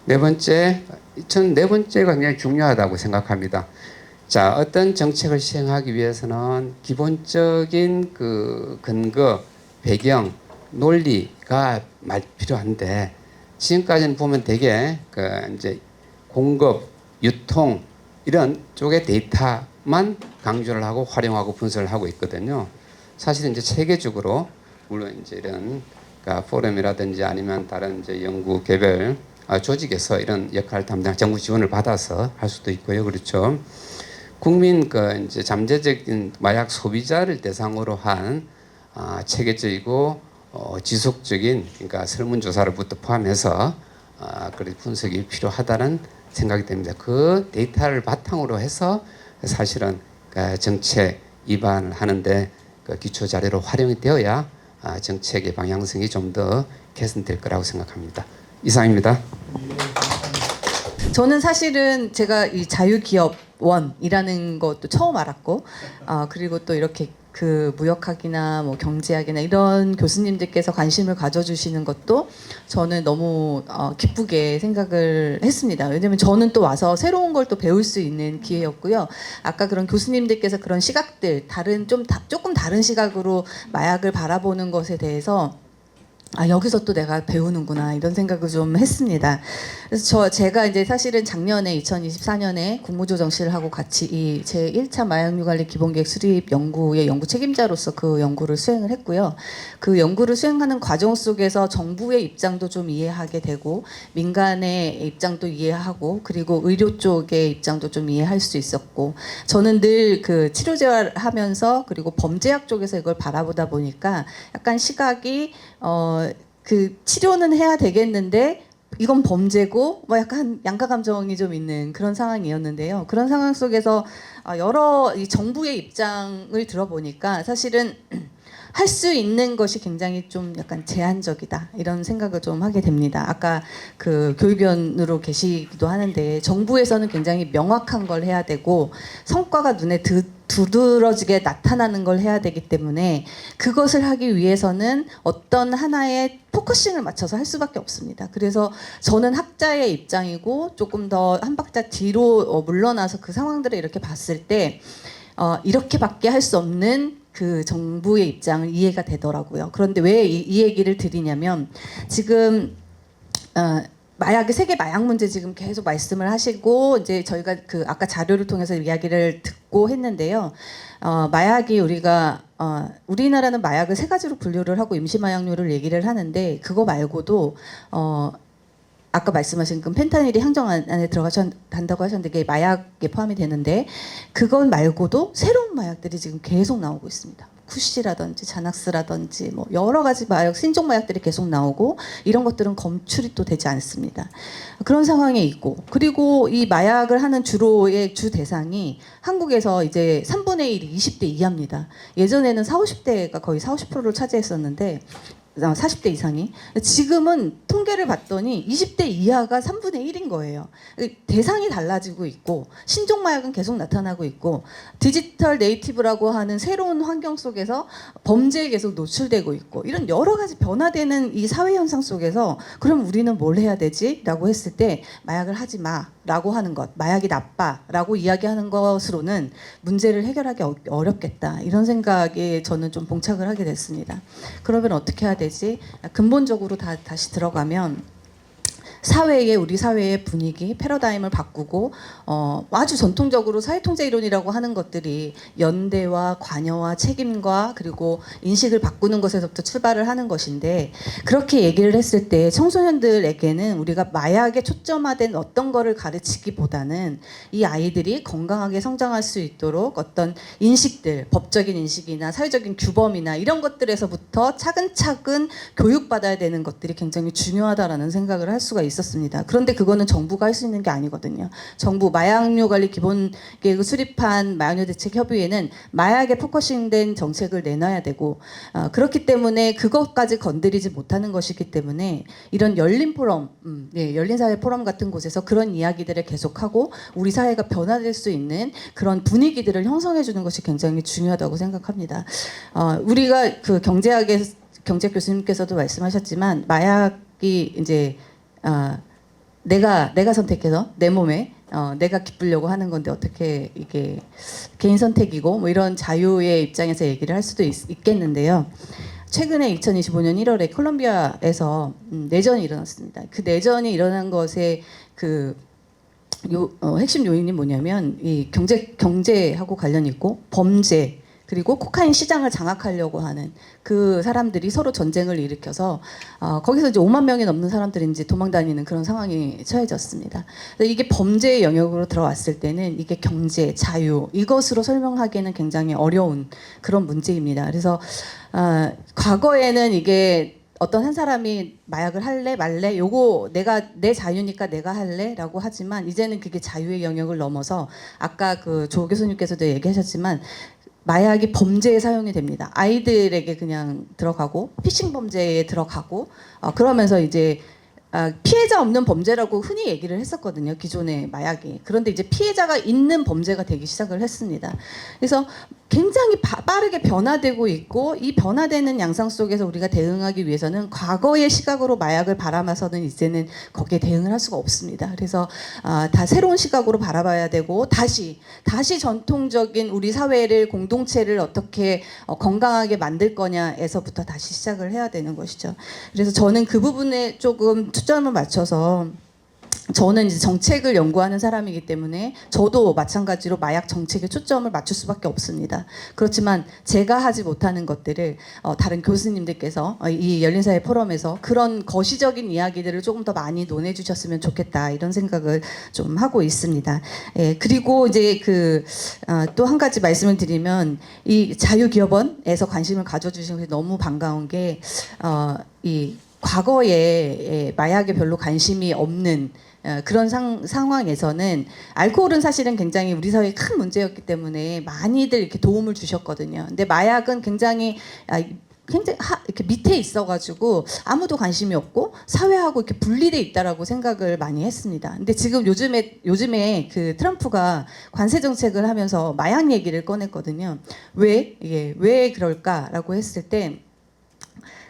네 번째, 저는 네 번째가 굉장히 중요하다고 생각합니다. 자, 어떤 정책을 시행하기 위해서는 기본적인 그 근거, 배경, 논리가 필요한데 지금까지는 보면 되게 그 이제 공급, 유통 이런 쪽의 데이터만 강조를 하고 활용하고 분석을 하고 있거든요. 사실은 이제 세계적으로 물론 이제 이런 그러니까 포럼이라든지 아니면 다른 이제 연구 개발 조직에서 이런 역할을 담당 정부 지원을 받아서 할 수도 있고요. 그렇죠. 국민 그 이제 잠재적인 마약 소비자를 대상으로 한 체계적이고 지속적인 그러니까 설문조사를부터 포함해서 그런 분석이 필요하다는 생각이 됩니다. 그 데이터를 바탕으로 해서 사실은 그 정책 입안을 하는데 그 기초 자료로 활용이 되어야 정책의 방향성이 좀 더 개선될 거라고 생각합니다. 이상입니다. 저는 사실은 제가 이 자유기업원이라는 것도 처음 알았고, 그리고 또 이렇게 그 무역학이나 뭐 경제학이나 이런 교수님들께서 관심을 가져주시는 것도 저는 너무 기쁘게 생각을 했습니다. 왜냐면 저는 또 와서 새로운 걸 또 배울 수 있는 기회였고요. 아까 그런 교수님들께서 그런 시각들, 조금 다른 시각으로 마약을 바라보는 것에 대해서 여기서 또 내가 배우는구나 이런 생각을 좀 했습니다. 그래서 제가 이제 사실은 작년에 2024년에 국무조정실을 하고 같이 이 제 1차 마약류관리 기본계획 수립 연구의 연구 책임자로서 그 연구를 수행을 했고요. 그 연구를 수행하는 과정 속에서 정부의 입장도 좀 이해하게 되고 민간의 입장도 이해하고 그리고 의료 쪽의 입장도 좀 이해할 수 있었고 저는 늘 그 치료재활하면서 그리고 범죄학 쪽에서 이걸 바라보다 보니까 약간 시각이 그 치료는 해야 되겠는데 이건 범죄고 뭐 약간 양가 감정이 좀 있는 그런 상황이었는데요. 그런 상황 속에서 여러 이 정부의 입장을 들어보니까 사실은 할 수 있는 것이 굉장히 좀 약간 제한적이다 이런 생각을 좀 하게 됩니다. 아까 그 교육위원으로 계시기도 하는데 정부에서는 굉장히 명확한 걸 해야 되고 성과가 눈에 두드러지게 나타나는 걸 해야 되기 때문에 그것을 하기 위해서는 어떤 하나의 포커싱을 맞춰서 할 수밖에 없습니다. 그래서 저는 학자의 입장이고 조금 더 한 박자 뒤로 물러나서 그 상황들을 이렇게 봤을 때 이렇게밖에 할 수 없는 그 정부의 입장을 이해가 되더라고요. 그런데 왜 이 얘기를 드리냐면 지금 세계 마약 문제 지금 계속 말씀을 하시고 이제 저희가 그 아까 자료를 통해서 이야기를 듣고 했는데요. 마약이 우리나라는 마약을 세 가지로 분류를 하고 임시 마약류를 얘기를 하는데 그거 말고도 아까 말씀하신 그 펜타닐이 향정 안에 들어간다고 하셨는데 그게 마약에 포함이 되는데 그것 말고도 새로운 마약들이 지금 계속 나오고 있습니다. 쿠시라든지 자낙스라든지 뭐 여러 가지 마약 신종 마약들이 계속 나오고 이런 것들은 검출이 또 되지 않습니다. 그런 상황에 있고 그리고 이 마약을 하는 주로의 주 대상이 한국에서 이제 3분의 1이 20대 이하입니다. 예전에는 40, 50대가 거의 40, 50%를 차지했었는데 40대 이상이 지금은 통계를 봤더니 20대 이하가 3분의 1인 거예요. 대상이 달라지고 있고 신종 마약은 계속 나타나고 있고 디지털 네이티브라고 하는 새로운 환경 속에서 범죄에 계속 노출되고 있고 이런 여러 가지 변화되는 이 사회 현상 속에서 그럼 우리는 뭘 해야 되지? 라고 했을 때 마약을 하지 마. 라고 하는 것, 마약이 나빠라고 이야기하는 것으로는 문제를 해결하기 어렵겠다. 이런 생각에 저는 좀 봉착을 하게 됐습니다. 그러면 어떻게 해야 되지? 근본적으로 다시 들어가면 우리 사회의 분위기, 패러다임을 바꾸고 아주 전통적으로 사회통제 이론이라고 하는 것들이 연대와 관여와 책임과 그리고 인식을 바꾸는 것에서부터 출발을 하는 것인데 그렇게 얘기를 했을 때 청소년들에게는 우리가 마약에 초점화된 어떤 거를 가르치기보다는 이 아이들이 건강하게 성장할 수 있도록 어떤 인식들, 법적인 인식이나 사회적인 규범이나 이런 것들에서부터 차근차근 교육받아야 되는 것들이 굉장히 중요하다라는 생각을 할 수가 있습니다. 그런데 그거는 정부가 할 수 있는 게 아니거든요. 정부 마약류 관리 기본 계획을 수립한 마약류 대책 협의회는 마약에 포커싱된 정책을 내놔야 되고 그렇기 때문에 그것까지 건드리지 못하는 것이기 때문에 이런 열린 포럼, 열린 사회 포럼 같은 곳에서 그런 이야기들을 계속하고 우리 사회가 변화될 수 있는 그런 분위기들을 형성해 주는 것이 굉장히 중요하다고 생각합니다. 우리가 그 경제 교수님께서도 말씀하셨지만 마약이 이제 내가 선택해서 내 몸에 내가 기쁘려고 하는 건데 어떻게 이게 개인 선택이고 뭐 이런 자유의 입장에서 얘기를 할 수도 있겠는데요. 최근에 2025년 1월에 콜롬비아에서 내전이 일어났습니다. 그 내전이 일어난 것의 그 핵심 요인이 뭐냐면 이 경제하고 관련 있고 범죄 그리고 코카인 시장을 장악하려고 하는 그 사람들이 서로 전쟁을 일으켜서 거기서 이제 5만 명이 넘는 사람들이 이제 도망다니는 그런 상황이 처해졌습니다. 이게 범죄의 영역으로 들어왔을 때는 이게 경제, 자유 이것으로 설명하기에는 굉장히 어려운 그런 문제입니다. 그래서 과거에는 이게 어떤 한 사람이 마약을 할래 말래 요거 내 자유니까 내가 할래라고 하지만 이제는 그게 자유의 영역을 넘어서 아까 그 조 교수님께서도 얘기하셨지만 마약이 범죄에 사용이 됩니다. 아이들에게 그냥 들어가고 피싱 범죄에 들어가고 그러면서 이제 피해자 없는 범죄라고 흔히 얘기를 했었거든요. 기존의 마약이. 그런데 이제 피해자가 있는 범죄가 되기 시작을 했습니다. 그래서 굉장히 빠르게 변화되고 있고 이 변화되는 양상 속에서 우리가 대응하기 위해서는 과거의 시각으로 마약을 바라봐서는 이제는 거기에 대응을 할 수가 없습니다. 그래서 다 새로운 시각으로 바라봐야 되고 다시 전통적인 우리 사회를 공동체를 어떻게 건강하게 만들 거냐에서부터 다시 시작을 해야 되는 것이죠. 그래서 저는 그 부분에 조금 초점을 맞춰서 저는 이제 정책을 연구하는 사람이기 때문에 저도 마찬가지로 마약 정책에 초점을 맞출 수밖에 없습니다. 그렇지만 제가 하지 못하는 것들을 다른 교수님들께서 이 열린사회 포럼에서 그런 거시적인 이야기들을 조금 더 많이 논해 주셨으면 좋겠다 이런 생각을 좀 하고 있습니다. 예, 그리고 이제 또 한 가지 말씀을 드리면 이 자유기업원에서 관심을 가져주신 것이 너무 반가운 게 이 과거에 마약에 별로 관심이 없는 그런 상황에서는 알코올은 사실은 굉장히 우리 사회에 큰 문제였기 때문에 많이들 이렇게 도움을 주셨거든요. 근데 마약은 굉장히 이렇게 밑에 있어가지고 아무도 관심이 없고 사회하고 이렇게 분리돼 있다라고 생각을 많이 했습니다. 근데 지금 요즘에 그 트럼프가 관세 정책을 하면서 마약 얘기를 꺼냈거든요. 왜 그럴까라고 했을 때.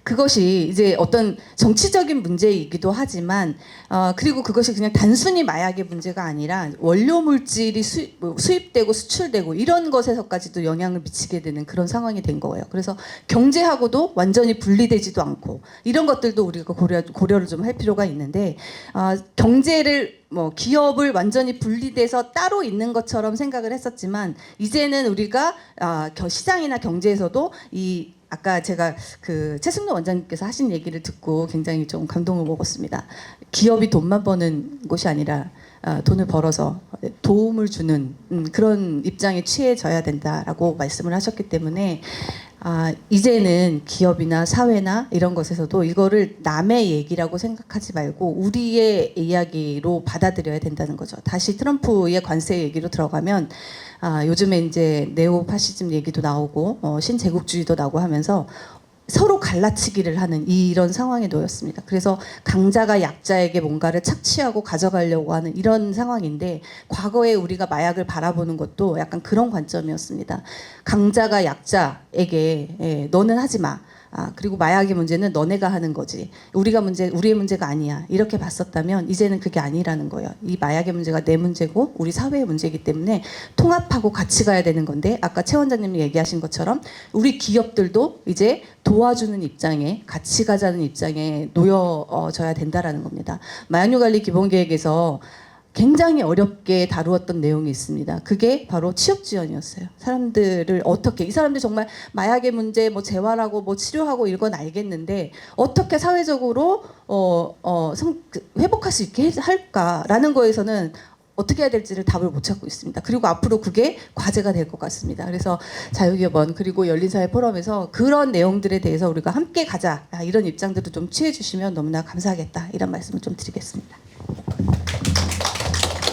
그것이 이제 어떤 정치적인 문제이기도 하지만 그리고 그것이 그냥 단순히 마약의 문제가 아니라 원료 물질이 수입되고 수출되고 이런 것에서까지도 영향을 미치게 되는 그런 상황이 된 거예요. 그래서 경제하고도 완전히 분리되지도 않고 이런 것들도 우리가 고려를 좀 할 필요가 있는데 경제를 기업을 완전히 분리돼서 따로 있는 것처럼 생각을 했었지만 이제는 우리가 시장이나 경제에서도 아까 제가 그 최승로 원장님께서 하신 얘기를 듣고 굉장히 좀 감동을 먹었습니다. 기업이 돈만 버는 곳이 아니라 돈을 벌어서 도움을 주는 그런 입장에 취해져야 된다라고 말씀을 하셨기 때문에 이제는 기업이나 사회나 이런 것에서도 이거를 남의 얘기라고 생각하지 말고 우리의 이야기로 받아들여야 된다는 거죠. 다시 트럼프의 관세 얘기로 들어가면 요즘에 이제 네오 파시즘 얘기도 나오고 신제국주의도 나오고 하면서 서로 갈라치기를 하는 이런 상황에 놓였습니다. 그래서 강자가 약자에게 뭔가를 착취하고 가져가려고 하는 이런 상황인데 과거에 우리가 마약을 바라보는 것도 약간 그런 관점이었습니다. 강자가 약자에게 너는 하지 마. 그리고 마약의 문제는 너네가 하는 거지. 우리의 문제가 아니야. 이렇게 봤었다면 이제는 그게 아니라는 거예요. 이 마약의 문제가 내 문제고 우리 사회의 문제이기 때문에 통합하고 같이 가야 되는 건데 아까 최 원장님이 얘기하신 것처럼 우리 기업들도 이제 도와주는 입장에 같이 가자는 입장에 놓여져야 된다라는 겁니다. 마약류 관리 기본계획에서 굉장히 어렵게 다루었던 내용이 있습니다. 그게 바로 취업 지원이었어요. 사람들을 어떻게 이 사람들 정말 마약의 문제 뭐 재활하고 뭐 치료하고 이건 알겠는데 어떻게 사회적으로 회복할 수 있게 할까라는 거에서는 어떻게 해야 될지를 답을 못 찾고 있습니다. 그리고 앞으로 그게 과제가 될 것 같습니다. 그래서 자유기업원 그리고 열린사회 포럼에서 그런 내용들에 대해서 우리가 함께 가자 이런 입장들을 좀 취해 주시면 너무나 감사하겠다 이런 말씀을 좀 드리겠습니다.